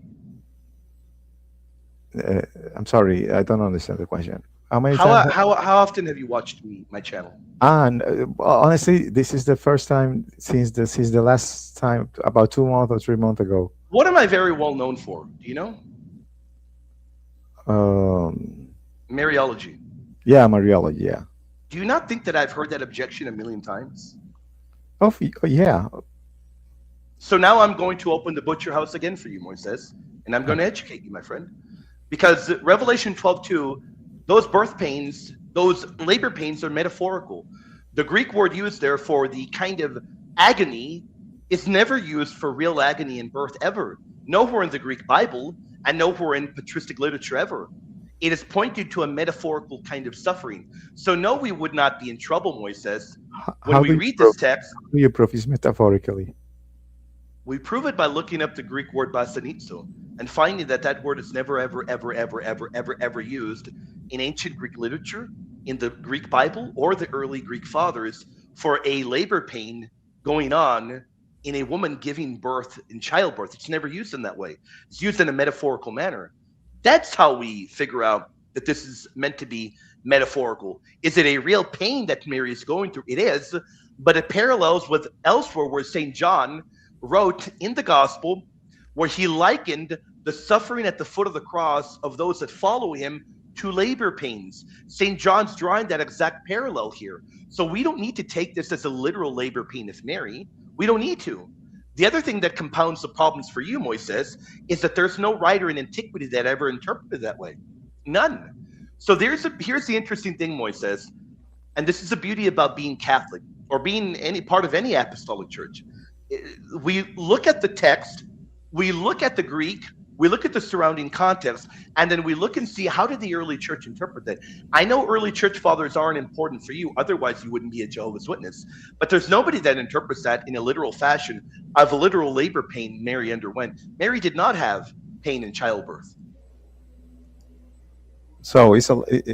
Uh, I'm sorry, I don't understand the question. How many times? How often have you watched me, my channel? And honestly, this is the first time since the last time about 2 months or 3 months ago. What am I very well known for? Do you know? Um, Mariology. yeah, Mariella. Yeah. Do you not think that I've heard that objection a million times? Yeah. So now I'm going to open the butcher house again for you, Moises, and I'm going to educate you, my friend. Because Revelation 12:2, those birth pains, those labor pains are metaphorical. The Greek word used there for the kind of agony is never used for real agony in birth ever. Nowhere in the Greek Bible and nowhere in patristic literature ever. It is pointed to a metaphorical kind of suffering. So no, we would not be in trouble, Moises. When How we read this text, do you prove this metaphorically? we prove it by looking up the Greek word basanizo and finding that that word is never, ever, ever, ever, ever, ever, ever used in ancient Greek literature, in the Greek Bible, or the early Greek fathers for a labor pain going on in a woman giving birth in childbirth. It's never used in that way. It's used in a metaphorical manner. That's how we figure out that this is meant to be metaphorical. Is it a real pain that Mary is going through? It is, but it parallels with elsewhere where St. John wrote in the gospel where he likened the suffering at the foot of the cross of those that follow him to labor pains. St. John's drawing that exact parallel here. So we don't need to take this as a literal labor pain of Mary. We don't need to. The other thing that compounds the problems for you, Moises, is that there's no writer in antiquity that ever interpreted that way. None. So here's the interesting thing, Moises, and this is the beauty about being Catholic or being any part of any apostolic church. We look at the text, We look at the Greek, we look at the surrounding context, and then we look and see how did the early church interpret that. I know early church fathers aren't important for you, otherwise you wouldn't be a Jehovah's Witness. But there's nobody that interprets that in a literal fashion of a literal labor pain Mary underwent. Mary did not have pain in childbirth. So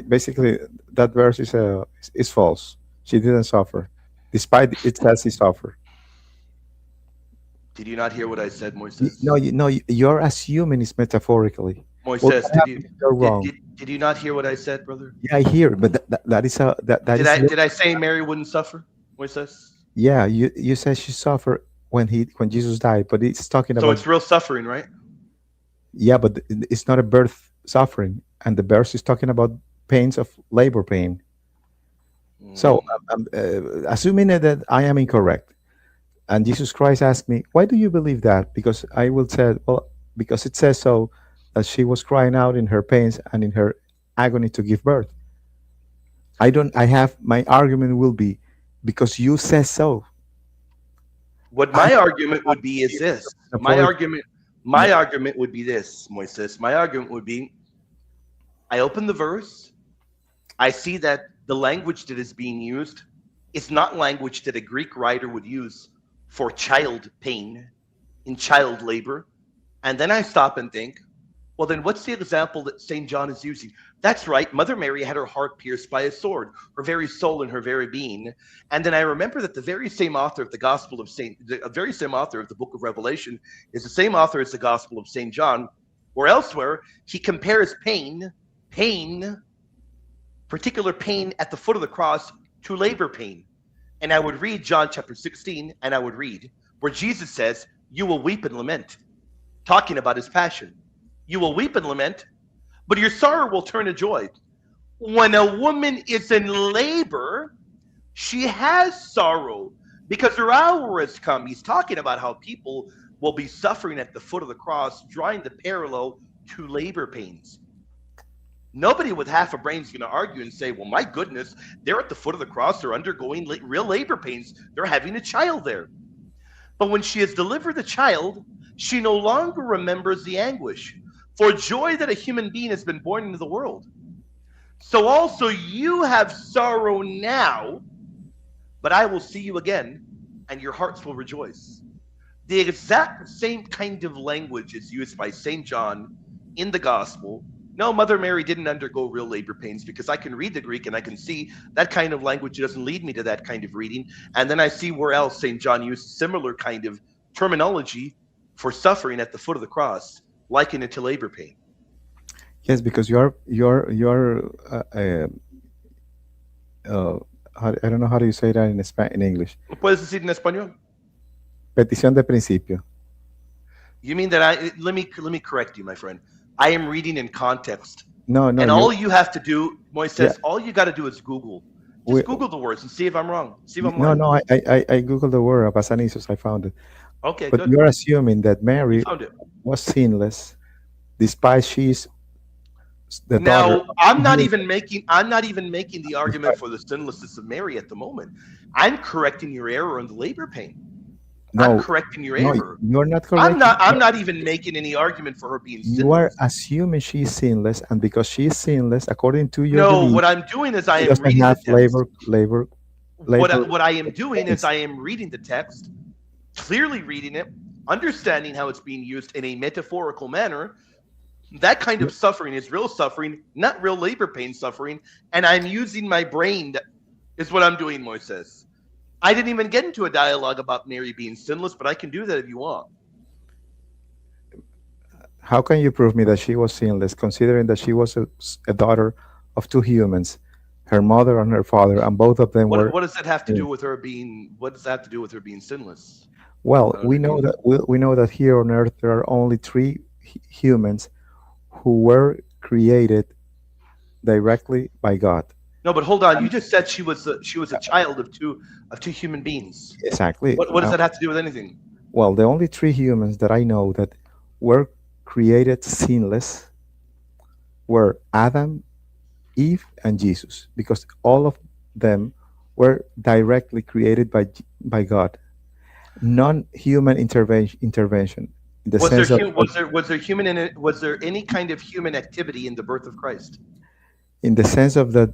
basically that verse is false. She didn't suffer, despite it says he suffered. Did you not hear what I said, Moises? No, you're assuming it's metaphorically. Well, Moises, what happens if you're did, wrong? did, did you not hear what I said, brother? Yeah, I hear, but that is a that Did is I did I say Mary wouldn't suffer, Moises? yeah. You said she suffered when Jesus died, but it's talking So about it's real suffering, right? yeah, but it's not a birth suffering, and the verse is talking about pains of labor pain. So Mm. assuming that I am incorrect, and Jesus Christ asked me, "Why do you believe that?" Because I will say, "Well, because it says so that she was crying out in her pains and in her agony to give birth." I don't. I have my argument will be because you said so. What I my argument would be is this. My metaphoric. argument, my argument would be this, Moises. My argument would be I open the verse, I see that the language that is being used is not language that a Greek writer would use for child pain in child labor. And then I stop and think, well, then what's the example that St. John is using? That's right. Mother Mary had her heart pierced by a sword, her very soul and her very being. And then I remember that the very same author of the Gospel of the very same author of the Book of Revelation is the same author as the Gospel of St. John, or elsewhere he compares pain, particular pain at the foot of the cross to labor pain. And I would read John chapter 16, and I would read where Jesus says, "You will weep and lament," talking about his passion. You will weep and lament, but your sorrow will turn to joy. When a woman is in labor, she has sorrow because her hour has come. He's talking about how people will be suffering at the foot of the cross, drawing the parallel to labor pains. Nobody with half a brain is going to argue and say, well, my goodness, they're at the foot of the cross, they're undergoing real labor pains, they're having a child there. But when she has delivered the child, she no longer remembers the anguish for joy that a human being has been born into the world. So also you have sorrow now, but I will see you again, and your hearts will rejoice. The exact same kind of language is used by St. John in the Gospel. No, Mother Mary didn't undergo real labor pains, because I can read the Greek and I can see that kind of language doesn't lead me to that kind of reading. And then I see where else St. John used similar kind of terminology for suffering at the foot of the cross, liken it to labor pain. Yes, because you're I don't know how do you say that in English. ¿Puedes decir en español? Petición de principio. You mean that let me correct you, my friend. I am reading in context. No, And all you have to do, Moises, Yeah. all you got to do is Google. We- Just Google the words and see if I'm wrong. See if I'm No, lying. no, I googled the word apasanizos. I found it. Okay, But good. you're assuming that Mary You found it. was sinless, despite she's the daughter. Now, I'm not even making the argument for the sinlessness of Mary at the moment. I'm correcting your error on the labor pain. I'm No, correcting your no, error. you're not correct. I'm not even making any argument for her being You are sinless. assuming she's sinless, and because she's sinless, according to your No, belief, what I'm doing is I she am doesn't reading the have text. labor. What I am doing is I am reading the text, clearly reading it, understanding how it's being used in a metaphorical manner. That kind of suffering is real suffering, not real labor pain suffering. And I'm using my brain, is what I'm doing, Moises. I didn't even get into a dialogue about Mary being sinless, but I can do that if you want. How can you prove me that she was sinless, considering that she was a daughter of two humans, her mother and her father, and both of them were? What does that have to do with her being? What does that have to do with her being sinless? Well, I don't know. we know that here on Earth there are only three humans who were created directly by God. No, but hold on. You just said she was a child of two human beings. Exactly. What does that have to do with anything? Well, the only three humans that I know that were created sinless were Adam, Eve, and Jesus, because all of them were directly created by God. Non-human intervention. in the Was there sense of human in it? Was there any kind of human activity in the birth of Christ? that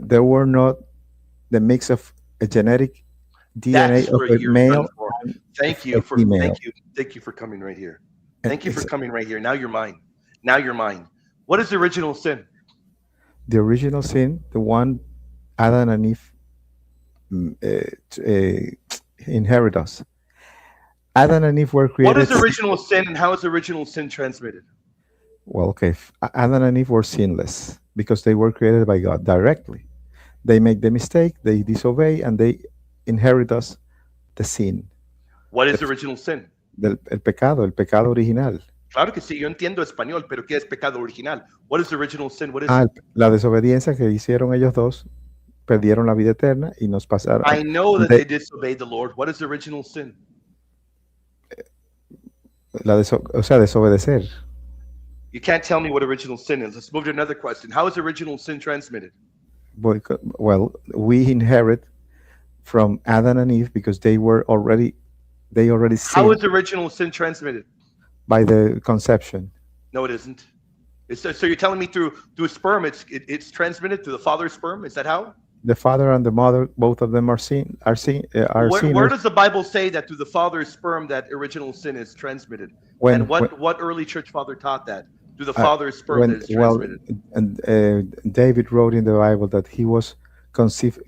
there were not the mix of a genetic DNA That's of where a you're done male for. and Thank a you for female. thank you for coming right here. And Thank you for it's coming right here. Now you're mine. Now you're mine. What is the original sin? the original sin, the one Adam and Eve inherit us. Adam and Eve were What is created. original sin and how is original sin transmitted? Well, okay, Adam and Eve were sinless because they were created by God directly. They make the mistake, they disobey, and they inherit us the sin, What the, is original sin? el pecado original. Claro que sí, yo entiendo español, pero ¿qué es pecado original? What is original sin? What is it? La desobediencia que hicieron ellos dos, perdieron la vida eterna y nos pasaron. I know that de- they disobeyed the Lord. What is original sin? o sea, desobedecer. You can't tell me what original sin is. Let's move to another question. How is original sin transmitted? Well, we inherit from Adam and Eve because they already How sinned is original sin transmitted? by the conception. No, it isn't. So you're telling me through sperm, it's transmitted through the father's sperm? Is that how? The father and the mother, both of them are Where sinners. does the Bible say that through the father's sperm that original sin is transmitted? When, And when what early church father taught that? Through the uh, father's sperm that is well, transmitted. and David wrote in the Bible that he was conceived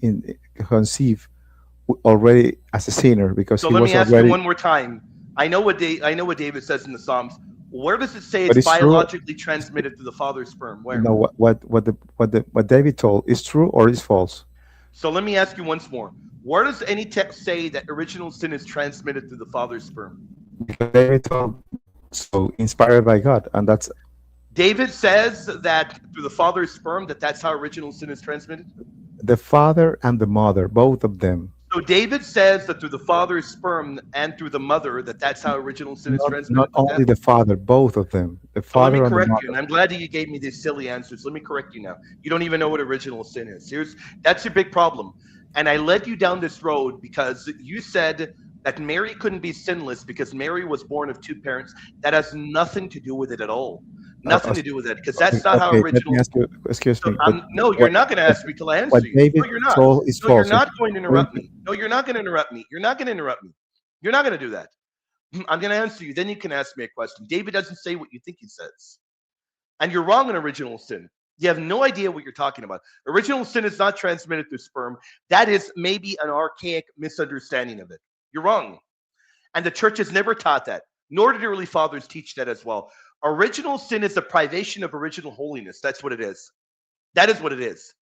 already as a sinner because So he let was me ask you already. one more time. I know what David says in the Psalms. Where does it say But it's it's true. biologically transmitted through the father's sperm? Where? No, what David told is true or is false. So let me ask you once more. Where does any text say that original sin is transmitted through the father's sperm? Because David told so, inspired by God, and that's David says that through the father's sperm that's how original sin is transmitted. the father and the mother, both of them. So David says that through the father's sperm and through the mother that's how original sin is Not transmitted. only the father, both of them. The So let me father and the correct you, mother. and I'm glad that you gave me these silly answers. Let me correct you now. You don't even know what original sin is. That's your big problem. And I led you down this road because you said that Mary couldn't be sinless because Mary was born of two parents. That has nothing to do with it at all. Nothing to do with it, because that's not how Okay, let original. me ask you, excuse me. No, you're not going to ask me till I answer what you. David No, you're not. told is No, you're false. not going to interrupt me. No, you're not going to interrupt me. You're not going to interrupt me. You're not going to do that. I'm going to answer you. Then you can ask me a question. David doesn't say what you think he says. And you're wrong on original sin. You have no idea what you're talking about. Original sin is not transmitted through sperm. That is maybe an archaic misunderstanding of it. You're wrong. And the church has never taught that, nor did early fathers teach that as well. Original sin is the privation of original holiness. That's what it is. That is what it is.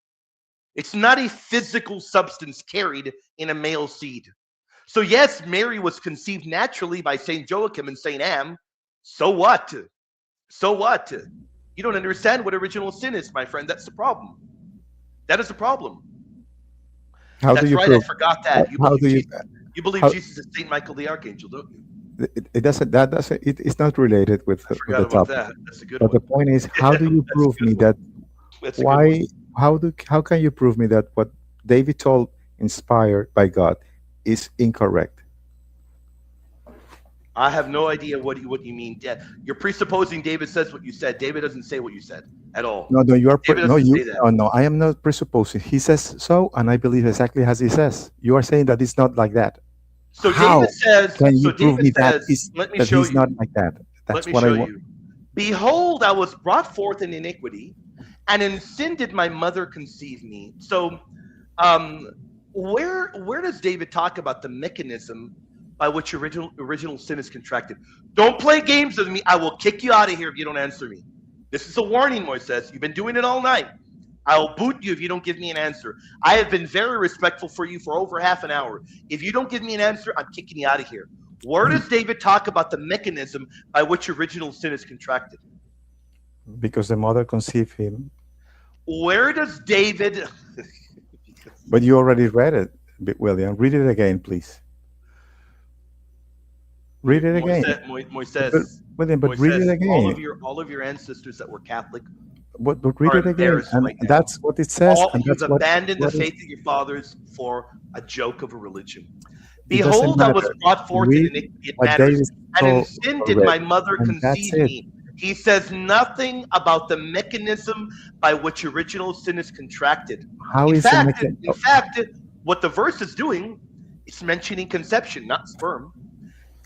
It's not a physical substance carried in a male seed. So yes, Mary was conceived naturally by Saint Joachim and Saint Anne. So what? So what? You don't understand what original sin is, my friend. That's the problem. That is the problem. How That's do you right. prove? I forgot that. How do you? You believe how- Jesus is Saint Michael the Archangel, don't you? It doesn't. That doesn't. It's not related with I the forgot about topic. that. That's a good But the one. point is, how do you That's a prove good me one. that? That's a good one. Why? How can you prove me that what David told, inspired by God, is incorrect? I have no idea what you mean. You're presupposing David says what you said. David doesn't say what you said at all. No, you are. David No, doesn't you. say that. No, I am not presupposing. He says so, and I believe exactly as he says. You are saying that it's not like that. So How David says. can you So prove David me that says. Let me that show he's you. not like that? Let That's me what I show want. you. Behold, I was brought forth in iniquity, and in sin did my mother conceive me. So, where does David talk about the mechanism by which original sin is contracted? Don't play games with me. I will kick you out of here if you don't answer me. This is a warning, Moises. You've been doing it all night. I'll boot you if you don't give me an answer. I have been very respectful for you for over half an hour. If you don't give me an answer, I'm kicking you out of here. Where does David talk about the mechanism by which original sin is contracted? Because the mother conceived him. Where does David... But you already read it, William. Read it again, please. Read it again. Moises, William, but read it again. all of your ancestors that were Catholic But read are it again, embarrassed and right now. that's what it says. And You've that's what, abandoned the what is- faith of your fathers for a joke of a religion. It doesn't Behold, I was matter. brought forth in Read iniquity. It what matters. David And in so sin did my already, mother and that's conceive it. me. He says nothing about the mechanism by which original sin is contracted. How In is the fact, mechan- in fact, what the verse is doing, it's mentioning conception, not sperm.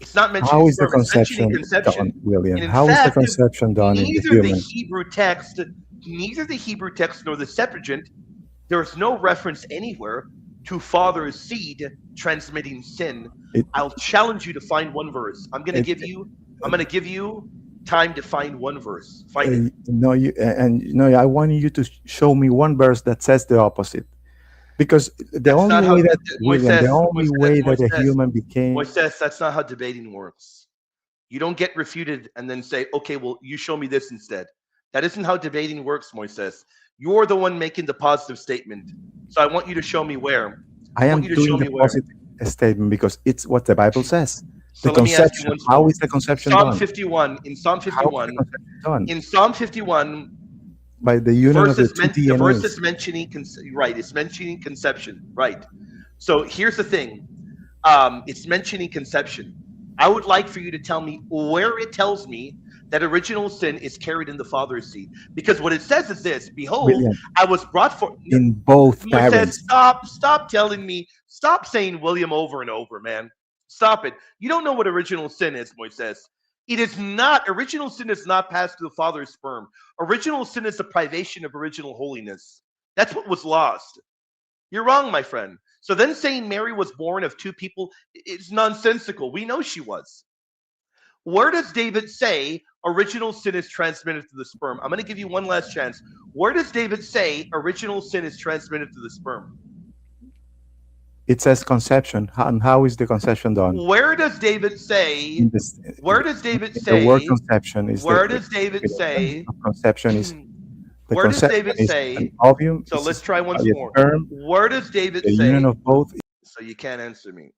It's not mentioning how is the sperm, it's mentioning conception done, conception. William? And in How is the fact, conception done in the neither the human? Hebrew text, neither the Hebrew text nor the Septuagint, there is no reference anywhere to father's seed transmitting sin. It, I'll challenge you to find one verse. it, I'm going to give you time to find one verse. Find it. no, I want you to show me one verse that says the opposite. Because the That's only not how way that William, the only way that a human became, Moises, that's not how debating works. You don't get refuted and then say, okay, well, you show me this instead. That isn't how debating works, Moises. You're the one making the positive statement. So I want you to show me where. I I want am you to doing show the me where. positive statement because it's what the Bible says. So The let me ask you conception. once How more. is the conception Psalm done? 51, in Psalm How is the 51, conception done? in Psalm 51, By the the union of verse the is two the verse DNAs. is mentioning right, it's mentioning conception, right? So here's the thing. It's mentioning conception. I would like for you to tell me where it tells me that original sin is carried in the father's seed. Because what it says is this: Behold, William, I was brought forth. in both It says, parents. stop telling me, stop saying William over and over, man. Stop it. You don't know what original sin is, Moises. It is not, original sin is not passed to the father's sperm. Original sin is the privation of original holiness. That's what was lost. You're wrong, my friend. So then saying Mary was born of two people is nonsensical. We know she was. Where does David say original sin is transmitted to the sperm? I'm going to give you one last chance. Where does David say original sin is transmitted to the sperm? It says conception. And how is the conception done? Where does David say? In this, Where does David the word say? conception is Where the does David definition say? of conception is the Where does conception David is an say? ovum. So let's Is try once a more. sperm. Where does David The union say? of both. So you can't answer me.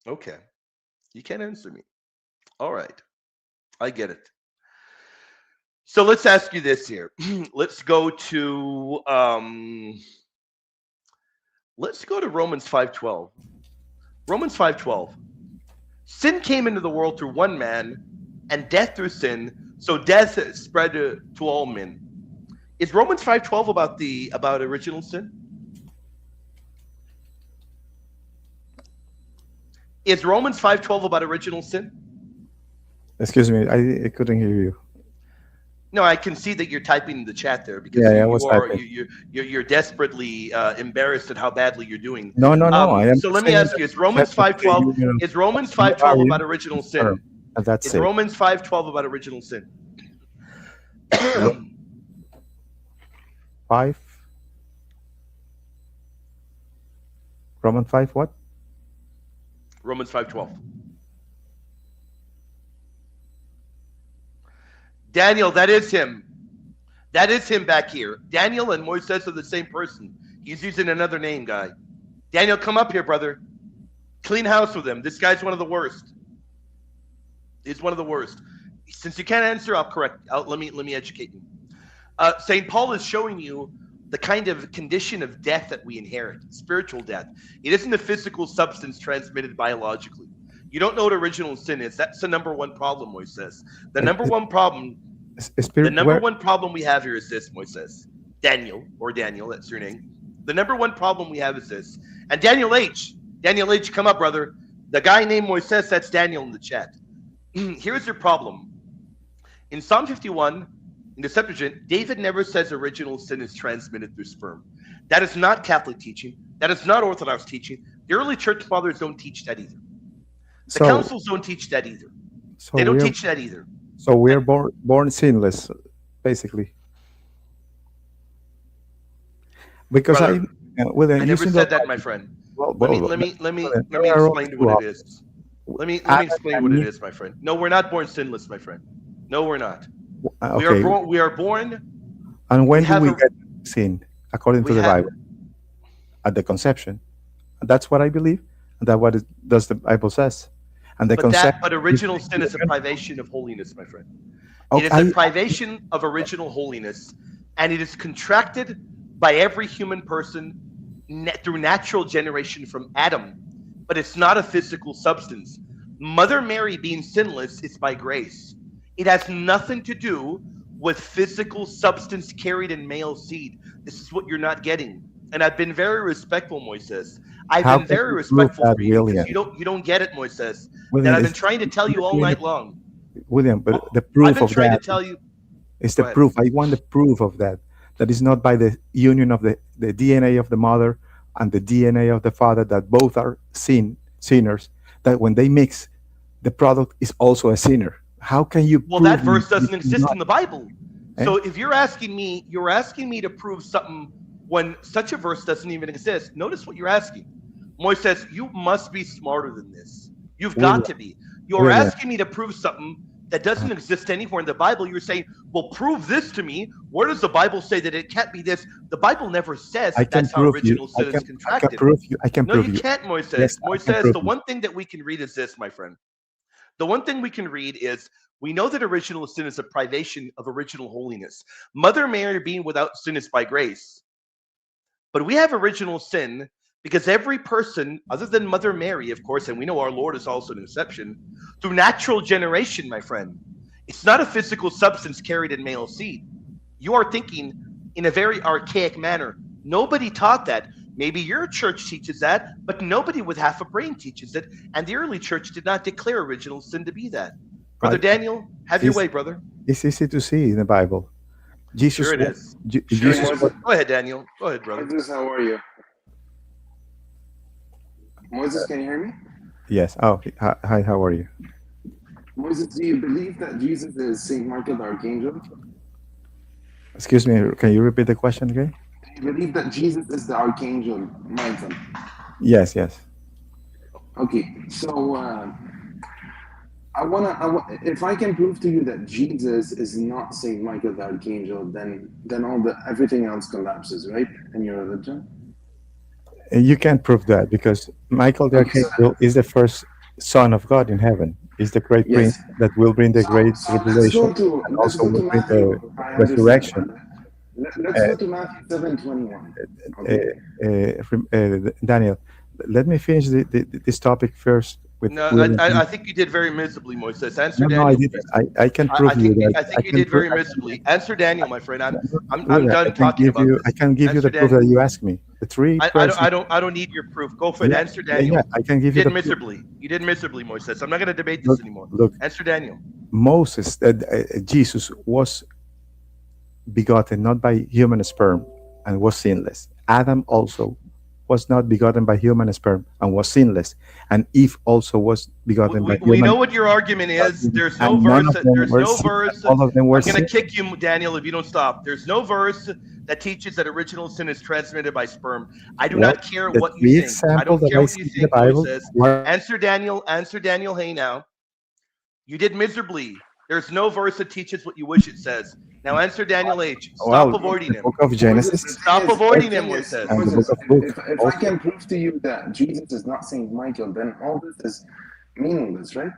Okay. You can't answer me. All right. I get it. So let's ask you this here. let's go to Romans 5:12. Romans 5:12. Sin came into the world through one man, and death through sin, so death spread to all men. Is Romans 5:12 about original sin? Is Romans 5:12 about original sin? Excuse me, I couldn't hear you. No, I can see that you're typing in the chat there because Yeah, I was typing. you're desperately embarrassed at how badly you're doing. No, I am So let me saying ask that you: the conception of the union Is Romans of 5:12 Mary about original sin? sperm, and that's Is it. Romans 5:12 about original sin? Five. Roman 5, what? Romans 5:12. Daniel, that is him. That is him back here. Daniel and Moises are the same person. He's using another name, guy. Daniel, come up here, brother. Clean house with him. This guy's one of the worst. He's one of the worst. Since you can't answer, I'll correct. Let me educate you. St. Paul is showing you the kind of condition of death that we inherit, spiritual death. It isn't a physical substance transmitted biologically. You don't know what original sin is. That's the number one problem, Moises. The number one problem we have here is this, Moises. Daniel, that's your name. The number one problem we have is this. And Daniel H, come up, brother. The guy named Moises, that's Daniel in the chat. Here's your problem. In Psalm 51, in the Septuagint, David never says original sin is transmitted through sperm. That is not Catholic teaching. That is not Orthodox teaching. The early church fathers don't teach that either. The councils don't teach that either. They don't teach that either. So we are born sinless, basically. Because Brother, I never said that, my friend. Let me explain what it is. Let me explain what it is, my friend. No, we're not born sinless, my friend. No, we're not. Okay. We are born. And when do we get sin, according to the Bible? At the conception. And that's what I believe. And that's what does the Bible says. And But original sin is a privation of holiness, my friend. It is a privation of original holiness, and it is contracted by every human person through natural generation from Adam. But it's not a physical substance. Mother Mary being sinless is by grace. It has nothing to do with physical substance carried in male seed. This is what you're not getting. And I've been very respectful, Moises. I've How been can very you prove respectful that, for you because William? you don't get it, Moises. That William, I've been is trying to tell you all night long. William, but Oh, the I've proof been of trying to that tell you. is Go the ahead. proof. I want the proof of that. That is not by the union of the DNA of the mother and the DNA of the father, that both are sinners, that when they mix, the product is also a sinner. How can you Well, that prove me verse that doesn't it's exist not? in the Bible. Eh? So if you're asking me to prove something when such a verse doesn't even exist. Notice what you're asking. Moise says, you must be smarter than this. You've got William, to be. You're William, asking me to prove something that uh, doesn't exist anywhere in the Bible. You're saying, well, prove this to me. Where does the Bible say that it can't be this? The Bible never says I that can that's how prove you. original sin is I can contracted. prove you. I can No, prove you you. can't, Moises. Yes, I can Moises, prove the you. one thing that we can read is this, my friend. The one thing we can read is we know that original sin is a privation of original holiness. Mother Mary being without sin is by grace. But we have original sin because every person, other than Mother Mary, of course, and we know our Lord is also an exception, through natural generation, my friend. It's not a physical substance carried in male seed. You are thinking in a very archaic manner. Nobody taught that. Maybe your church teaches that, but nobody with half a brain teaches it. And the early church did not declare original sin to be that. Brother But Daniel, have your it's, way, brother. it's easy to see in the Bible. Sure Jesus, it is. Sure Hey, it Jesus is. was. Moses. Go ahead, Daniel. Go ahead, brother. Moses, how are you? Moses, can you hear me? Yes. Oh, hi. How are you? Moses, do you believe that Jesus is Saint Michael the Archangel? Excuse me. Can you repeat the question again? Do you believe that Jesus is the Archangel Michael? Yes. Yes. Okay, so if I can prove to you that Jesus is not Saint Michael the Archangel, then everything else collapses, right? In your religion. You can't prove that because Michael the Okay, so Archangel is the first son of God in heaven. Is the great yes. prince that will bring the great So tribulation and let's also go will to bring the Matthew. I understand, resurrection. brother. Let's Uh, go to Matthew 7:21. uh, Okay. Daniel, let me finish this topic first with No, William. I think you did very miserably, Moises. Answer No, I Daniel, didn't. please. I can prove you that I I think you can did prove. very miserably. Answer Daniel, my friend. I'm William, done talking about I this. can give you Answer the proof Daniel. that you asked me. The three persons. I don't need your proof. Go for it. Yeah, Answer Daniel. I can give You you did the proof. miserably. You did miserably, Moises. I'm not going to debate this Look, anymore. look. Answer Daniel. Moses, Jesus was begotten not by human sperm and was sinless. Adam also was not begotten by human sperm and was sinless. And Eve also was begotten by We human know what your argument is. There's no and none verse. of them There's were no verse. all of them were I'm going to sinless. kick you, Daniel, if you don't stop. There's no verse that teaches that original sin is transmitted by sperm. I do Well, not care the what you three think. I examples don't that care I what you see in the think, Bible Moises. were Answer Daniel. Answer Daniel. Hey, now. You did miserably. There's no verse that teaches what you wish it says. Now answer Daniel H. Stop well, avoiding the him. book of Moses, Genesis Stop the avoiding him, thing is, Moises. and the book Moses, of Luke if I also. can prove to you that Jesus is not Saint Michael, then all this is meaningless, right?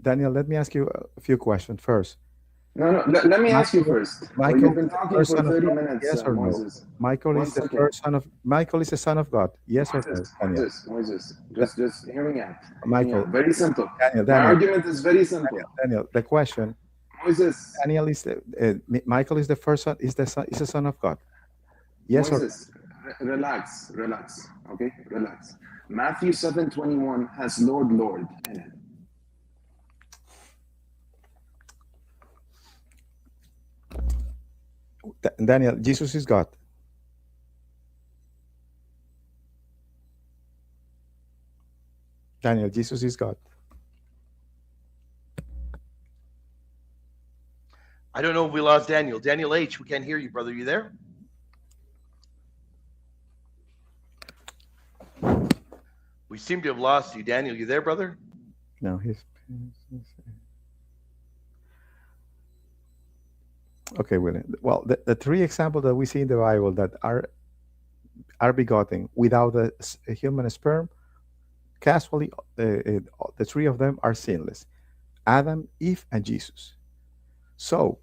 Daniel, let me ask you a few questions first. No, no. Let me ask you Michael, first. Well, Michael you've is been the talking first for son of 30 God, minutes, yes or no? Moses. Michael One is the second. first son of Michael is the son of God, yes or no, Daniel? Moses. Da- Just hear me out. Hear me Michael, out. Very simple. Daniel, My Daniel, argument is very simple. Daniel. The question: Moses, Daniel is Michael is the first son, is the son of God, yes or no? Moses, relax. Okay, relax. Matthew 7:21 has Lord in it. Daniel, Jesus is God. Daniel, Jesus is God. I don't know if we lost Daniel. Daniel H. We can't hear you, brother. You there? We seem to have lost you, Daniel. You there, brother? No, okay. William. Well, the three examples that we see in the Bible that are begotten without a human sperm, casually, the three of them are sinless: Adam, Eve, and Jesus. So,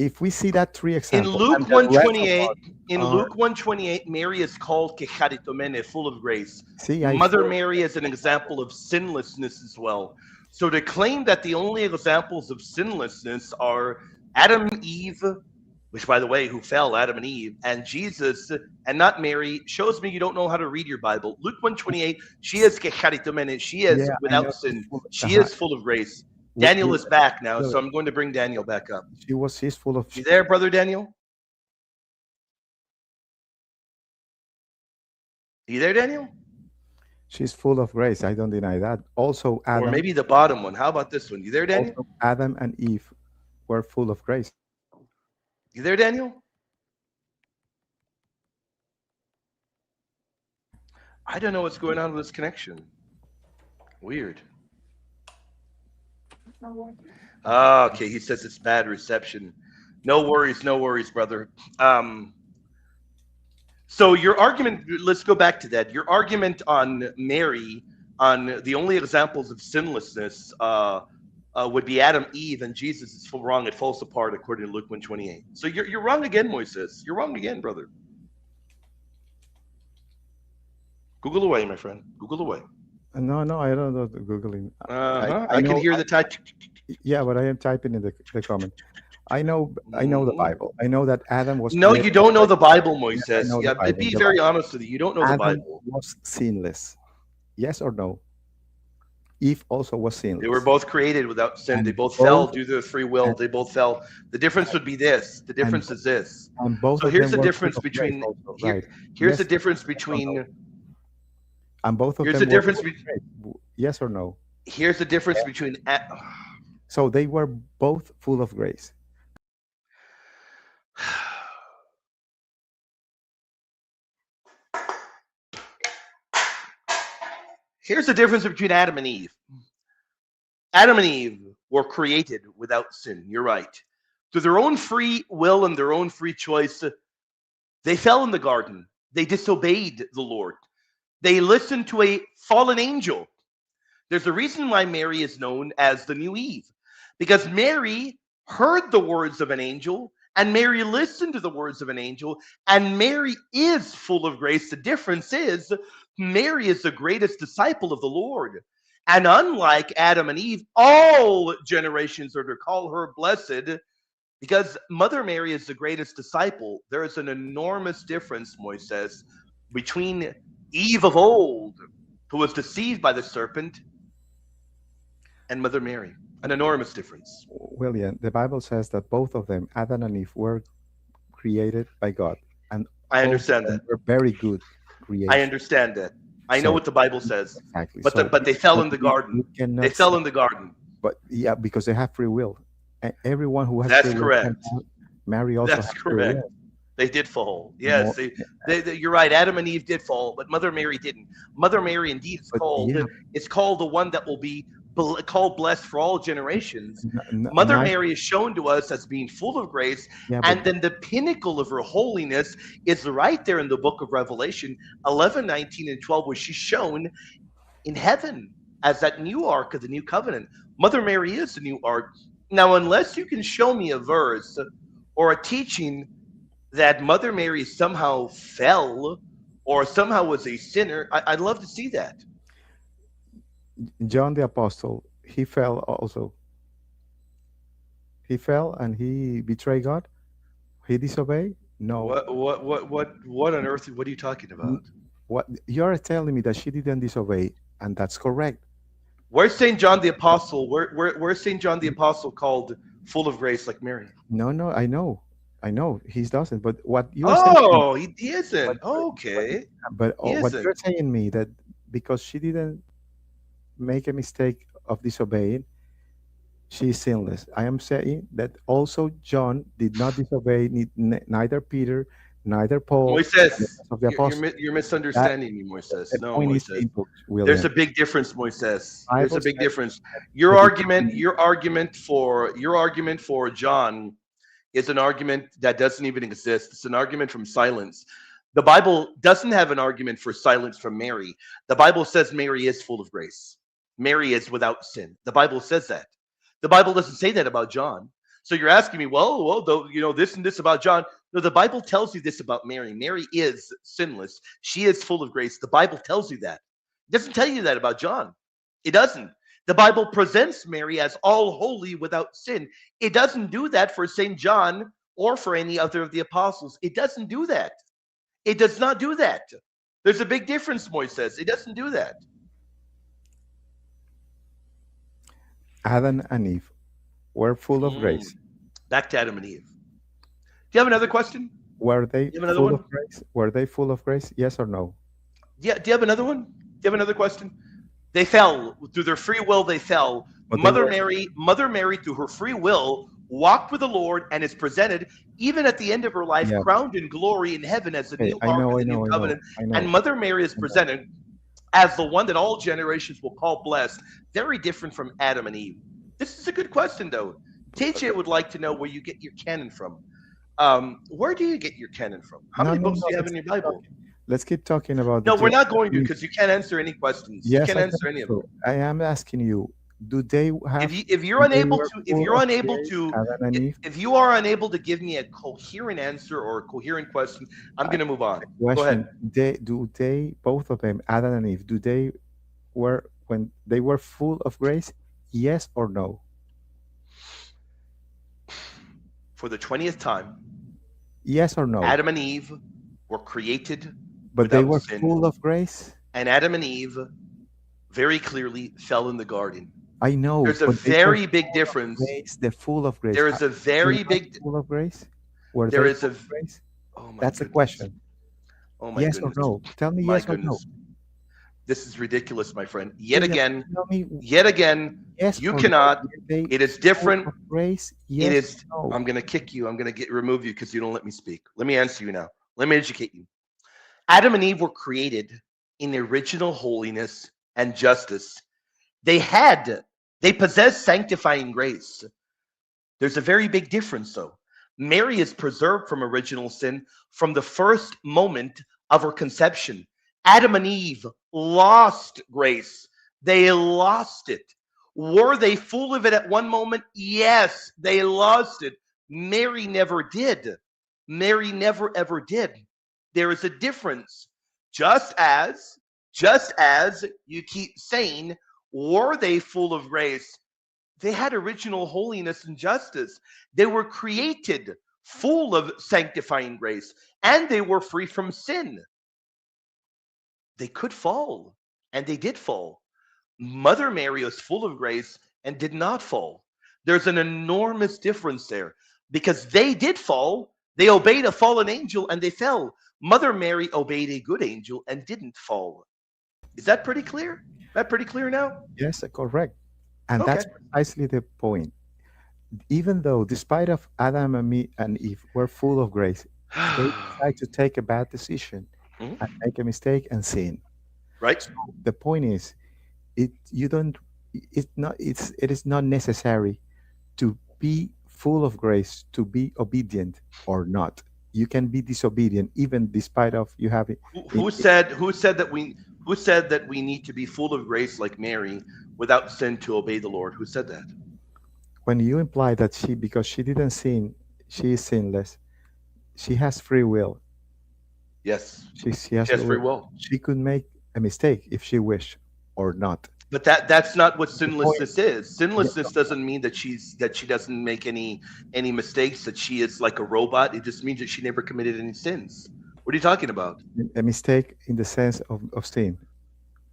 if we see that three In examples Luke and the rest of 128, us in are, Luke 128, Mary is called kecharitomene, full of grace. see, I Mother first, Mary is an example of sinlessness as well. So to claim that the only examples of sinlessness are Adam, Eve, which by the way, who fell, Adam and Eve, and Jesus, and not Mary, shows me you don't know how to read your Bible. Luke 128, she is kecharitomene, she is yeah, I know without she's sin. full, She is full of grace. Daniel is back now, so I'm going to bring Daniel back up. she's full of, You there, brother Daniel? You there, Daniel? she's full of grace. I don't deny that. Also, Or Adam, maybe the bottom one. How about this one? You there, Daniel? also Adam and Eve were full of grace. You there, Daniel? I don't know what's going on with this connection. Weird. Okay, he says it's bad reception. No worries, brother. So your argument, let's go back to that. Your argument on Mary, on the only examples of sinlessness, would be Adam, Eve, and Jesus is wrong. It falls apart according to Luke 128. So you're wrong again, Moises. You're wrong again, brother. Google away, my friend. Google away. No, I don't know the Googling. I can hear the type. Yeah, but I am typing in the comment. I know the Bible. I know that Adam was. No, you don't know the Bible, Yes, I Moises. know the Yeah, Bible. be The very Bible. honest with you. You don't know the Adam Bible. was sinless. Yes or no? Eve also was sinless. They were both created without sin. And They both both- fell due to their free will. and- They both fell. The difference would be this. The difference is this. And both So of here's them the were difference full of grace between also, here- right? here's Yes the difference or between no? And both of here's them the were difference full of be- grace. Yes or no? here's the difference between So they were both full of grace. here's the difference between Adam and Eve. Adam and Eve were created without sin. You're right. Through their own free will and their own free choice, they fell in the garden. They disobeyed the Lord. They listened to a fallen angel. There's a reason why Mary is known as the new Eve, because Mary heard the words of an angel, and Mary listened to the words of an angel, and Mary is full of grace. The difference is Mary is the greatest disciple of the Lord. And unlike Adam and Eve, all generations are to call her blessed, because Mother Mary is the greatest disciple. There is an enormous difference, Moises, between Eve of old, who was deceived by the serpent, and Mother Mary. An enormous difference. William, the Bible says that both of them, Adam and Eve, were created by God, and I both understand of them that. were very good creation. I understand that. I know So- what the Bible says. Exactly. But they fell in the garden. Cannot They fell say- in the garden. But yeah, because they have free will. And everyone who has That's free will correct. can marry also That's has free correct. will. They did fall. Yes, More- you're right. Adam and Eve did fall, but Mother Mary didn't. Mother Mary indeed is But called. yeah. It's called the one that will be called blessed for all generations. N- Mother not- Mary is shown to us as being full of grace, yeah, and but then the pinnacle of her holiness is right there in the book of Revelation 11, 19, and 12, where she's shown in heaven as that new ark of the new covenant. Mother Mary is the new ark. Now, unless you can show me a verse or a teaching that Mother Mary somehow fell or somehow was a sinner, I'd love to see that. John the Apostle, he fell also. He fell and he betrayed God. He disobeyed. No. What on earth? What are you talking about? What you're telling me that she didn't disobey, and that's correct. Where's Saint John the Apostle? Where's Saint John the Apostle called full of grace like Mary? No, I know, he doesn't. But what you're saying, Oh, he isn't. Okay. but he what you're isn't. saying me that because she didn't make a mistake of disobeying, she is sinless. I am saying that also John did not disobey, neither Peter, neither Paul, Moises, of the apostles. you're misunderstanding me, Moises. The No, point is Moises. simple, There's William. a big difference, Moises. There's a Bible big says difference. Your that- argument for John is an argument that doesn't even exist. It's an argument from silence. The Bible doesn't have an argument for silence from Mary. The Bible says Mary is full of grace. Mary is without sin. The Bible says that. The Bible doesn't say that about John. So you're asking me, well, though, this and this about John. No, the Bible tells you this about Mary. Mary is sinless. She is full of grace. The Bible tells you that. It doesn't tell you that about John. It doesn't. The Bible presents Mary as all holy without sin. It doesn't do that for St. John or for any other of the apostles. It doesn't do that. It does not do that. There's a big difference, Moises. It doesn't do that. Adam and Eve were full of grace. Back to Adam and Eve. Do you have another question? Were they You have another full one? of grace? Were they full of grace? Yes or no? Yeah. Do you have another one? Do you have another question? They fell through their free will. They fell. But they Mother were- Mary, through her free will, walked with the Lord and is presented, even at the end of her life, Yeah. crowned in glory in heaven as the Okay, new I ark know, of I the know, new I know, covenant. I know. And Mother Mary is presented as the one that all generations will call blessed. Very different from Adam and Eve. This is a good question, though. TJ would like to know where you get your canon from. Where do you get your canon from? How many books do you have in your Bible? Let's keep talking about. No, the we're not two- going to, because you can't answer any questions. Yes, You can't I answer can any of them. answer. I am asking you. Do they have? If you're they unable were to, full of grace, Adam and Eve? if you are unable to give me a coherent answer or a coherent question, I'm going to move on. Go Question: ahead. Do they both of them, Adam and Eve, do they were when they were full of grace? Yes or no? For the 20th time, Yes or no? Adam and Eve were created But they without were sin. full of grace. And Adam and Eve very clearly fell in the garden. I know. There's a but they were very big full of difference. grace. They're full of grace. There is a very They were big. full of grace. Were There they is full a. of grace? Oh my That's the goodness. question. Oh my Yes goodness. or no? Tell me My yes or no. goodness. This is ridiculous, my friend. Yet Yeah, again, tell me yet again, yes you or no. cannot. Were they It is full different. of grace? It Yes is. or no? I'm going to kick you. I'm going to remove you because you don't let me speak. Let me answer you now. Let me educate you. Adam and Eve were created in original holiness and justice. They possessed sanctifying grace. There's a very big difference, though. Mary is preserved from original sin from the first moment of her conception. Adam and Eve lost grace. They lost it. Were they full of it at one moment? Yes, they lost it. Mary never did. Mary never ever did. There is a difference. Just as you keep saying, were they full of grace? They had original holiness and justice. They were created full of sanctifying grace, and they were free from sin. They could fall, and they did fall. Mother Mary was full of grace and did not fall. There's an enormous difference there because they did fall. They obeyed a fallen angel and they fell. Mother Mary obeyed a good angel and didn't fall. Is that pretty clear? That pretty clear now? Yes, correct. And Okay. that's precisely the point. Even though, despite of Adam and me and Eve were full of grace, they decide to take a bad decision Mhm. and make a mistake and sin. Right? The point is, it you don't it is not necessary to be full of grace to be obedient or not. You can be disobedient even despite of you having. Who said that we need to be full of grace like Mary without sin to obey the Lord? Who said that? When you imply that because she didn't sin, she is sinless. She has free will. Yes. She has She has free will. She could make a mistake if she wished or not. But that's not what sinlessness is. Sinlessness doesn't mean that she doesn't make any mistakes, that she is like a robot. It just means that she never committed any sins. What are you talking about? A mistake in the sense of sin.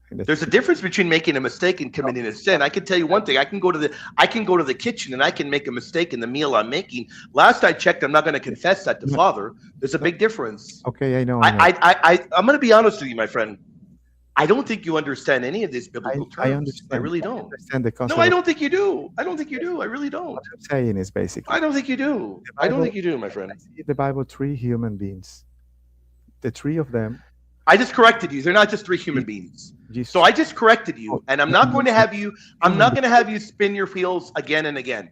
There's a difference between making a mistake and committing a sin. I can tell you one thing. I can go to the kitchen and I can make a mistake in the meal I'm making. Last I checked, I'm not going to confess that to Father. There's a big difference. Okay, I know. I'm going to be honest with you, my friend. I don't think you understand any of these biblical terms. I understand. I really don't. I understand the concept. No, I don't think you do. I don't think you do. I really don't. What I'm saying is basically. I don't think you do. I don't think you do, my friend. I see in the Bible 3 human beings. The 3 of them. I just corrected you. They're not just 3 human beings. Jesus. So I just corrected you, and I'm not going to have you. I'm not going to have you spin your wheels again and again.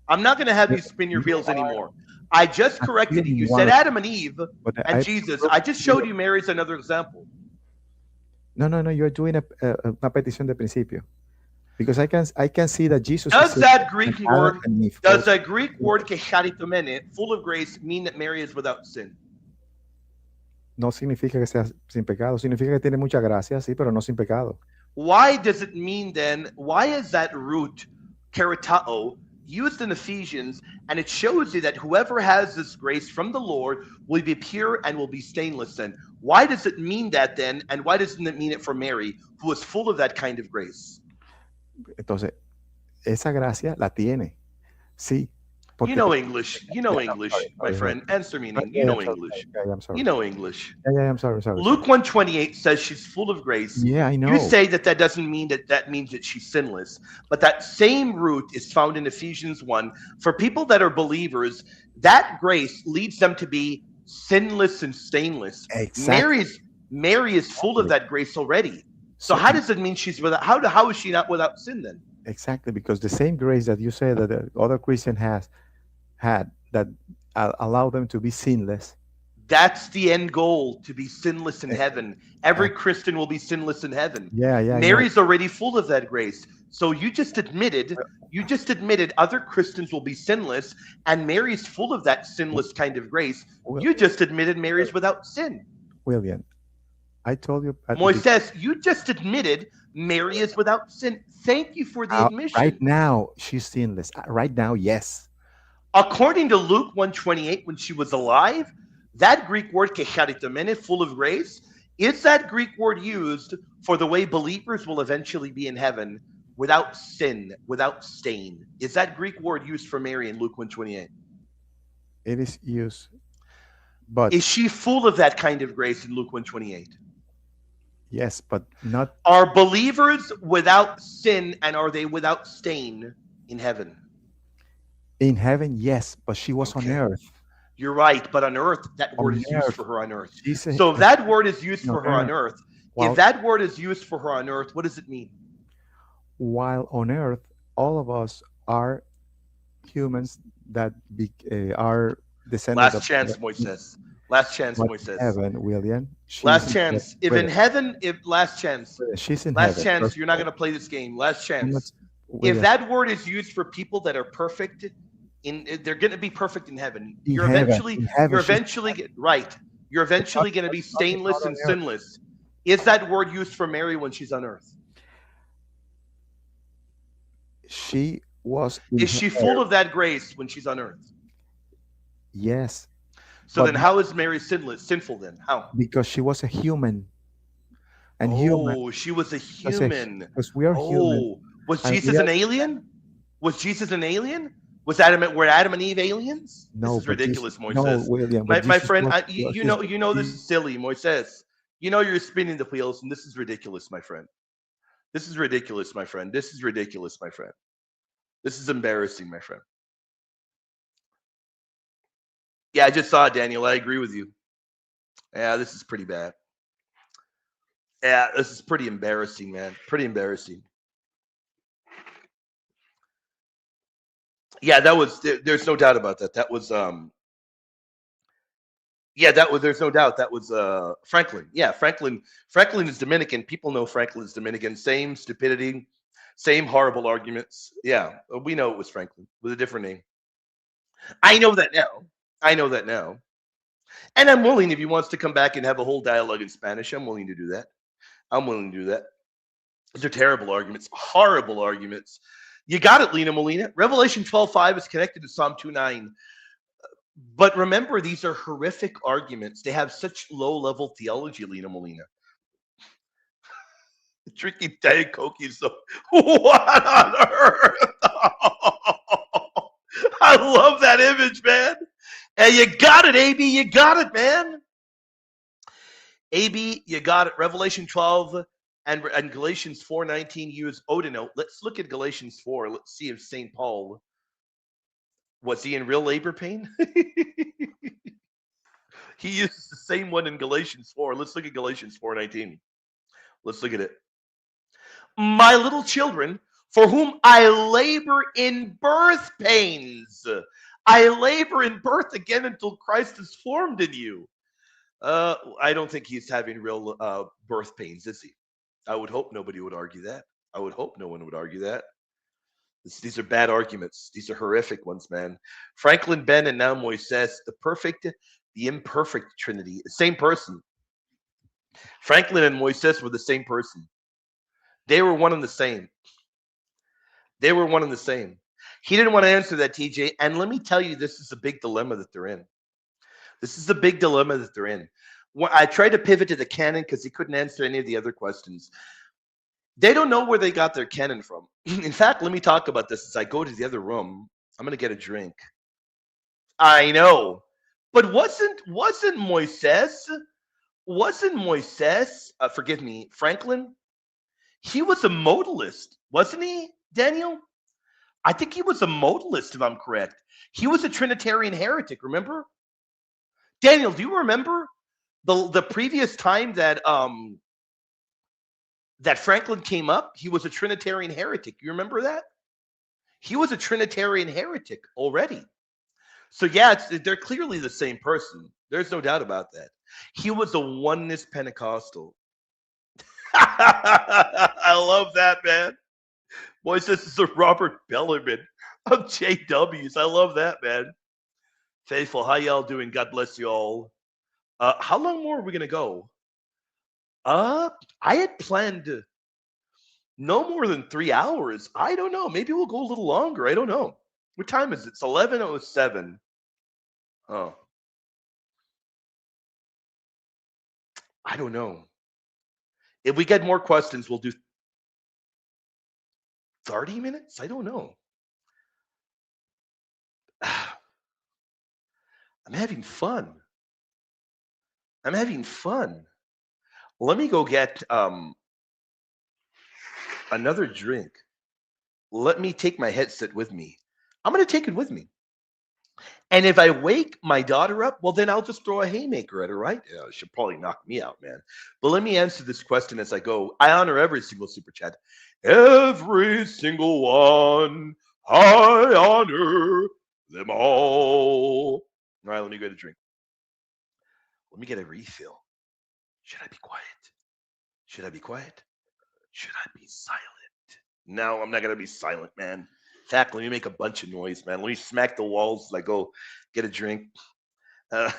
I'm not going to have you spin your wheels anymore. I just corrected you. You said Adam and Eve and Jesus. I just showed you Mary's another example. No. You're doing una petición de principio. because I can see that Jesus is Does saying that that Greek Adam word, and Eve does fall. that Greek word kecharitomene, full of grace, mean that Mary is without sin? No significa que sea sin pecado, significa que tiene mucha gracia, sí, pero no sin pecado. Why does it mean then, why is that root, karatao, used in Ephesians, and it shows you that whoever has this grace from the Lord will be pure and will be stainless then? Why does it mean that then, and why doesn't it mean it for Mary, who is full of that kind of grace? Entonces, esa gracia la tiene, sí, You porque know English, yeah, I'm sorry, my sorry, sorry. friend. Answer meaning, you Yeah, know I'm sorry, English. yeah, I'm sorry. You know English. Yeah, I'm sorry, sorry. Luke 128 says she's full of grace. Yeah, I You know. say that that doesn't mean that that means that she's sinless, but that same root is found in Ephesians 1. For people that are believers, that grace leads them to be sinless and stainless. Exactly. Mary is full of that grace already. So how does it mean she's without, how is she not without sin then? Exactly, because the same grace that you say that the other Christian has had that allow them to be sinless. That's the end goal, to be sinless in Eh, heaven. Every uh, Christian will be sinless in heaven. yeah, I know. Mary's already full of that grace. So you just admitted other Christians will be sinless, and Mary's full of that sinless kind of grace. Well, You just admitted Mary's without sin. William, I told you at the Moises, you just admitted Mary is without sin. Thank you for the right admission. now she's sinless. Right now, yes. According to Luke 128, when she was alive, that Greek word kecharitomene, full of grace, is that Greek word used for the way believers will eventually be in heaven without sin, without stain? Is that Greek word used for Mary in Luke 128? It is used, but Is she full of that kind of grace in Luke 128? yes, but not Are believers without sin and are they without stain in heaven? in heaven. Yes, but she was on Okay. earth. You're right, but on earth, that word On is used earth, for her on earth. she's So if that word is used for her on earth. earth, While, if that word is used for her on earth, what does it mean? while on earth, all of us are humans that are descendants Last chance, Moises. Last chance, of Moises. heaven, William. She's Last in chance. heaven. If in heaven, if last chance, She's in last heaven. chance, First you're of not all, going to play this game. Last chance. If William, that word is used for people that are perfect, they're going to be perfect in heaven. in You're heaven, eventually, in heaven, you're she's eventually right. You're eventually going to be talking about stainless on and earth. sinless. Is that word used for Mary when she's on earth? She was in Is she earth. full of that grace when she's on earth? Yes, So but then how is Mary sinful then? How? because she was a human, and human, Oh, she was a because human. because we are human, Oh, was and Jesus an alien? Was Jesus an alien? Were Adam and Eve aliens? no, This is but Jesus, ridiculous, no, Moises. William, My, but my Jesus friend, was, you know this is silly, Moises. You know you're spinning the wheels, and this is ridiculous, my friend. This is ridiculous, my friend. This is ridiculous, my friend. This is embarrassing, my friend. Yeah, I just saw it, Daniel. I agree with you. Yeah, this is pretty bad. Yeah, this is pretty embarrassing, man. Pretty embarrassing. Yeah, that was. There's no doubt about that. That was. Yeah, that was. There's no doubt that was Franklin. Yeah, Franklin. Franklin is Dominican. People know Franklin is Dominican. Same stupidity, same horrible arguments. Yeah, we know it was Franklin with a different name. I know that now. I know that now. And I'm willing, if he wants to come back and have a whole dialogue in Spanish, I'm willing to do that. I'm willing to do that. These are terrible arguments, horrible arguments. You got it, Lena Molina. Revelation 12:5 is connected to Psalm 2:9. But remember, these are horrific arguments. They have such low-level theology, Lena Molina. Drinking Diet Coke is so what on earth? I love that image, man. And you got it, AB. You got it, man. AB, you got it. Revelation 12 and Galatians 4:19 use odino. Let's look at Galatians 4. Let's see if St. Paul, was he in real labor pain? He uses the same one in Galatians 4. Let's look at Galatians 4:19. Let's look at it. My little children, for whom I labor in birth pains. I labor in birth again until Christ is formed in you. I don't think he's having real birth pains, is he? I would hope nobody would argue that. I would hope no one would argue that. These are bad arguments. These are horrific ones, man. Franklin, Ben, and now Moises, the perfect, the imperfect Trinity, the same person. Franklin and Moises were the same person. They were one and the same. They were one and the same. He didn't want to answer that, TJ. And let me tell you, this is a big dilemma that they're in. This is a big dilemma that they're in. I tried to pivot to the canon because he couldn't answer any of the other questions. They don't know where they got their canon from. In fact, let me talk about this as I go to the other room. I'm going to get a drink. I know. But wasn't Moises, forgive me, Franklin? He was a modalist, wasn't he, Daniel? I think he was a modalist, if I'm correct. He was a Trinitarian heretic, remember? Daniel, do you remember the previous time that that Franklin came up? He was a Trinitarian heretic. You remember that? He was a Trinitarian heretic already. So yeah, they're clearly the same person. There's no doubt about that. He was a oneness Pentecostal. I love that, man. Boy, this is a Robert Bellarmine of JWs. I love that, man. Faithful, how y'all doing? God bless you all. How long more are we gonna go? I had planned no more than 3 hours. I don't know. Maybe we'll go a little longer. I don't know. What time is it? It's 11:07. Oh, I don't know. If we get more questions, we'll do 30 minutes. I don't know. I'm having fun. I'm having fun. Let me go get another drink. Let me take my headset with me. I'm going to take it with me. And if I wake my daughter up, well, then I'll just throw a haymaker at her, right? Yeah, she'll probably knock me out, man. But let me answer this question as I go. I honor every single super chat. Every single one. I honor them all. All right, let me get a drink. Let me get a refill. Should I be quiet? Should I be quiet? Should I be silent? No, I'm not going to be silent, man. In fact, let me make a bunch of noise, man. Let me smack the walls as I go get a drink. Well,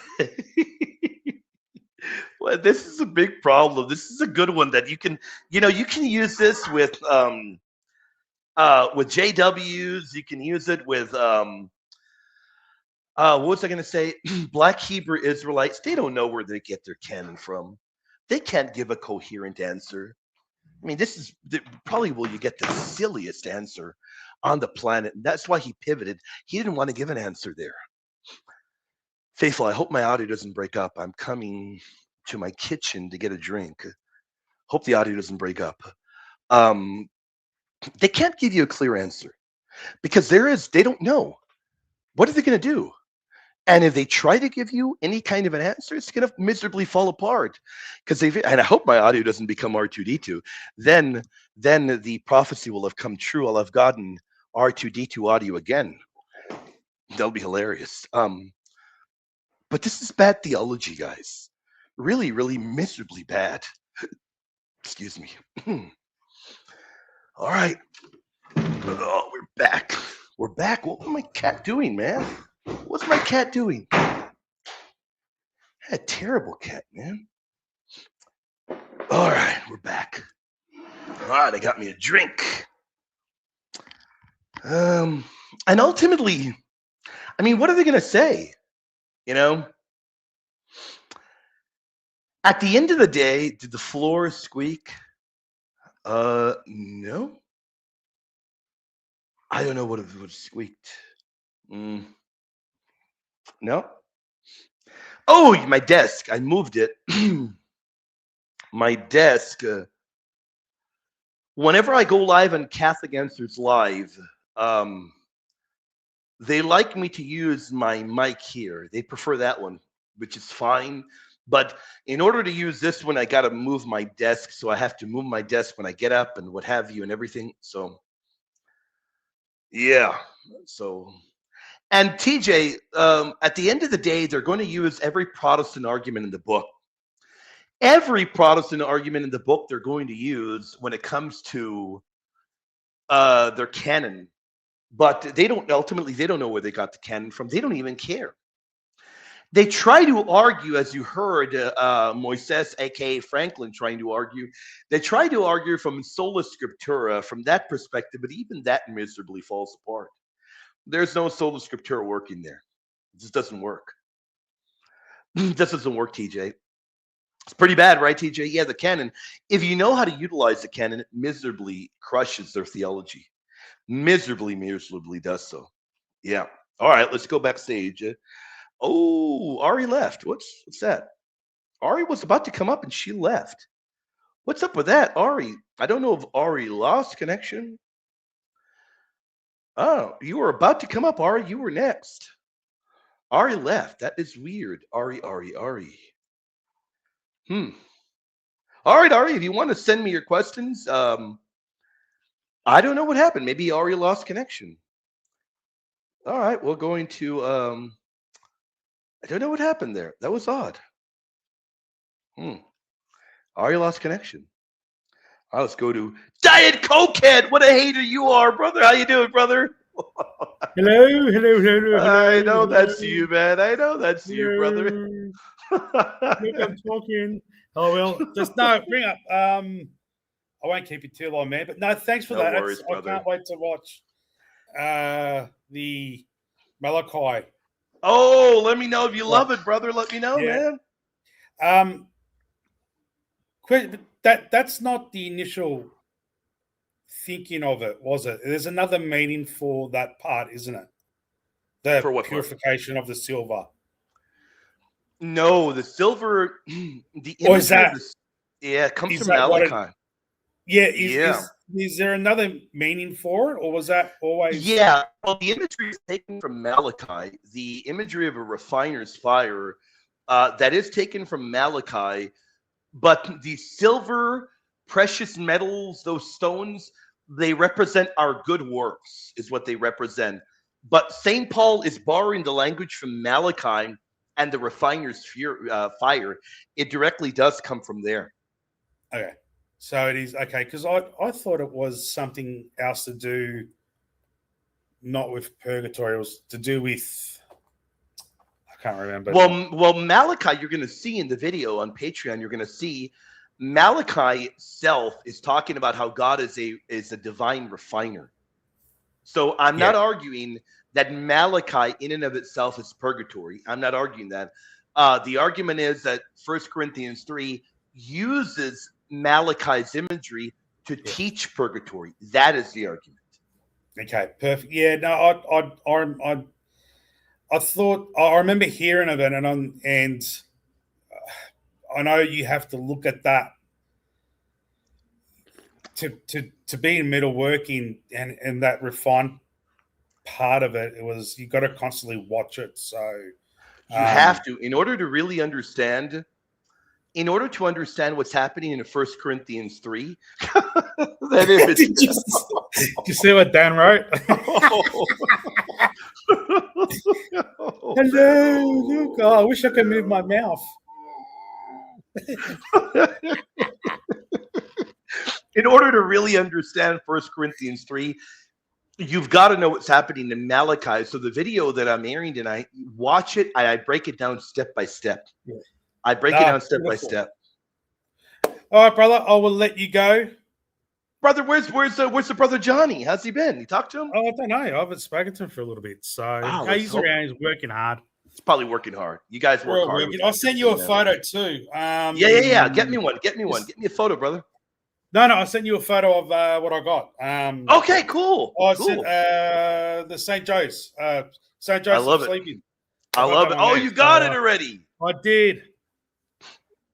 this is a big problem. This is a good one that you can use this with JWs. You can use it with what was I going to say? Black Hebrew Israelites. They don't know where they get their canon from. They can't give a coherent answer. I mean, this is probably will you get the silliest answer on the planet. And that's why he pivoted. He didn't want to give an answer there. Faithful, I hope my audio doesn't break up. I'm coming to my kitchen to get a drink. Hope the audio doesn't break up. They can't give you a clear answer because they don't know. What are they going to do? And if they try to give you any kind of an answer, it's going to miserably fall apart. Because and I hope my audio doesn't become R2D2. Then the prophecy will have come true. I'll have gotten R2D2 audio again. That'll be hilarious. But this is bad theology, guys. Really, really miserably bad. Excuse me. All right. Oh, we're back. We're back. What was my cat doing, man? What's my cat doing? I had a terrible cat, man. All right, we're back. All right, they got me a drink. And ultimately, I mean, what are they going to say? You know? At the end of the day, did the floor squeak? No. I don't know what it squeaked. No. Oh, my desk. I moved it. My desk. Whenever I go live on Catholic Answers Live, they like me to use my mic here. They prefer that one, which is fine. But in order to use this one, I got to move my desk. So I have to move my desk when I get up and what have you and everything. So, yeah. So... And TJ, at the end of the day, they're going to use every Protestant argument in the book. Every Protestant argument in the book they're going to use when it comes to their canon, but they don't know where they got the canon from. They don't even care. They try to argue, as you heard Moises, aka Franklin, trying to argue. They try to argue from sola scriptura, from that perspective, but even that miserably falls apart. There's no sola scriptura working there. It just doesn't work. This doesn't work, TJ. It's pretty bad, right, TJ? Yeah, the canon. If you know how to utilize the canon, it miserably crushes their theology. Miserably does so. Yeah. All right, let's go backstage. Oh, Ari left. What's that? Ari was about to come up and she left. What's up with that, Ari? I don't know if Ari lost connection. Oh, you were about to come up, Ari. You were next. Ari left. That is weird. Ari. All right, Ari, if you want to send me your questions, I don't know what happened. Maybe Ari lost connection. All right, we're going to I don't know what happened there. That was odd. Ari lost connection. All right, let's go to Diet Cokehead. What a hater you are, brother. How you doing, brother? Hello. I know that's you, man. I know that's you, brother. Look, I'm talking. Oh well, just no. Bring up. I won't keep you too long, man. But no, thanks for No that. worries, I can't wait to watch the Malachi. Oh, let me know if you love it, brother. Let me know, man. That's not the initial thinking of it, was it? There's another meaning for that part, isn't it? The For what purification of the silver. No, the silver. The Or is imagery of that? it comes is from that what Malachi. Is there another meaning for it, or was that always? Yeah, well, the imagery is taken from Malachi. The imagery of a refiner's fire, that is taken from Malachi. But the silver, precious metals, those stones, they represent our good works, is what they represent. But St. Paul is borrowing the language from Malachi and the refiner's fire. It directly does come from there. Okay. So it is okay, because I thought it was something else to do, not with purgatory. It was to do with, I can't remember. Well, Malachi, you're going to see in the video on Patreon, you're going to see Malachi itself is talking about how God is a divine refiner. So I'm not arguing that Malachi in and of itself is purgatory. I'm not arguing that. The argument is that 1 Corinthians 3 uses Malachi's imagery to teach purgatory. That is the argument. Okay, perfect. Yeah, no, I thought I remember hearing of it, and I know you have to look at that to be in metalworking and that refined part of it. It was, you got to constantly watch it. So you have to, in order to really understand. In order to understand what's happening in 1 Corinthians 3, that image. Did you see what Dan wrote? Hello, look. Oh, I wish I could move my mouth. In order to really understand 1 Corinthians 3, you've got to know what's happening in Malachi. So the video that I'm airing tonight, watch it. I break it down step by step. Yeah. I break it down step by step. All right, brother. I will let you go. Brother, where's the brother Johnny? How's he been? You talked to him? Oh, I don't know. I haven't spoken to him for a little bit. So he's around. He's working hard. He's probably working hard. You guys work hard. I'll send you a photo too. Yeah. Get me one. Get me a photo, brother. No. I sent you a photo of what I got. Okay, cool. I sent the St. Joe's. St. Joe's. I love it. I love it. Oh, you got it already. I did.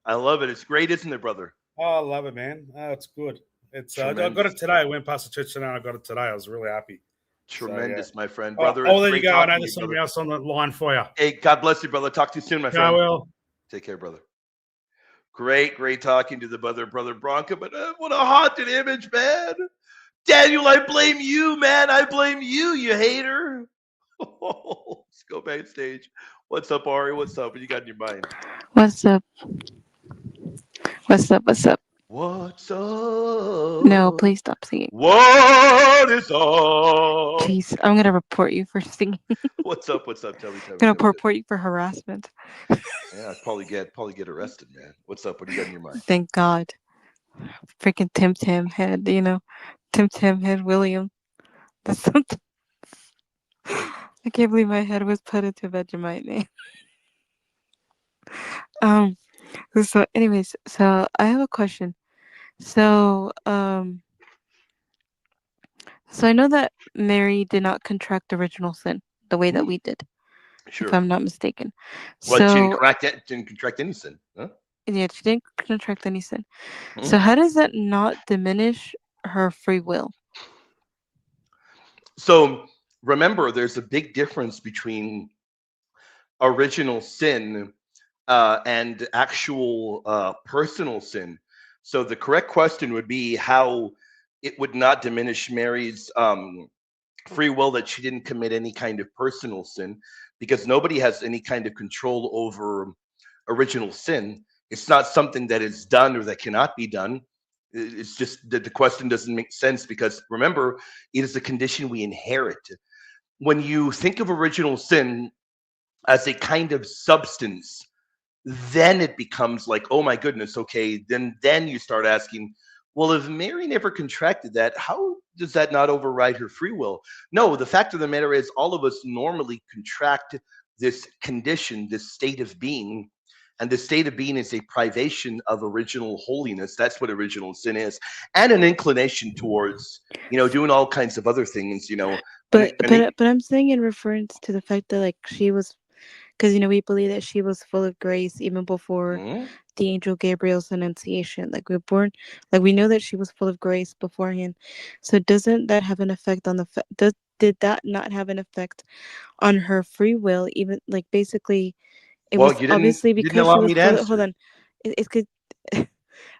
I love it. It's great, isn't it, brother? Oh, I love it, man. Oh, it's good. It's I got it today. I went past the church today and I got it today. I was really happy. Tremendous, my friend, brother. I'll let you go. I know there's somebody else on the line for you. Hey, God bless you, brother. Talk to you soon, my friend. I will. Take care, brother. Great talking to the brother Bronco, but what a haunted image, man. Daniel, I blame you, man. I blame you, you hater. Let's go backstage. What's up, Ari? What's up? What you got in your mind? What's up? What's up? No, please stop singing. What is up? Jeez, I'm gonna report you for singing. What's up? What's up? Tell me, tell I'm me, gonna tell me. report you for harassment. Yeah, I'd probably get arrested, man. What's up? What do you got in your mind? Thank God. Freaking Tim head, Tim head William. That's something. I can't believe my head was put into Vegemite name. Um. So, anyways, so I have a question. So, so I know that Mary did not contract original sin the way that we did, if Sure. I'm not mistaken. What So, didn't contract any sin? Huh? yeah, she didn't contract any sin. Mhm. So, how does that not diminish her free will? So remember, there's a big difference between original sin and actual personal sin. So the correct question would be how it would not diminish Mary's free will that she didn't commit any kind of personal sin, because nobody has any kind of control over original sin. It's not something that is done or that cannot be done. It's just that the question doesn't make sense, because remember, it is a condition we inherit. When you think of original sin as a kind of substance, then it becomes like, oh my goodness, okay, then you start asking, well, if Mary never contracted that, how does that not override her free will? No, the fact of the matter is all of us normally contract this condition, this state of being, and the state of being is a privation of original holiness. That's what original sin is, and an inclination towards, doing all kinds of other things, But I'm saying in reference to the fact that like she was, because we believe that she was full of grace even before Mhm. the angel Gabriel's annunciation. Like we were born, like we know that she was full of grace beforehand. So doesn't that have an effect on the did that not have an effect on her free will? Even like basically, it Well, was you didn't obviously you didn't because she allow was me to full. Hold answer. on, it's good.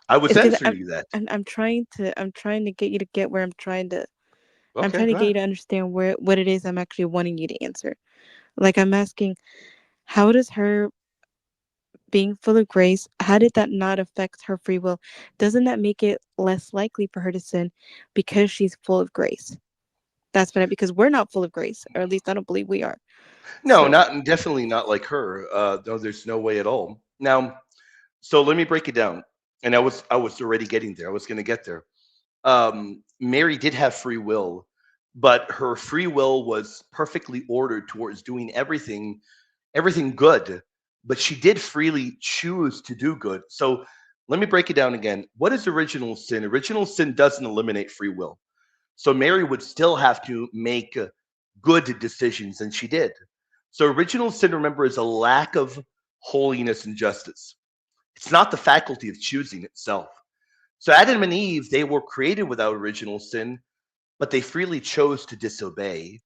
I was It's because answering you that. I'm trying to get you to get where I'm Okay, trying to go get you ahead. to understand what it is I'm actually wanting you to answer. Like I'm asking, how does her being full of grace, how did that not affect her free will? Doesn't that make it less likely for her to sin because she's full of grace? That's what because we're not full of grace, or at least I don't believe we are. No, So not definitely not like her. No, there's no way at all. Now, so let me break it down. And I was already getting there. I was going to get there. Mary did have free will, but her free will was perfectly ordered towards doing everything good. But she did freely choose to do good. So let me break it down again. What is original sin? Original sin doesn't eliminate free will. So Mary would still have to make good decisions, and she did. So original sin, remember, is a lack of holiness and justice. It's not the faculty of choosing itself. So Adam and Eve, they were created without original sin, but they freely chose to disobey.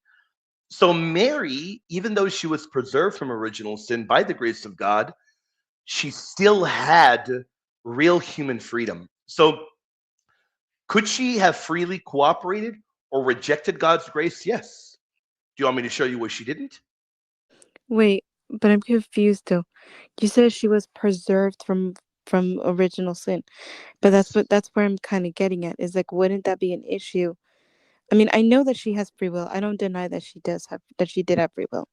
So Mary, even though she was preserved from original sin by the grace of God, she still had real human freedom. So could she have freely cooperated or rejected God's grace? Yes. Do you want me to show you where she didn't? wait, but I'm confused though. You said she was preserved from original sin, but Yes. that's where I'm kind of getting at. Is like, wouldn't that be an issue? I mean, I know that she has free will. I don't deny that she did have free will.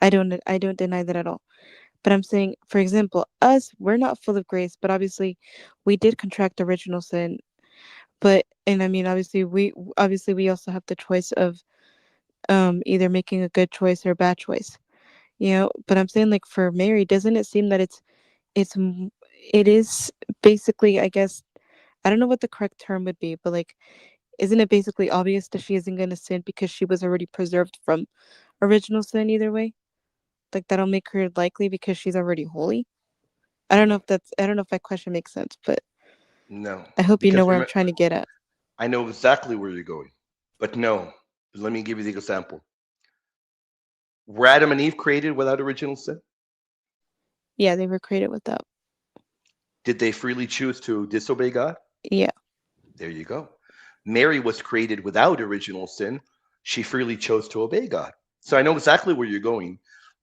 I don't deny that at all. But I'm saying, for example, us, we're not full of grace, but obviously we did contract original sin. But and I mean obviously we also have the choice of either making a good choice or a bad choice. But I'm saying like for Mary, doesn't it seem that it's it is basically, I guess, I don't know what the correct term would be, but like isn't it basically obvious that she isn't going to sin because she was already preserved from original sin either way? Like that'll make her likely because she's already holy. I don't know if that question makes sense, but No, I hope you know because where I'm trying to get at. I know exactly where you're going, but no. Let me give you the example. Were Adam and Eve created without original sin? Yeah, they were created without. Did they freely choose to disobey God? Yeah. There you go. Mary was created without original sin. She freely chose to obey God. So I know exactly where you're going.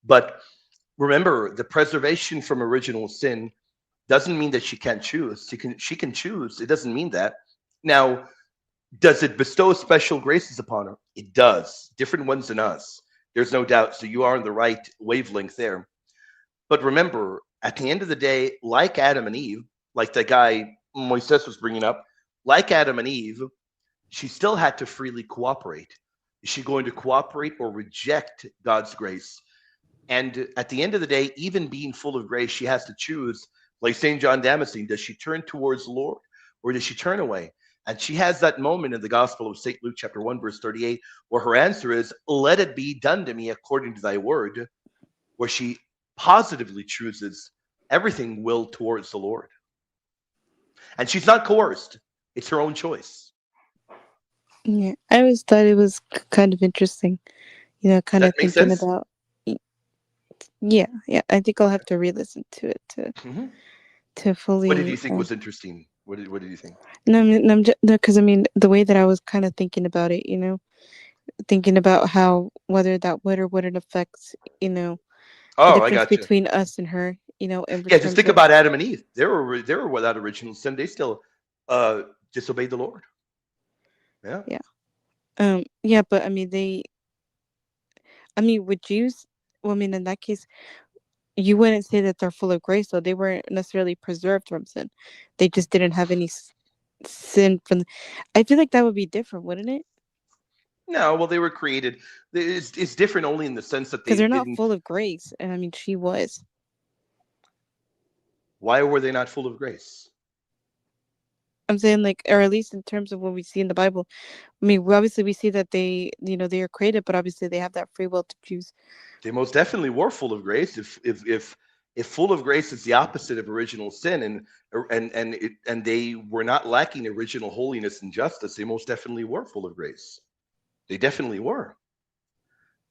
But remember, the preservation from original sin doesn't mean that she can't choose. She can choose. It doesn't mean that. Now, does it bestow special graces upon her? It does. Different ones than us. There's no doubt. So you are on the right wavelength there. But remember, at the end of the day, like Adam and Eve, like the guy Moises was bringing up, like Adam and Eve, she still had to freely cooperate. Is she going to cooperate or reject God's grace? And at the end of the day, even being full of grace, she has to choose, like St. John Damascene, does she turn towards the Lord or does she turn away? And she has that moment in the Gospel of St. Luke, chapter 1, verse 38, where her answer is, let it be done to me according to thy word, where she positively chooses everything will towards the Lord. And she's not coerced. It's her own choice. Yeah, I always thought it was kind of interesting, kind of That makes thinking sense? about. Yeah, I think I'll have to re-listen to it Mhm. to What did you fully. think was interesting? What did you think? No, I'm just because the way that I was kind of thinking about it, thinking about how whether that would or wouldn't affect, the Oh, I difference got you. between us and her, in Yeah, just terms think of. about Adam and Eve. They were without original sin. They still disobeyed the Lord. Yeah. Yeah. Yeah, but would you? Well, in that case, you wouldn't say that they're full of grace, though. They weren't necessarily preserved from sin. They just didn't have any sin from. I feel like that would be different, wouldn't it? No, well, they were created. It's different only in the sense that Because they they're not didn't. full of grace, and she was. Why were they not full of grace? I'm saying, like, or at least in terms of what we see in the Bible. Obviously we see that they are created, but obviously they have that free will to choose. They most definitely were full of grace. If full of grace is the opposite of original sin, and they were not lacking original holiness and justice, they most definitely were full of grace. They definitely were.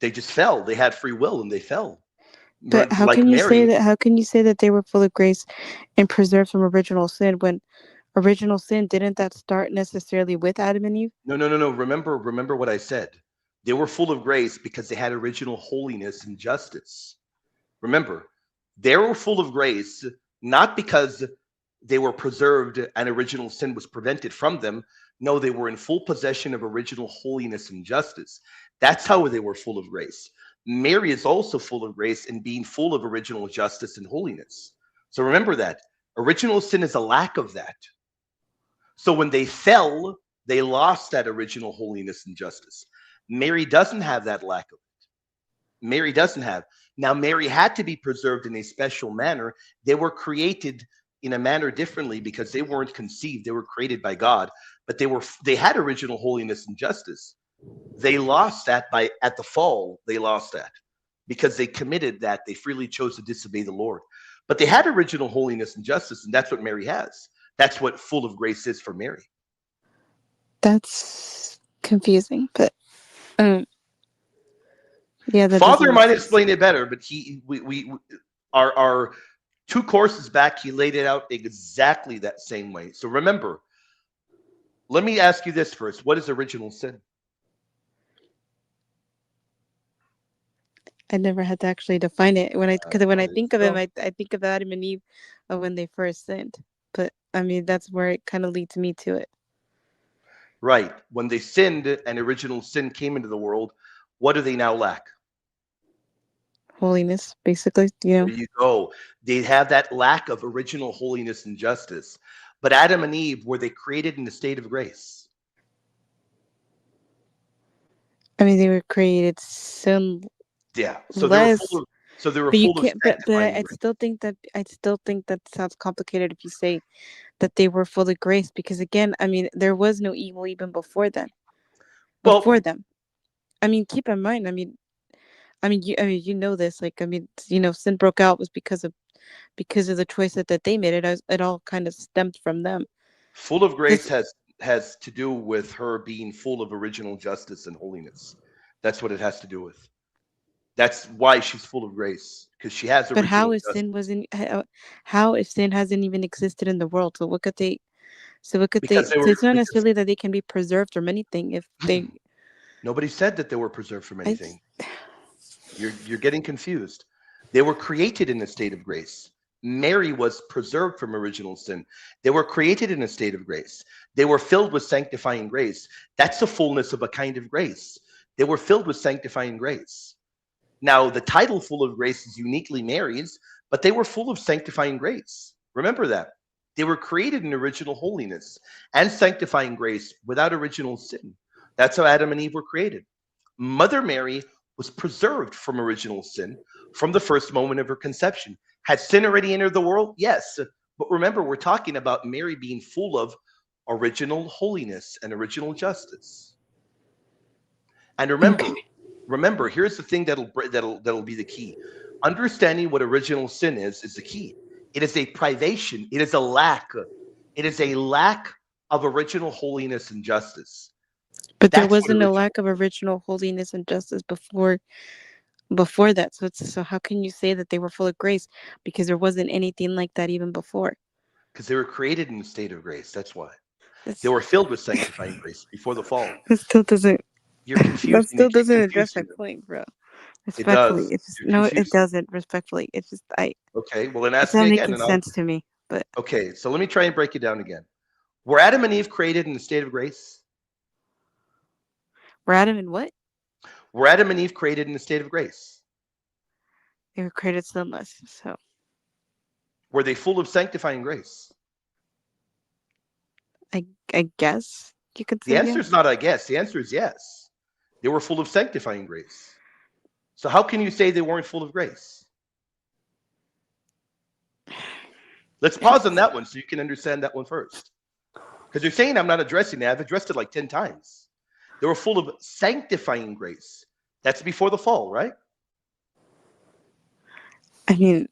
They just fell. They had free will and they fell. But how Like can you say Mary. that? How can you say that they were full of grace and preserved from original sin when original sin didn't that start necessarily with Adam and Eve? No. Remember what I said. They were full of grace because they had original holiness and justice. Remember, they were full of grace not because they were preserved and original sin was prevented from them. No, they were in full possession of original holiness and justice. That's how they were full of grace. Mary is also full of grace in being full of original justice and holiness. So remember that. Original sin is a lack of that. So when they fell, they lost that original holiness and justice. Mary doesn't have that lack of it. Mary doesn't have. Now, Mary had to be preserved in a special manner. They were created in a manner differently because they weren't conceived. They were created by God, but they had original holiness and justice. They lost that at the fall. They lost that because they committed that. They freely chose to disobey the Lord. But they had original holiness and justice, and that's what Mary has. That's what full of grace is for Mary. That's confusing, but yeah, that doesn't Father make might sense. explain it better, but our 2 courses back, he laid it out exactly that same way. So remember, let me ask you this first. What is original sin? I never had to actually define it because when I think of So, him, I think of Adam and Eve of when they first sinned. But that's where it kind of leads me to it. right. When they sinned and original sin came into the world, what do they now lack? Holiness, basically, There you go. They have that lack of original holiness and justice. But Adam and Eve, were they created in a state of grace? They were created sinless. Yeah. So they were But you full of can't. But sanctifying I grace. still think that sounds complicated if you say that they were full of grace, because again, there was no evil even before then. Before Well, them, keep in mind. You know this. Like, sin broke out was because of the choice that they made. It all kind of stemmed from them. full of grace This, has to do with her being full of original justice and holiness. That's what it has to do with. That's why she's full of grace, because she has but original how if justice. sin wasn't? How if sin hasn't even existed in the world? So what could they? So what could they? Because they So were it's not because necessarily that they can be preserved from anything if they. nobody said that they were preserved from I anything. You're getting confused. They were created in a state of grace. Mary was preserved from original sin. They were created in a state of grace. They were filled with sanctifying grace. That's the fullness of a kind of grace. They were filled with sanctifying grace. Now, the title full of grace is uniquely Mary's, but they were full of sanctifying grace. Remember that. They were created in original holiness and sanctifying grace without original sin. That's how Adam and Eve were created. Mother Mary was preserved from original sin from the first moment of her conception. Had sin already entered the world? Yes. But remember, we're talking about Mary being full of original holiness and original justice. And remember, here's the thing that'll be the key. Understanding what original sin is the key. It is a privation. It is a lack. It is a lack of original holiness and justice. But there wasn't a lack of original holiness and justice before that. So how can you say that they were full of grace? Because there wasn't anything like that even before. Because they were created in a state of grace. That's why. They were filled with sanctifying grace before the fall. It still doesn't. You're confused. That still doesn't address my point, bro. Respectfully, It does. No, it doesn't. Respectfully, it's just Okay, well then ask it's not me again. making sense to me. But okay, so let me try and break it down again. Were Adam and Eve created in a state of grace? were Adam and what? Were Adam and Eve created in a state of grace? They were created sinless. So Were they full of sanctifying grace? I guess you could say. The answer is not I guess. The answer is yes. They were full of sanctifying grace. So how can you say they weren't full of grace? Let's pause on that one so you can understand that one first. Because you're saying I'm not addressing that. I've addressed it like 10 times. They were full of sanctifying grace. That's before the fall, right? I mean,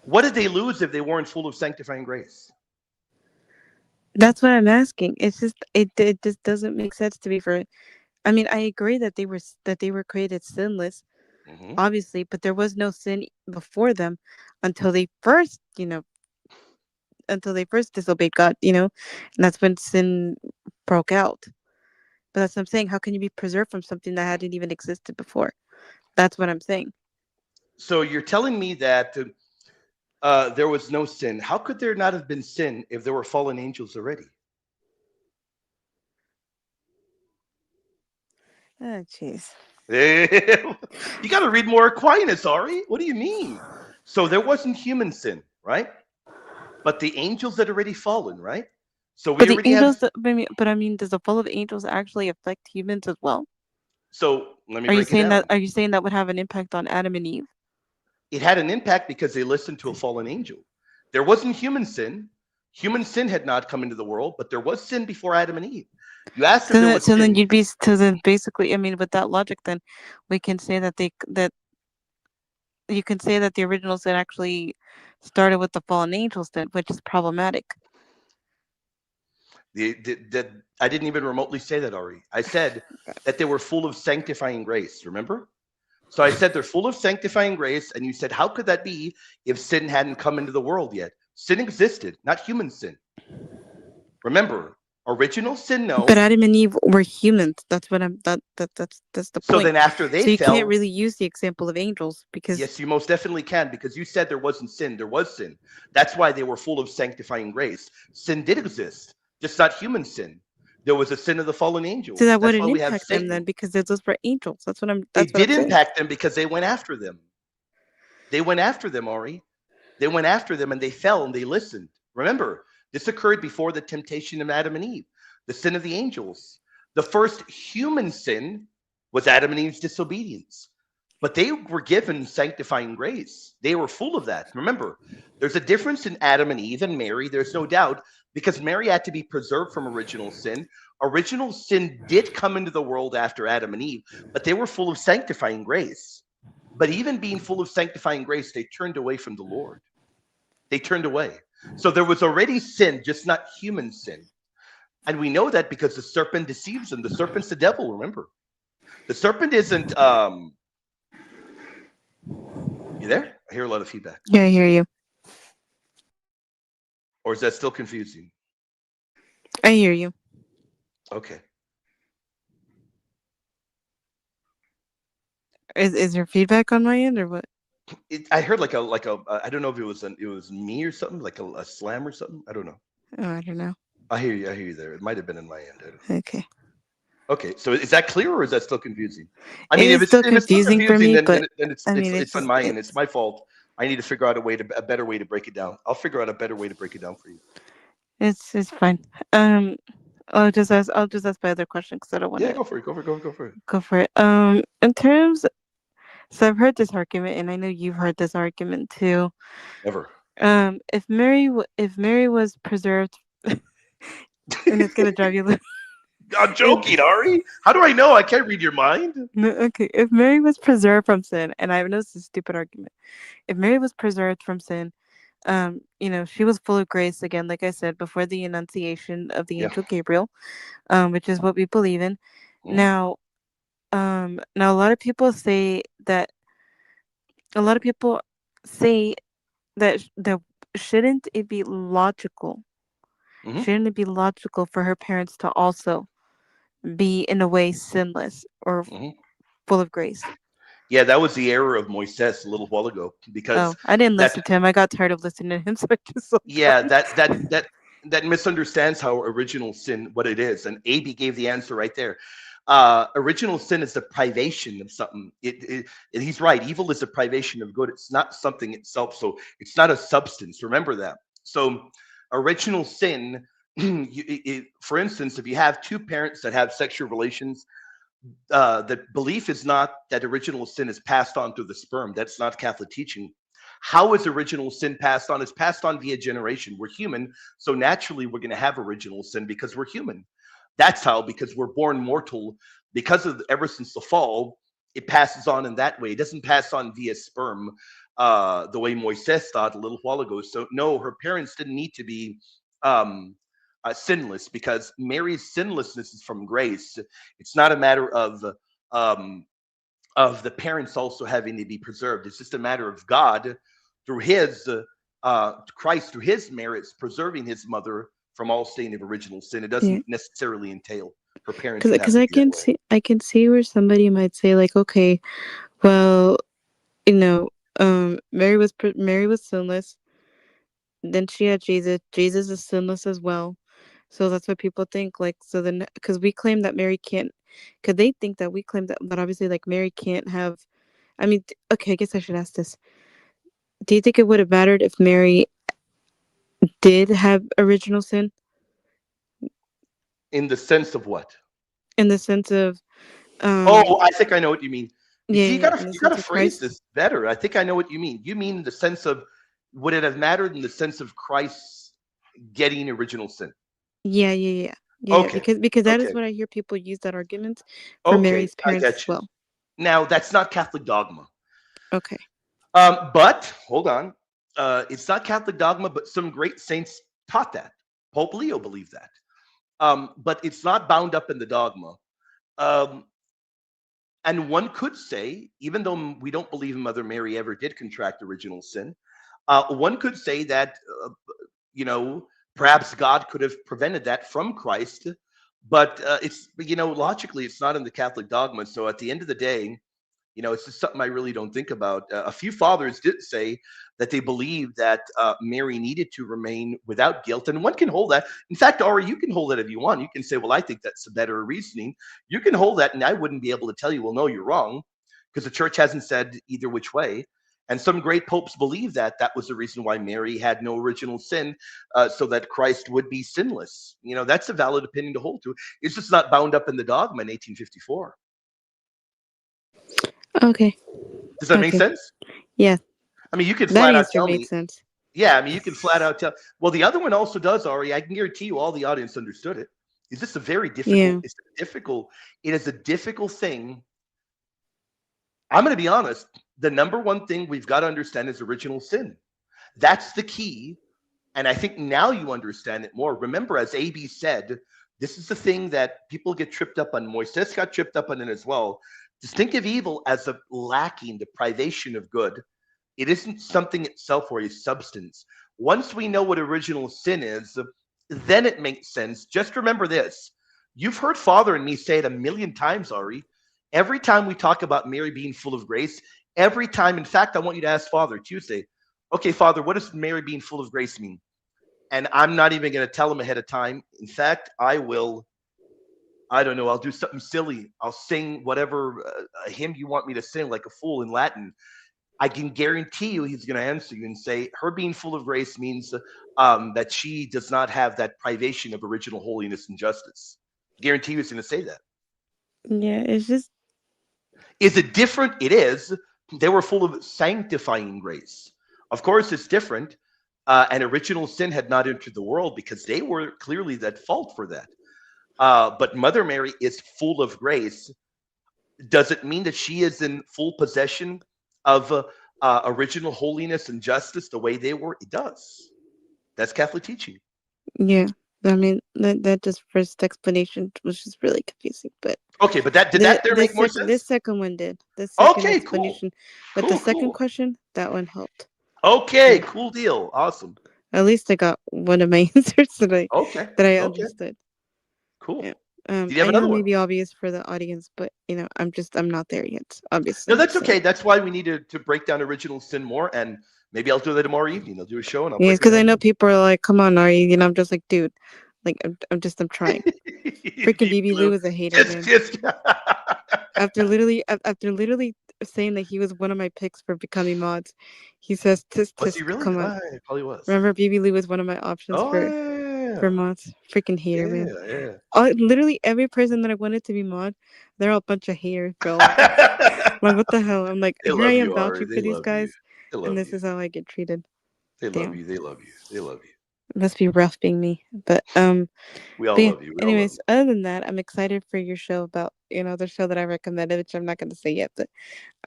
what did they lose if they weren't full of sanctifying grace? that's what I'm asking. It's just it just doesn't make sense to me. I mean, I agree that they were created sinless, obviously, but there was no sin before them until they first disobeyed God, and that's when sin broke out. But that's what I'm saying. How can you be preserved from something that hadn't even existed before? That's what I'm saying. So you're telling me that there was no sin. How could there not have been sin if there were fallen angels already? Oh, jeez. You got to read more Aquinas, Ari. What do you mean? So there wasn't human sin, right? But the angels had already fallen, right? So we already have. But I mean, does the fall of angels actually affect humans as well? So let me. Are you saying that? Are you saying that would have an impact on Adam and Eve? It had an impact because they listened to a fallen angel. There wasn't human sin. Human sin had not come into the world, but there was sin before Adam and Eve. You asked if there was sin. Then basically, I mean, with that logic, then we can say that you can say that the original sin actually started with the fallen angels, then, which is problematic. I didn't even remotely say that, Ari. I said that they were full of sanctifying grace. Remember? So I said they're full of sanctifying grace, and you said, how could that be if sin hadn't come into the world yet? Sin existed, not human sin. Remember, original sin, no. But Adam and Eve were humans. That's what that's the point. So then after they fell, you can't really use the example of angels because yes, you most definitely can, because you said there wasn't sin. There was sin. That's why they were full of sanctifying grace. Sin did exist, just not human sin. There was a sin of the fallen angels. So that wouldn't impact them then, because those were angels. That's what I'm. It did impact them because they went after them. They went after them, Ari. They went after them and they fell and they listened. Remember, this occurred before the temptation of Adam and Eve, the sin of the angels. The first human sin was Adam and Eve's disobedience. But they were given sanctifying grace. They were full of that. Remember, there's a difference in Adam and Eve and Mary. There's no doubt, because Mary had to be preserved from original sin. Original sin did come into the world after Adam and Eve, but they were full of sanctifying grace. But even being full of sanctifying grace, they turned away from the Lord. They turned away. So there was already sin, just not human sin. And we know that because the serpent deceives them. The serpent's the devil, remember. The serpent isn't... You there? I hear a lot of feedback. Yeah, I hear you. Or is that still confusing? I hear you. Okay. Is your feedback on my end or what? I heard like a I don't know if it was me or something, like a slam or something. I don't know. Oh, I don't know. I hear you. I hear you there. It might have been in my end. I don't know. Okay. Okay, so is that clear or is that still confusing? I It mean, is still if it's still confusing for confusing, me, then but it's I mean, it's on my end. It's my fault. I need to figure out a better way to break it down. I'll figure out a better way to break it down for you. it's fine. I'll just ask my other question because I don't want Yeah, to go for it. Go for it. Go for it. go for it. In terms, so I've heard this argument, and I know you've heard this argument too. Ever. If Mary was preserved, and it's gonna drive you. I'm joking, Ari. How do I know? I can't read your mind. No, okay. If Mary was preserved from sin, and I know it's a stupid argument. If Mary was preserved from sin, she was full of grace again, like I said, before the Annunciation of the Yeah. angel Gabriel, which is what we believe in. Mhm. Now a lot of people say that a lot of people say that shouldn't it be logical? Mhm. Shouldn't it be logical for her parents to also be in a way sinless or Mhm. full of grace? Yeah, that was the error of Moises a little while ago because Oh, I didn't that listen to him. I got tired of listening to him, so I just looked yeah, on. that misunderstands how original sin what it is. And AB gave the answer right there. Original sin is the privation of something. He's right. Evil is a privation of good. It's not something itself. So it's not a substance. Remember that. So original sin, for instance, if you have two parents that have sexual relations, the belief is not that original sin is passed on through the sperm. That's not Catholic teaching. How is original sin passed on? It's passed on via generation. We're human, so naturally we're going to have original sin because we're human. That's how, because we're born mortal. Because of ever since the fall, it passes on in that way. It doesn't pass on via sperm, the way Moises thought a little while ago. So no, her parents didn't need to be um, sinless because Mary's sinlessness is from grace. It's not a matter um, of the parents also having to be preserved. It's just a matter of God through his Christ through his merits preserving his mother from all stain of original sin. It Yeah, doesn't necessarily entail her parents would have because to be that way. I can see where somebody might say like, okay, well, you know, Mary was sinless. Then she had Jesus. Jesus is sinless as well. So that's what people think. Like, so then, because we claim that Mary can't, because they think that we claim that obviously, like, Mary can't have. I mean, okay, I guess I should ask this. Do you think it would have mattered if Mary did have original sin In the sense of what? in the sense of, Oh, I think I know what you mean. You yeah, see, yeah, in the you gotta sense of phrase Christ? this better. I think I know what you mean. You mean the sense of would it have mattered in the sense of Christ getting original sin? Yeah, yeah, yeah, yeah, yeah. Okay, Because that is okay, what I hear people use that argument for okay. Mary's I parents as get you. well. Now that's not Catholic dogma. Okay. But hold on, it's not Catholic dogma, but some great saints taught that. Pope Leo believed that. But it's not bound up in the dogma. Um, and one could say, even though we don't believe Mother Mary ever did contract original sin, one could say that you know perhaps God could have prevented that from Christ. But it's logically it's not in the Catholic dogma. So at the end of the day, it's just something I really don't think about. A few fathers did say that they believed that Mary needed to remain without guilt, and one can hold that. In fact, Ari, you can hold that if you want. You can say, "Well, I think that's a better reasoning." You can hold that, and I wouldn't be able to tell you, "Well, no, you're wrong," because the church hasn't said either which way. And some great popes believe that that was the reason why Mary had no original sin, so that Christ would be sinless. That's a valid opinion to hold to. It's just not bound up in the dogma in 1854. Okay. Does that make Okay. sense? Yeah, I mean, you could that flat out answer tell made me. sense. Yeah, I mean, you can flat out tell. Well, the other one also does, Ari. I can guarantee you, all the audience understood it. Is this a very difficult? Yeah. It's difficult. It is a difficult thing. I'm going to be honest. The number one thing we've got to understand is original sin. That's the key. And I think now you understand it more. Remember, as AB said, this is the thing that people get tripped up on. Moises got tripped up on it as well. Just think of evil as a lacking, the privation of good. It isn't something itself or a substance. Once we know what original sin is, then it makes sense. Just remember this. You've heard Father and me say it a million times, Ari. Every time we talk about Mary being full of grace, every time, in fact, I want you to ask Father Tuesday, okay, Father, what does Mary being full of grace mean? And I'm not even going to tell him ahead of time. In fact, I will, I don't know, I'll do something silly. I'll sing whatever hymn you want me to sing, like a fool in Latin. I can guarantee you he's going to answer you and say, her being full of grace means that she does not have that privation of original holiness and justice. Guarantee you he's going to say that. Yeah, it's just Is it different? It is. They were full of sanctifying grace. Of course, it's different. And original sin had not entered the world because they were clearly at fault for that. But Mother Mary is full of grace. Does it mean that she is in full possession of original holiness and justice the way they were? It does. That's Catholic teaching. yeah. I mean that just first explanation was just really confusing, but Okay, but that did that there make more sense? this second one did. The second Okay, cool. explanation, but the Cool, second cool. question, that one helped. Okay, Yeah. cool deal. Awesome. At least I got one of my answers that I Okay. that I Okay. understood. Cool. Yeah. Did you have I know another it may one? be obvious for the audience, but I'm not there yet, obviously. No, that's so. okay. That's why we need to break down original sin more, and maybe I'll do that tomorrow evening. I'll do a show and I'll Yeah, break it because I down know more. people are like, "Come on, Ari," I'm just like, dude, like I'm trying. Freaking BB BB Lou is a hater, man. just After literally saying that he was one of my picks for becoming mods, he says, was he really? come on." He probably was. Remember, BB Lou was one of my options Oh for mods. Freaking hater, man. yeah. Literally every person that I wanted to be mod, they're all a bunch of haters, bro. Like, what the hell? I'm like, They here I love am you, Ari. vouching They for these love you. guys, They and love this you. is how I get treated. They love Damn, you. They love you. They love you. it must be rough being me. We all But yeah, love you. We all love anyways, other than that, I'm excited for your show about, the show that I recommended, which I'm not going to say yet, but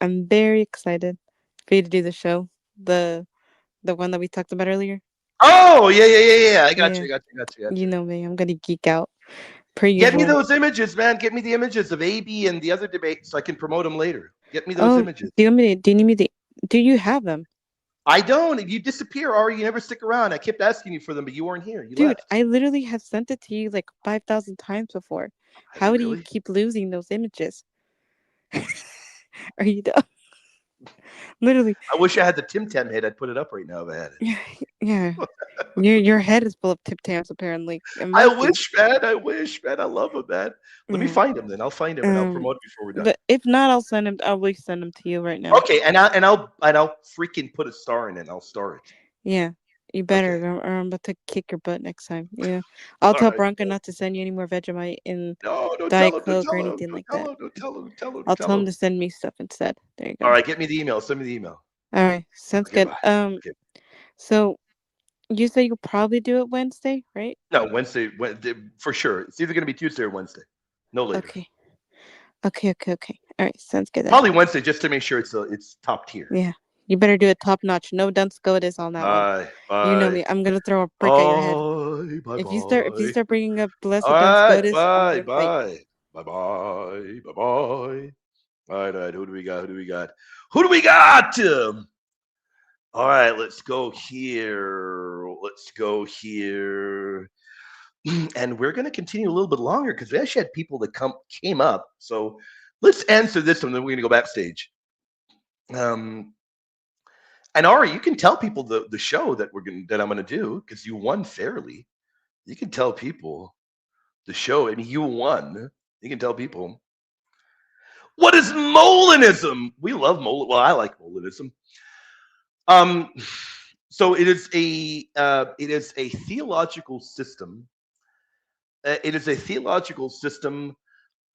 I'm very excited for you to do the show. The one that we talked about earlier. Oh, yeah. I got Yeah, you. you know me. I'm going to geek out per Get me usual. those images, man. Get me the images of AB and the other debate so I can promote them later. Get me those Oh, images. do you need me to, do you have them? I don't. You disappear, or you never stick around. I kept asking you for them, but you weren't here. You Dude, left. I literally have sent it to you like 5,000 times before. Have How you do you really? keep losing those images? Are you dumb? Literally. I wish I had the Tim Tam head. I'd put it up right now if I had it. Yeah. Your head is full of tip tams, apparently. It I must be. wish, man. I wish, man. I love him, man. Let me Yeah. find him then. I'll find him and I'll promote him before we're done. But if not, I'll send him. I'll resend them to you right now. Okay, and I'll freaking put a star in it. I'll star it. Yeah, you better, Okay. or I'm about to kick your butt next time. Yeah, I'll All tell right. Bronco not to send you any more Vegemite in No, don't tell Diet him. Don't Coke or tell him. anything Don't like tell that. him. Don't tell him. Tell him. I'll Tell tell him him. to send me stuff instead. There you go. All right, get me the email. Send me the email. All right, sounds Okay, good. bye. Okay. So you say you'll probably do it Wednesday, right? No, Wednesday, for sure. It's either going to be Tuesday or Wednesday. No later. Okay. All right, sounds good then. Probably Wednesday, just to make sure it's top tier. Yeah, you better do it top notch. No dunce SCOTUS on that one. Bye. You know me. I'm gonna throw a brick at your head. Bye. If you start bringing up blessed All dunce right. SCOTUS, I'm gonna fight you. Bye. All right. Who do we got? All right. Let's go here. And we're going to continue a little bit longer because we actually had people that came up. So let's answer this one. Then we're going to go backstage. And Ari, you can tell people the show that I'm going to do because you won fairly. You can tell people the show. I mean, you won. You can tell people. What is Molinism? We love Molin. Well, I like Molinism. So it is a theological system. It is a theological system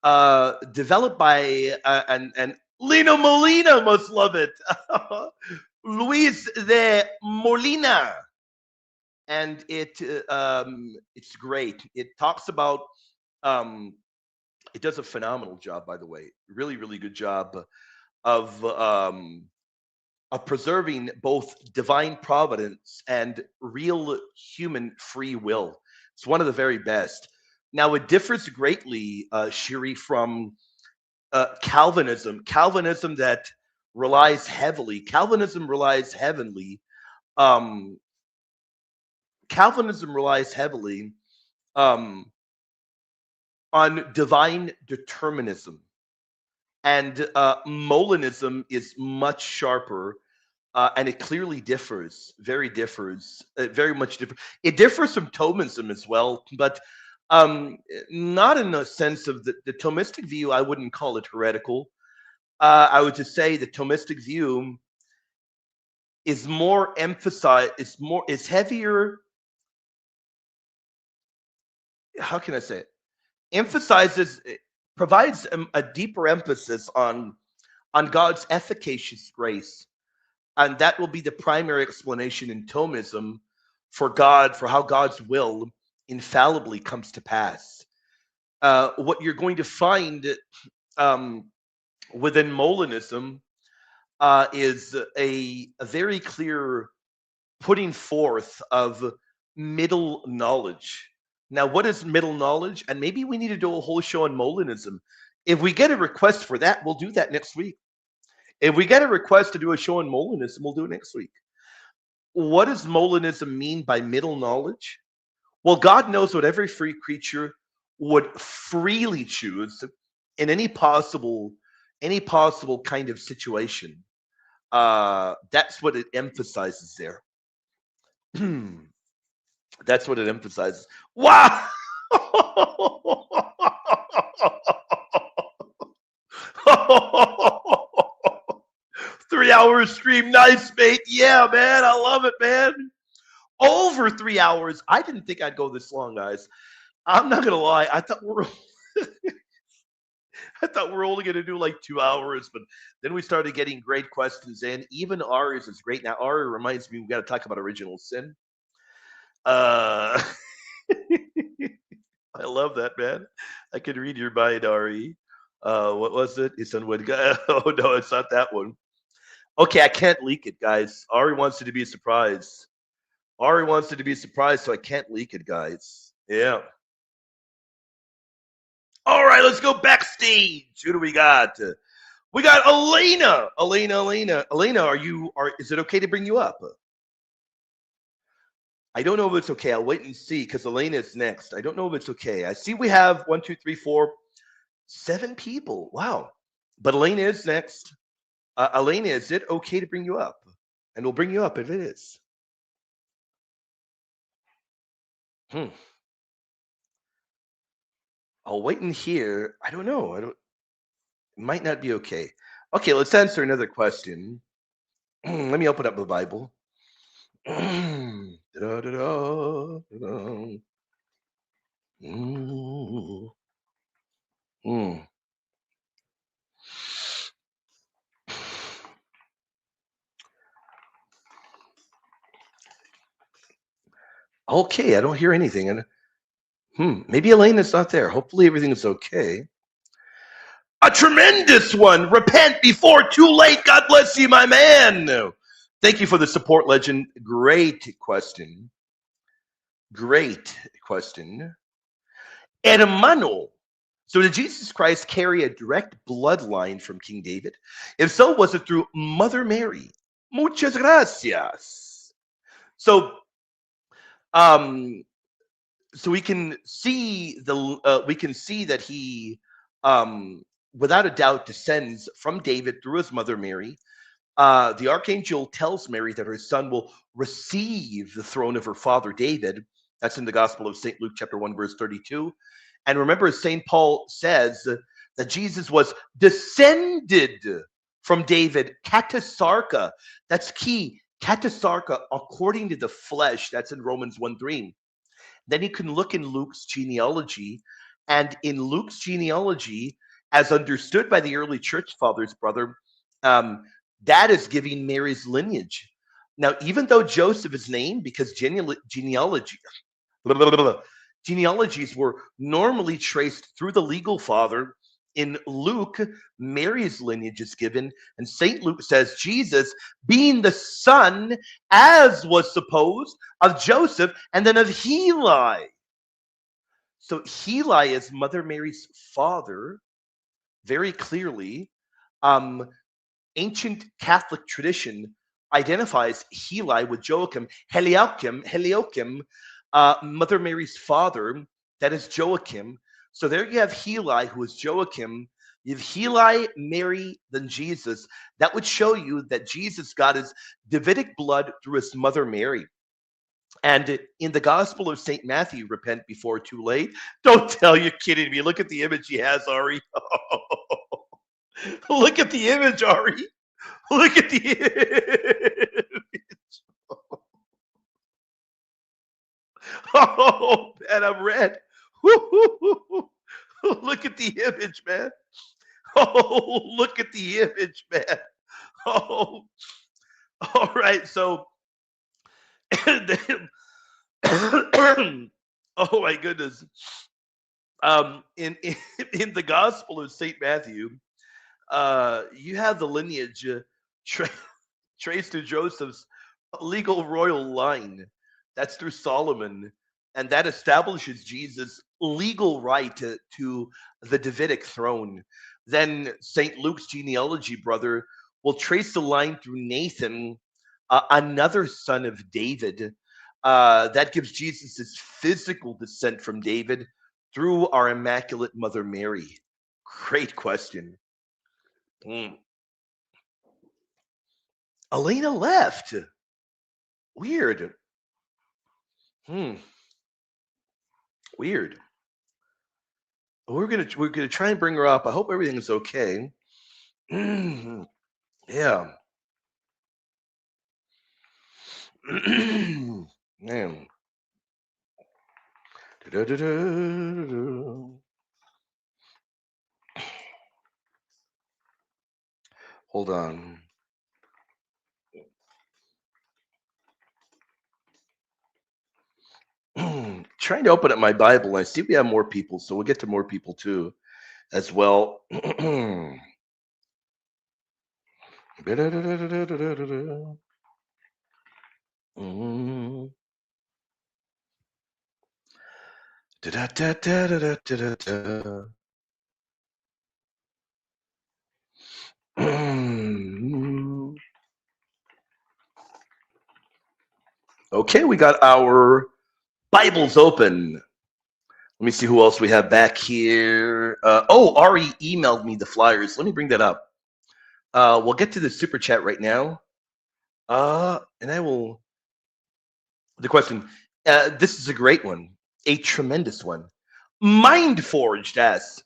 developed by and Lino Molina must love it. Luis de Molina, and it's great. It talks about it does a phenomenal job, by the way. Really, really good job of preserving both divine providence and real human free will. It's one of the very best. Now, it differs greatly, Shiri, from Calvinism. Calvinism relies heavily um, on divine determinism. And Molinism is much sharper, and it clearly differs, very much different. It differs from Thomism as well, but not in the sense of the Thomistic view. I wouldn't call it heretical. I would just say the Thomistic view is more emphasized. It's heavier. How can I say it? Emphasizes, provides a deeper emphasis on God's efficacious grace, and that will be the primary explanation in Thomism for how God's will infallibly comes to pass. What you're going to find within Molinism is a very clear putting forth of middle knowledge. Now, what is middle knowledge? And maybe we need to do a whole show on Molinism. If we get a request for that, we'll do that next week. If we get a request to do a show on Molinism, we'll do it next week. What does Molinism mean by middle knowledge? Well, God knows what every free creature would freely choose in any possible kind of situation. That's what it emphasizes there. That's what it emphasizes. Wow! 3 hour stream, nice, mate. Yeah, man, I love it, man. Over 3 hours. I didn't think I'd go this long, guys. I'm not gonna lie. I thought we're only gonna do like 2 hours, but then we started getting great questions in. Even Ari's is great. Now, Ari reminds me we got to talk about original sin. I love that, man. I can read your mind, Ari. What was it? His son would go. Oh no, it's not that one. Okay, I can't leak it, guys. Ari wants it to be a surprise. Ari wants it to be a surprise, so I can't leak it, guys. Yeah. All right, let's go backstage. Who do we got? We got Elena. Elena, is it okay to bring you up? I don't know if it's okay. I'll wait and see because Elena is next. I don't know if it's okay. I see we have 1, 2, 3, 4, 7 people. Wow. But Elena is next. Elena, is it okay to bring you up? And we'll bring you up if it is. I'll wait and hear. I don't know. It might not be okay. Okay, let's answer another question. Let me open up the Bible. Okay, I don't hear anything. And maybe Elena's not there. Hopefully everything is okay. A tremendous one. Repent before too late. God bless you, my man. Thank you for the support, legend. Great question. Hermano. So did Jesus Christ carry a direct bloodline from King David? If so, was it through Mother Mary? Muchas gracias. So we can see that he without a doubt descends from David through his mother Mary. The archangel tells Mary that her son will receive the throne of her father David. That's in the Gospel of St. Luke chapter 1 verse 32. And remember, St. Paul says that Jesus was descended from David, katasarka. That's key. Katasarka, according to the flesh. That's in Romans 1:3. Then you can look in Luke's genealogy. And in Luke's genealogy, as understood by the early church fathers, brother, that is giving Mary's lineage. Now, even though Joseph is named, because genealogies were normally traced through the legal father, in Luke, Mary's lineage is given, and St. Luke says Jesus being the son, as was supposed, of Joseph and then of Heli. So Heli is Mother Mary's father, very clearly. Ancient Catholic tradition identifies Heli with Joachim. Heliokim, Mother Mary's father, that is Joachim. So there you have Heli, who is Joachim. If Heli, Mary, then Jesus, that would show you that Jesus got his Davidic blood through his mother Mary. And in the Gospel of St. Matthew, repent before too late. Don't tell you're kidding me. Look at the image he has, Ari. Look at the image, Ari. Look at the image. Oh, man, I'm red. Look at the image, man. Oh, look at the image, man. Oh, all right. So, oh my goodness. In the Gospel of Saint Matthew, you have the lineage traced to Joseph's legal royal line. That's through Solomon, and that establishes Jesus' legal right to the Davidic throne. Then Saint Luke's genealogy, brother, will trace the line through Nathan, another son of David. That gives Jesus his physical descent from David through our Immaculate Mother Mary. Great question. Elena left. Weird. Weird. We're gonna try and bring her up. I hope everything is okay. Yeah. Man. Hold on. Trying to open up my Bible. I see we have more people, so we'll get to more people too, as well. Okay, we got our Bibles open. Let me see who else we have back here. Ari emailed me the flyers. Let me bring that up. We'll get to the super chat right now. And I will. The question. This is a great one, a tremendous one. Mind Forged asks,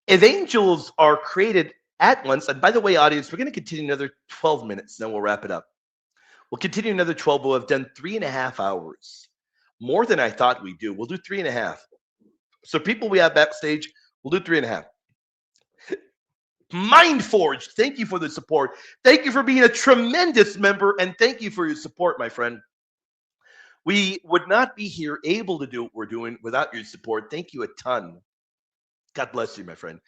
if angels are created at once, and by the way, audience, we're going to continue another 12 minutes, then we'll wrap it up. We'll continue another 12. We'll have done 3.5 hours. More than I thought we'd do. We'll do 3.5. So people we have backstage, we'll do 3.5. Mind Forged, thank you for the support. Thank you for being a tremendous member, and thank you for your support, my friend. We would not be here able to do what we're doing without your support. Thank you a ton. God bless you, my friend.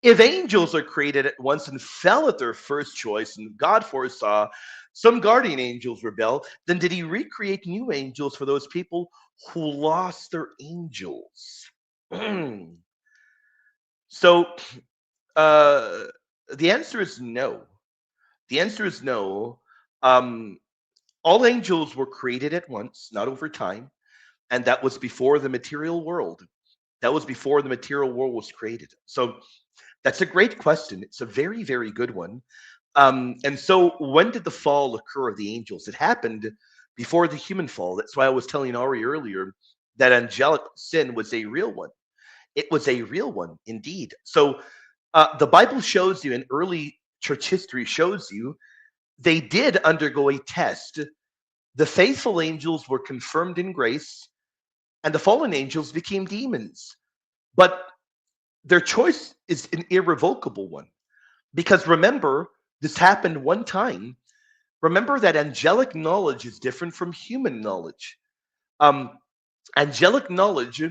If angels are created at once and fell at their first choice, and God foresaw some guardian angels rebel, then did he recreate new angels for those people who lost their angels? So the answer is no. The answer is no. All angels were created at once, not over time, and that was before the material world. That was before the material world was created. So that's a great question. It's a very, very good one. And so when did the fall occur of the angels? It happened before the human fall. That's why I was telling Ari earlier that angelic sin was a real one. It was a real one indeed. So the Bible shows you, and early church history shows you, they did undergo a test. The faithful angels were confirmed in grace, and the fallen angels became demons. But their choice is an irrevocable one. Because remember, this happened one time. Remember that angelic knowledge is different from human knowledge. Angelic knowledge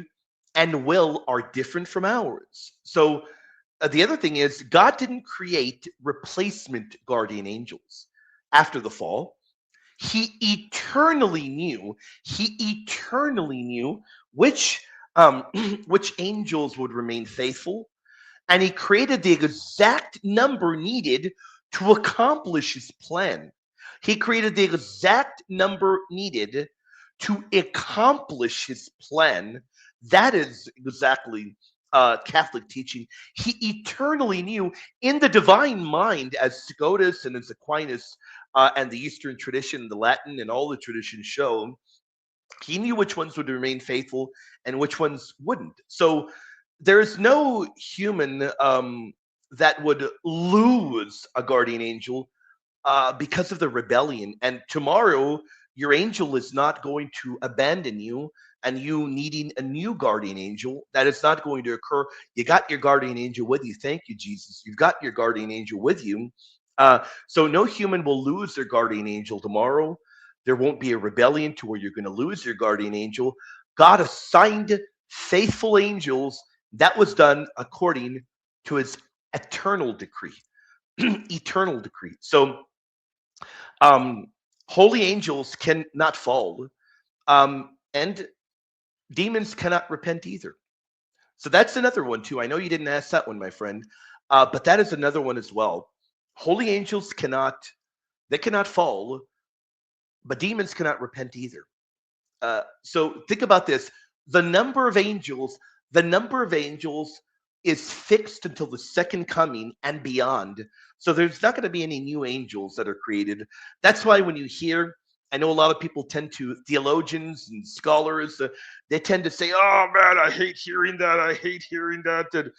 and will are different from ours. So the other thing is, God didn't create replacement guardian angels after the fall. He eternally knew which angels would remain faithful, and he created the exact number needed to accomplish his plan. He created the exact number needed to accomplish his plan. That is exactly Catholic teaching. He eternally knew in the divine mind, as Scotus and as Aquinas and the Eastern tradition, the Latin and all the traditions show, he knew which ones would remain faithful and which ones wouldn't. So there's no human that would lose a guardian angel because of the rebellion. And tomorrow, your angel is not going to abandon you, and you needing a new guardian angel. That is not going to occur. You got your guardian angel with you. Thank you, Jesus. You've got your guardian angel with you. So no human will lose their guardian angel tomorrow. There won't be a rebellion to where you're going to lose your guardian angel. God assigned faithful angels. That was done according to his eternal decree. Eternal decree. So holy angels cannot fall, and demons cannot repent either. So that's another one too. I know you didn't ask that one, my friend, but that is another one as well. Holy angels cannot fall, but demons cannot repent either. So think about this. The number of angels is fixed until the second coming and beyond. So there's not going to be any new angels that are created. That's why when you hear, I know a lot of people theologians and scholars, they tend to say, "Oh man, I hate hearing that. I hate hearing that." And,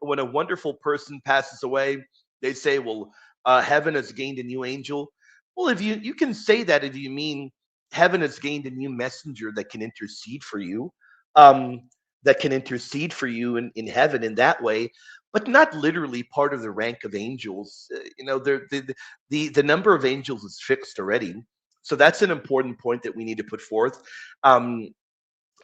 when a wonderful person passes away, they say, "Well, heaven has gained a new angel." Well, if you can say that if you mean heaven has gained a new messenger that can intercede for you, in heaven in that way, but not literally part of the rank of angels. The number of angels is fixed already. So that's an important point that we need to put forth. And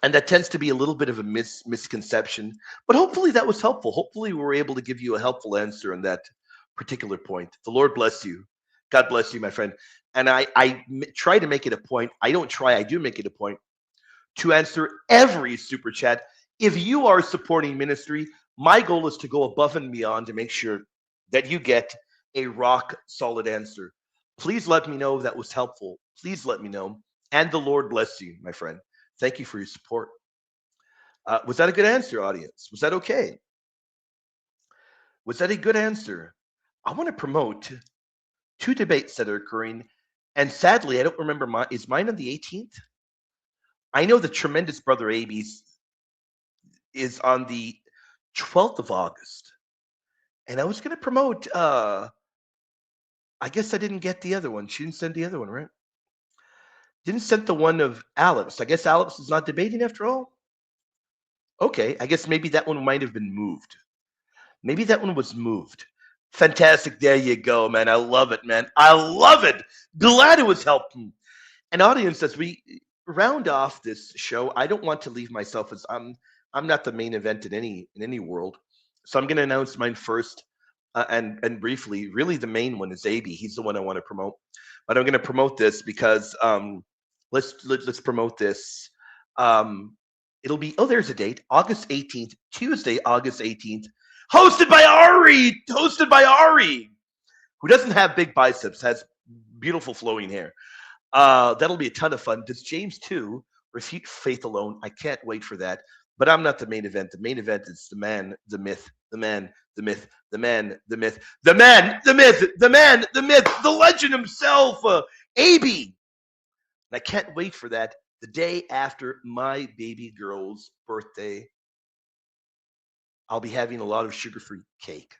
that tends to be a little bit of a misconception. But hopefully that was helpful. Hopefully we were able to give you a helpful answer on that particular point. The Lord bless you. God bless you, my friend. And I try to make it a point. I do make it a point to answer every super chat. If you are supporting ministry, my goal is to go above and beyond to make sure that you get a rock solid answer. Please let me know if that was helpful. Please let me know. And the Lord bless you, my friend. Thank you for your support. Was that a good answer, audience? Was that okay? Was that a good answer? I want to promote 2 debates that are occurring. And sadly, I don't remember is mine on the 18th? I know the tremendous brother Abe's is on the 12th of August. And I was going to promote, I guess I didn't get the other one. She didn't send the other one, right? Didn't send the one of Alex. I guess Alex is not debating after all. Okay, I guess maybe that one might have been moved. Maybe that one was moved. Fantastic. There you go, man. I love it, man. I love it. Glad it was helping. And audience, as we round off this show, I don't want to leave myself as I'm not the main event in any world. So I'm going to announce mine first and briefly. Really, the main one is AB. He's the one I want to promote. But I'm going to promote this because let's promote this. It'll be, there's a date, August 18th, Tuesday, August 18th. Hosted by Ari, who doesn't have big biceps, has beautiful flowing hair. That'll be a ton of fun. Does James 2 refute faith alone? I can't wait for that. But I'm not the main event. The main event is the man, the myth, the man, the myth, the man, the myth, the man, the myth, the man, the myth, the legend himself, AB. And I can't wait for that. The day after my baby girl's birthday, I'll be having a lot of sugar-free cake.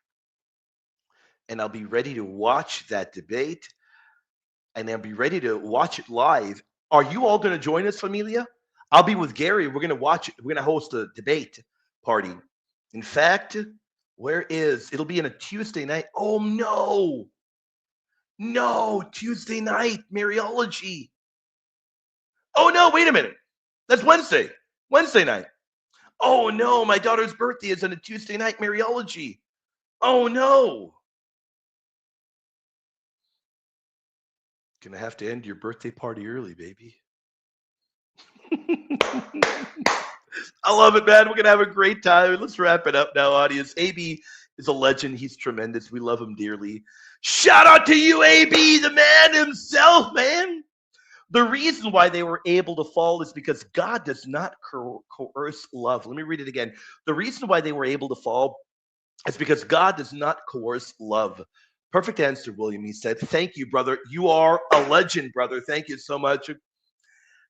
And I'll be ready to watch that debate. And I'll be ready to watch it live. Are you all going to join us, familia? I'll be with Gary. We're going to watch it. We're going to host a debate party. In fact, it'll be on a Tuesday night. Oh, no. No, Tuesday night, Mariology. Oh, no, wait a minute. That's Wednesday. Wednesday night. Oh, no, my daughter's birthday is on a Tuesday night, Mariology. Oh, no. Gonna have to end your birthday party early, baby. I love it, man. We're gonna have a great time. Let's wrap it up now, audience. AB is a legend. He's tremendous. We love him dearly. Shout out to you, AB, the man himself, man. The reason why they were able to fall is because God does not coerce love. Let me read it again. The reason why they were able to fall is because God does not coerce love. Perfect answer, William. He said, thank you, brother. You are a legend, brother. Thank you so much.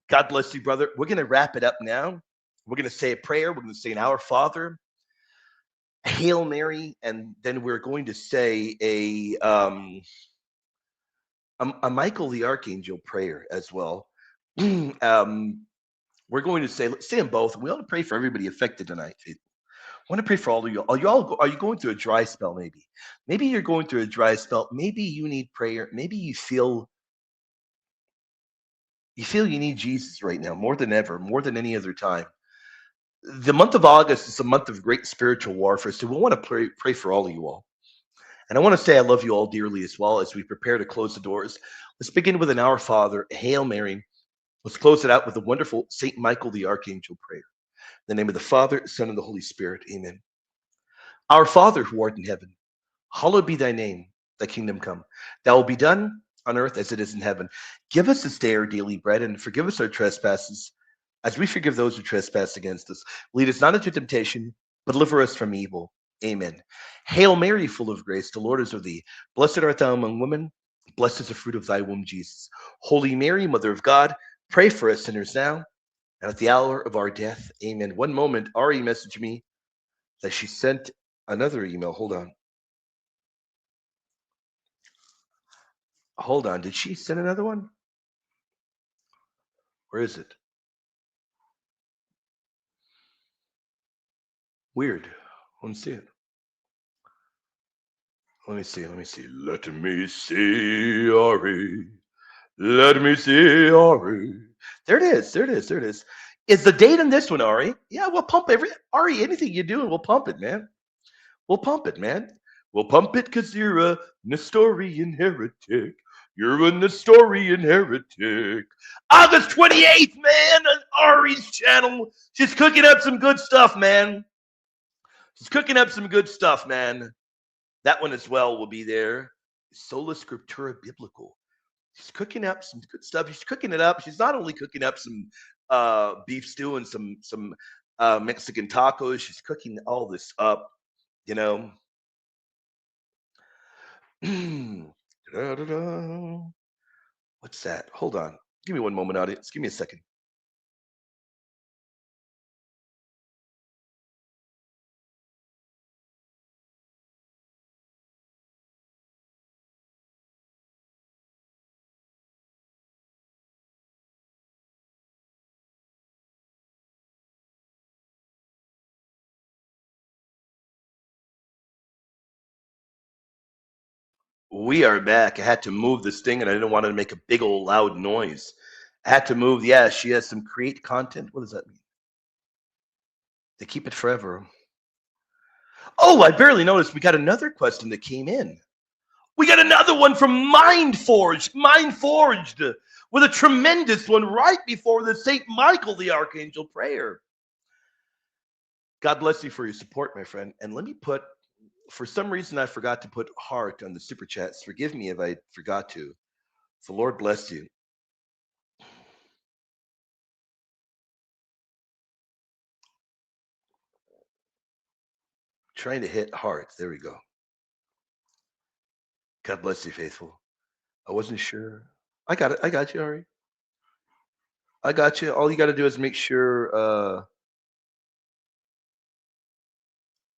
God bless you, brother. We're going to wrap it up now. We're going to say a prayer. We're going to say an Our Father, a Hail Mary, and then we're going to say a Michael the Archangel prayer as well. We're going to say, let's say them both. We want to pray for everybody affected tonight. I want to pray for all of you. Are you going through a dry spell? Maybe you're going through a dry spell. Maybe you need prayer. Maybe you feel you need Jesus right now more than ever, more than any other time. The month of August is a month of great spiritual warfare, so we want to pray for all of you all. And I want to say I love you all dearly as well as we prepare to close the doors. Let's begin with an Our Father, a Hail Mary. Let's close it out with the wonderful St. Michael the Archangel prayer. In the name of the Father, Son, and the Holy Spirit. Amen. Our Father who art in heaven, hallowed be thy name, thy kingdom come. Thy will be done on earth as it is in heaven. Give us this day our daily bread, and forgive us our trespasses, as we forgive those who trespass against us. Lead us not into temptation, but deliver us from evil. Amen. Hail Mary, full of grace, the Lord is with thee. Blessed art thou among women, blessed is the fruit of thy womb, Jesus. Holy Mary, Mother of God, pray for us sinners now and at the hour of our death. Amen. One moment, Ari messaged me that she sent another email. Hold on. Did she send another one? Where is it? Weird. Let me see it. Let me see. Let me see, Ari. Let me see, Ari. There it is. Is the date on this one, Ari? Yeah, we'll pump Ari, anything you do, we'll pump it, man. We'll pump it because you're a Nestorian heretic. You're a Nestorian heretic. August 28th, man, on Ari's channel. She's cooking up some good stuff, man. That one as well will be there. Sola Scriptura Biblical. She's cooking up some good stuff. She's cooking it up. She's not only cooking up some beef stew and some Mexican tacos. She's cooking all this up, you know. What's that? Hold on. Give me one moment, audience. Give me a second. We are back. I had to move this thing and I didn't want to make a big old loud noise. I had to move. Yeah, she has some create content. What does that mean? They keep it forever. Oh, I barely noticed. We got another question that came in. We got another one from Mindforged with a tremendous one right before the St. Michael the Archangel prayer. God bless you for your support, my friend. And let me put, for some reason, I forgot to put heart on the super chats. Forgive me if I forgot to. The Lord bless you. Trying to hit heart. There we go. God bless you, faithful. I wasn't sure. I got it. I got you, Ari. I got you. All you got to do is make sure.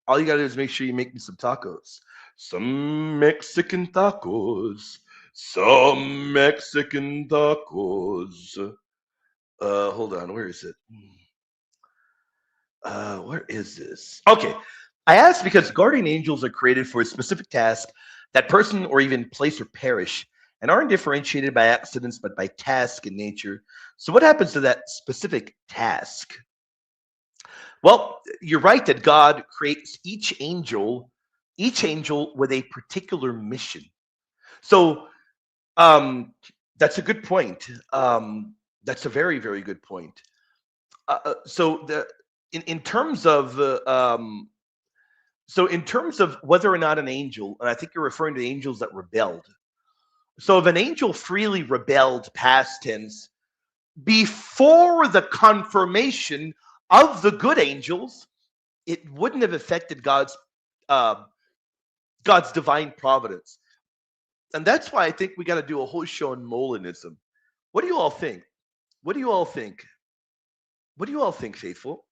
All you got to do is make sure you make me some tacos. Some Mexican tacos. Hold on. Where is it? Where is this? Okay. I asked because guardian angels are created for a specific task. That person or even place or perish and aren't differentiated by accidents, but by task in nature. So what happens to that specific task? Well, you're right that God creates each angel with a particular mission. So that's a good point. That's a very, very good point. In terms of whether or not an angel, and I think you're referring to angels that rebelled. So if an angel freely rebelled, past tense, before the confirmation of the good angels, it wouldn't have affected God's divine providence. And that's why I think we got to do a whole show on Molinism. What do you all think? What do you all think? What do you all think, faithful?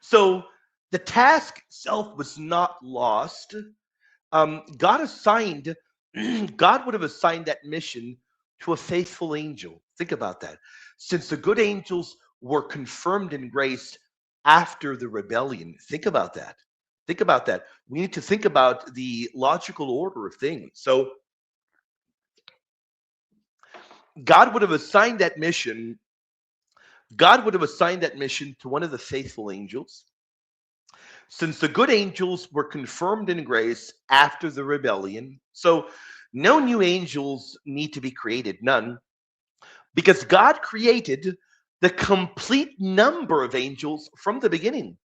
So the task itself was not lost. God would have assigned that mission to a faithful angel. Think about that. Since the good angels were confirmed in grace after the rebellion. Think about that. Think about that. We need to think about the logical order of things. So God would have assigned that mission. God would have assigned that mission to one of the faithful angels. Since the good angels were confirmed in grace after the rebellion, so no new angels need to be created, none, because God created the complete number of angels from the beginning.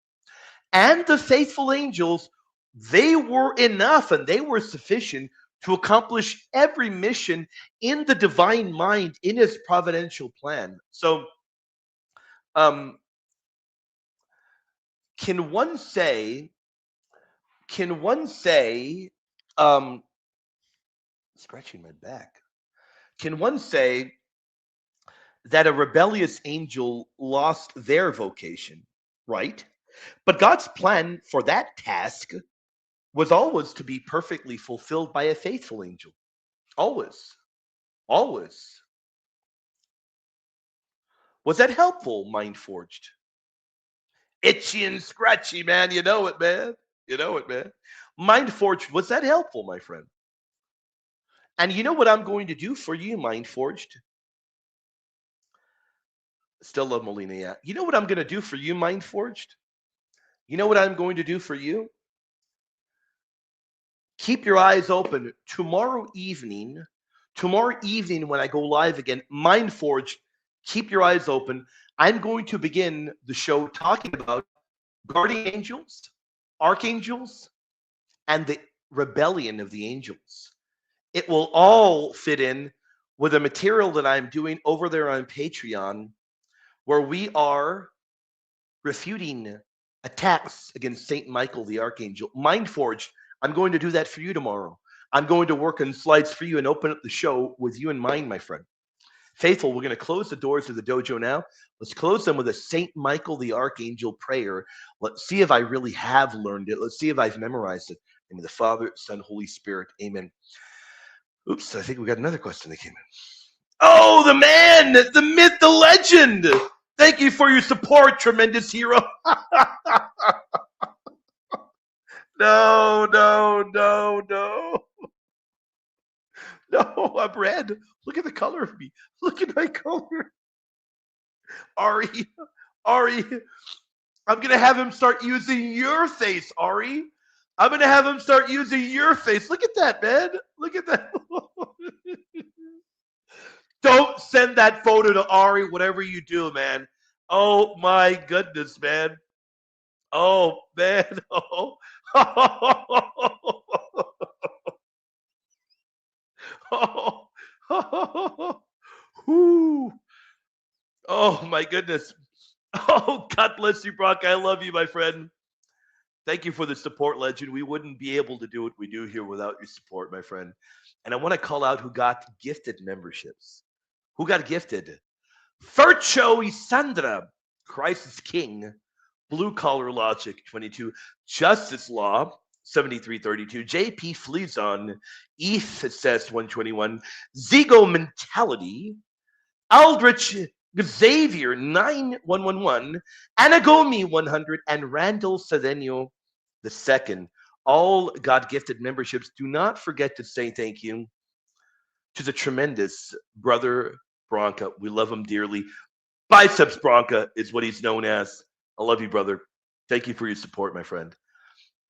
And the faithful angels, they were enough and they were sufficient to accomplish every mission in the divine mind, in his providential plan. So, can one say, scratching my back, can one say that a rebellious angel lost their vocation, right? But God's plan for that task was always to be perfectly fulfilled by a faithful angel. Always. Always. Was that helpful, Mind Forged? Itchy and scratchy, man. You know it, man. You know it, man. Mind Forged, was that helpful, my friend? And you know what I'm going to do for you, Mind Forged? Still love Molina, yeah. You know what I'm going to do for you, Mind Forged? You know what I'm going to do for you? Keep your eyes open. Tomorrow evening when I go live again, Mind Forged, keep your eyes open. I'm going to begin the show talking about guardian angels, archangels, and the rebellion of the angels. It will all fit in with the material that I'm doing over there on Patreon, where we are refuting attacks against Saint Michael the Archangel. Mind Forged, I'm going to do that for you tomorrow. I'm going to work on slides for you and open up the show with you in mind, my friend. Faithful, we're going to close the doors of the dojo now. Let's close them with a Saint Michael the Archangel prayer. Let's see if I really have learned it. Let's see if I've memorized it. In the name of the Father, Son, Holy Spirit. Amen. Oops, I think we got another question that came in. Oh, the man, the myth, the legend. Thank you for your support, tremendous hero. No. No, I'm red. Look at the color of me. Look at my color. Ari, I'm going to have him start using your face, Ari. I'm going to have him start using your face. Look at that, man. Look at that. Don't send that photo to Ari, whatever you do, man. Oh, my goodness, man. Oh, man. Oh. Oh, my goodness. Oh, God bless you, Brock. I love you, my friend. Thank you for the support, legend. We wouldn't be able to do what we do here without your support, my friend. And I want to call out who got gifted memberships. Who got gifted? Fercho Isandra, Christ is King, Blue Collar Logic 22, Justice Law 7332, JP Fleazon, Eth says 121, Zigo Mentality, Aldrich Xavier 9111, Anagomi 100, and Randall Cedeno II. All God gifted memberships. Do not forget to say thank you to the tremendous brother Bronca. We love him dearly. Biceps Bronca is what he's known as. I love you, brother. Thank you for your support, my friend.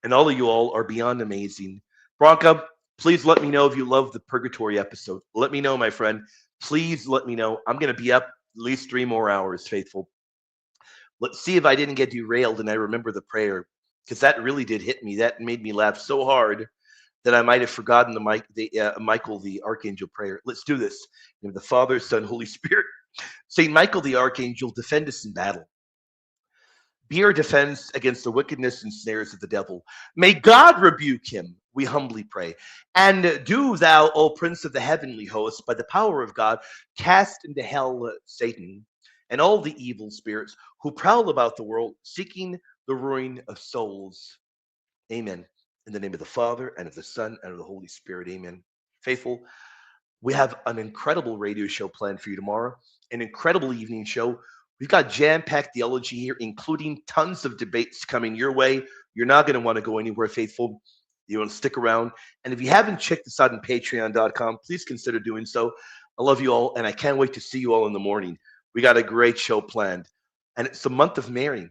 And all of you all are beyond amazing. Bronca, please let me know if you love the Purgatory episode. Let me know, my friend. Please let me know. I'm going to be up at least 3 more hours, faithful. Let's see if I didn't get derailed and I remember the prayer, because that really did hit me. That made me laugh so hard that I might have forgotten the Michael the Archangel prayer. Let's do this. In the Father, Son, Holy Spirit. Saint Michael the Archangel, defend us in battle. Be our defense against the wickedness and snares of the devil. May God rebuke him, we humbly pray. And do thou, O Prince of the heavenly host, by the power of God, cast into hell Satan and all the evil spirits who prowl about the world, seeking the ruin of souls. Amen. In the name of the Father, and of the Son, and of the Holy Spirit. Amen. Faithful, we have an incredible radio show planned for you tomorrow, an incredible evening show. We've got jam-packed theology here, including tons of debates coming your way. You're not going to want to go anywhere, faithful. You want to stick around. And if you haven't checked this out on patreon.com, please consider doing so. I love you all, and I can't wait to see you all in the morning. We got a great show planned. And it's the month of Mary.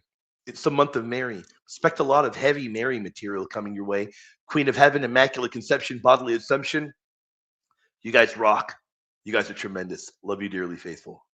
It's the month of Mary. Expect a lot of heavy Mary material coming your way. Queen of Heaven, Immaculate Conception, Bodily Assumption. You guys rock. You guys are tremendous. Love you dearly, faithful.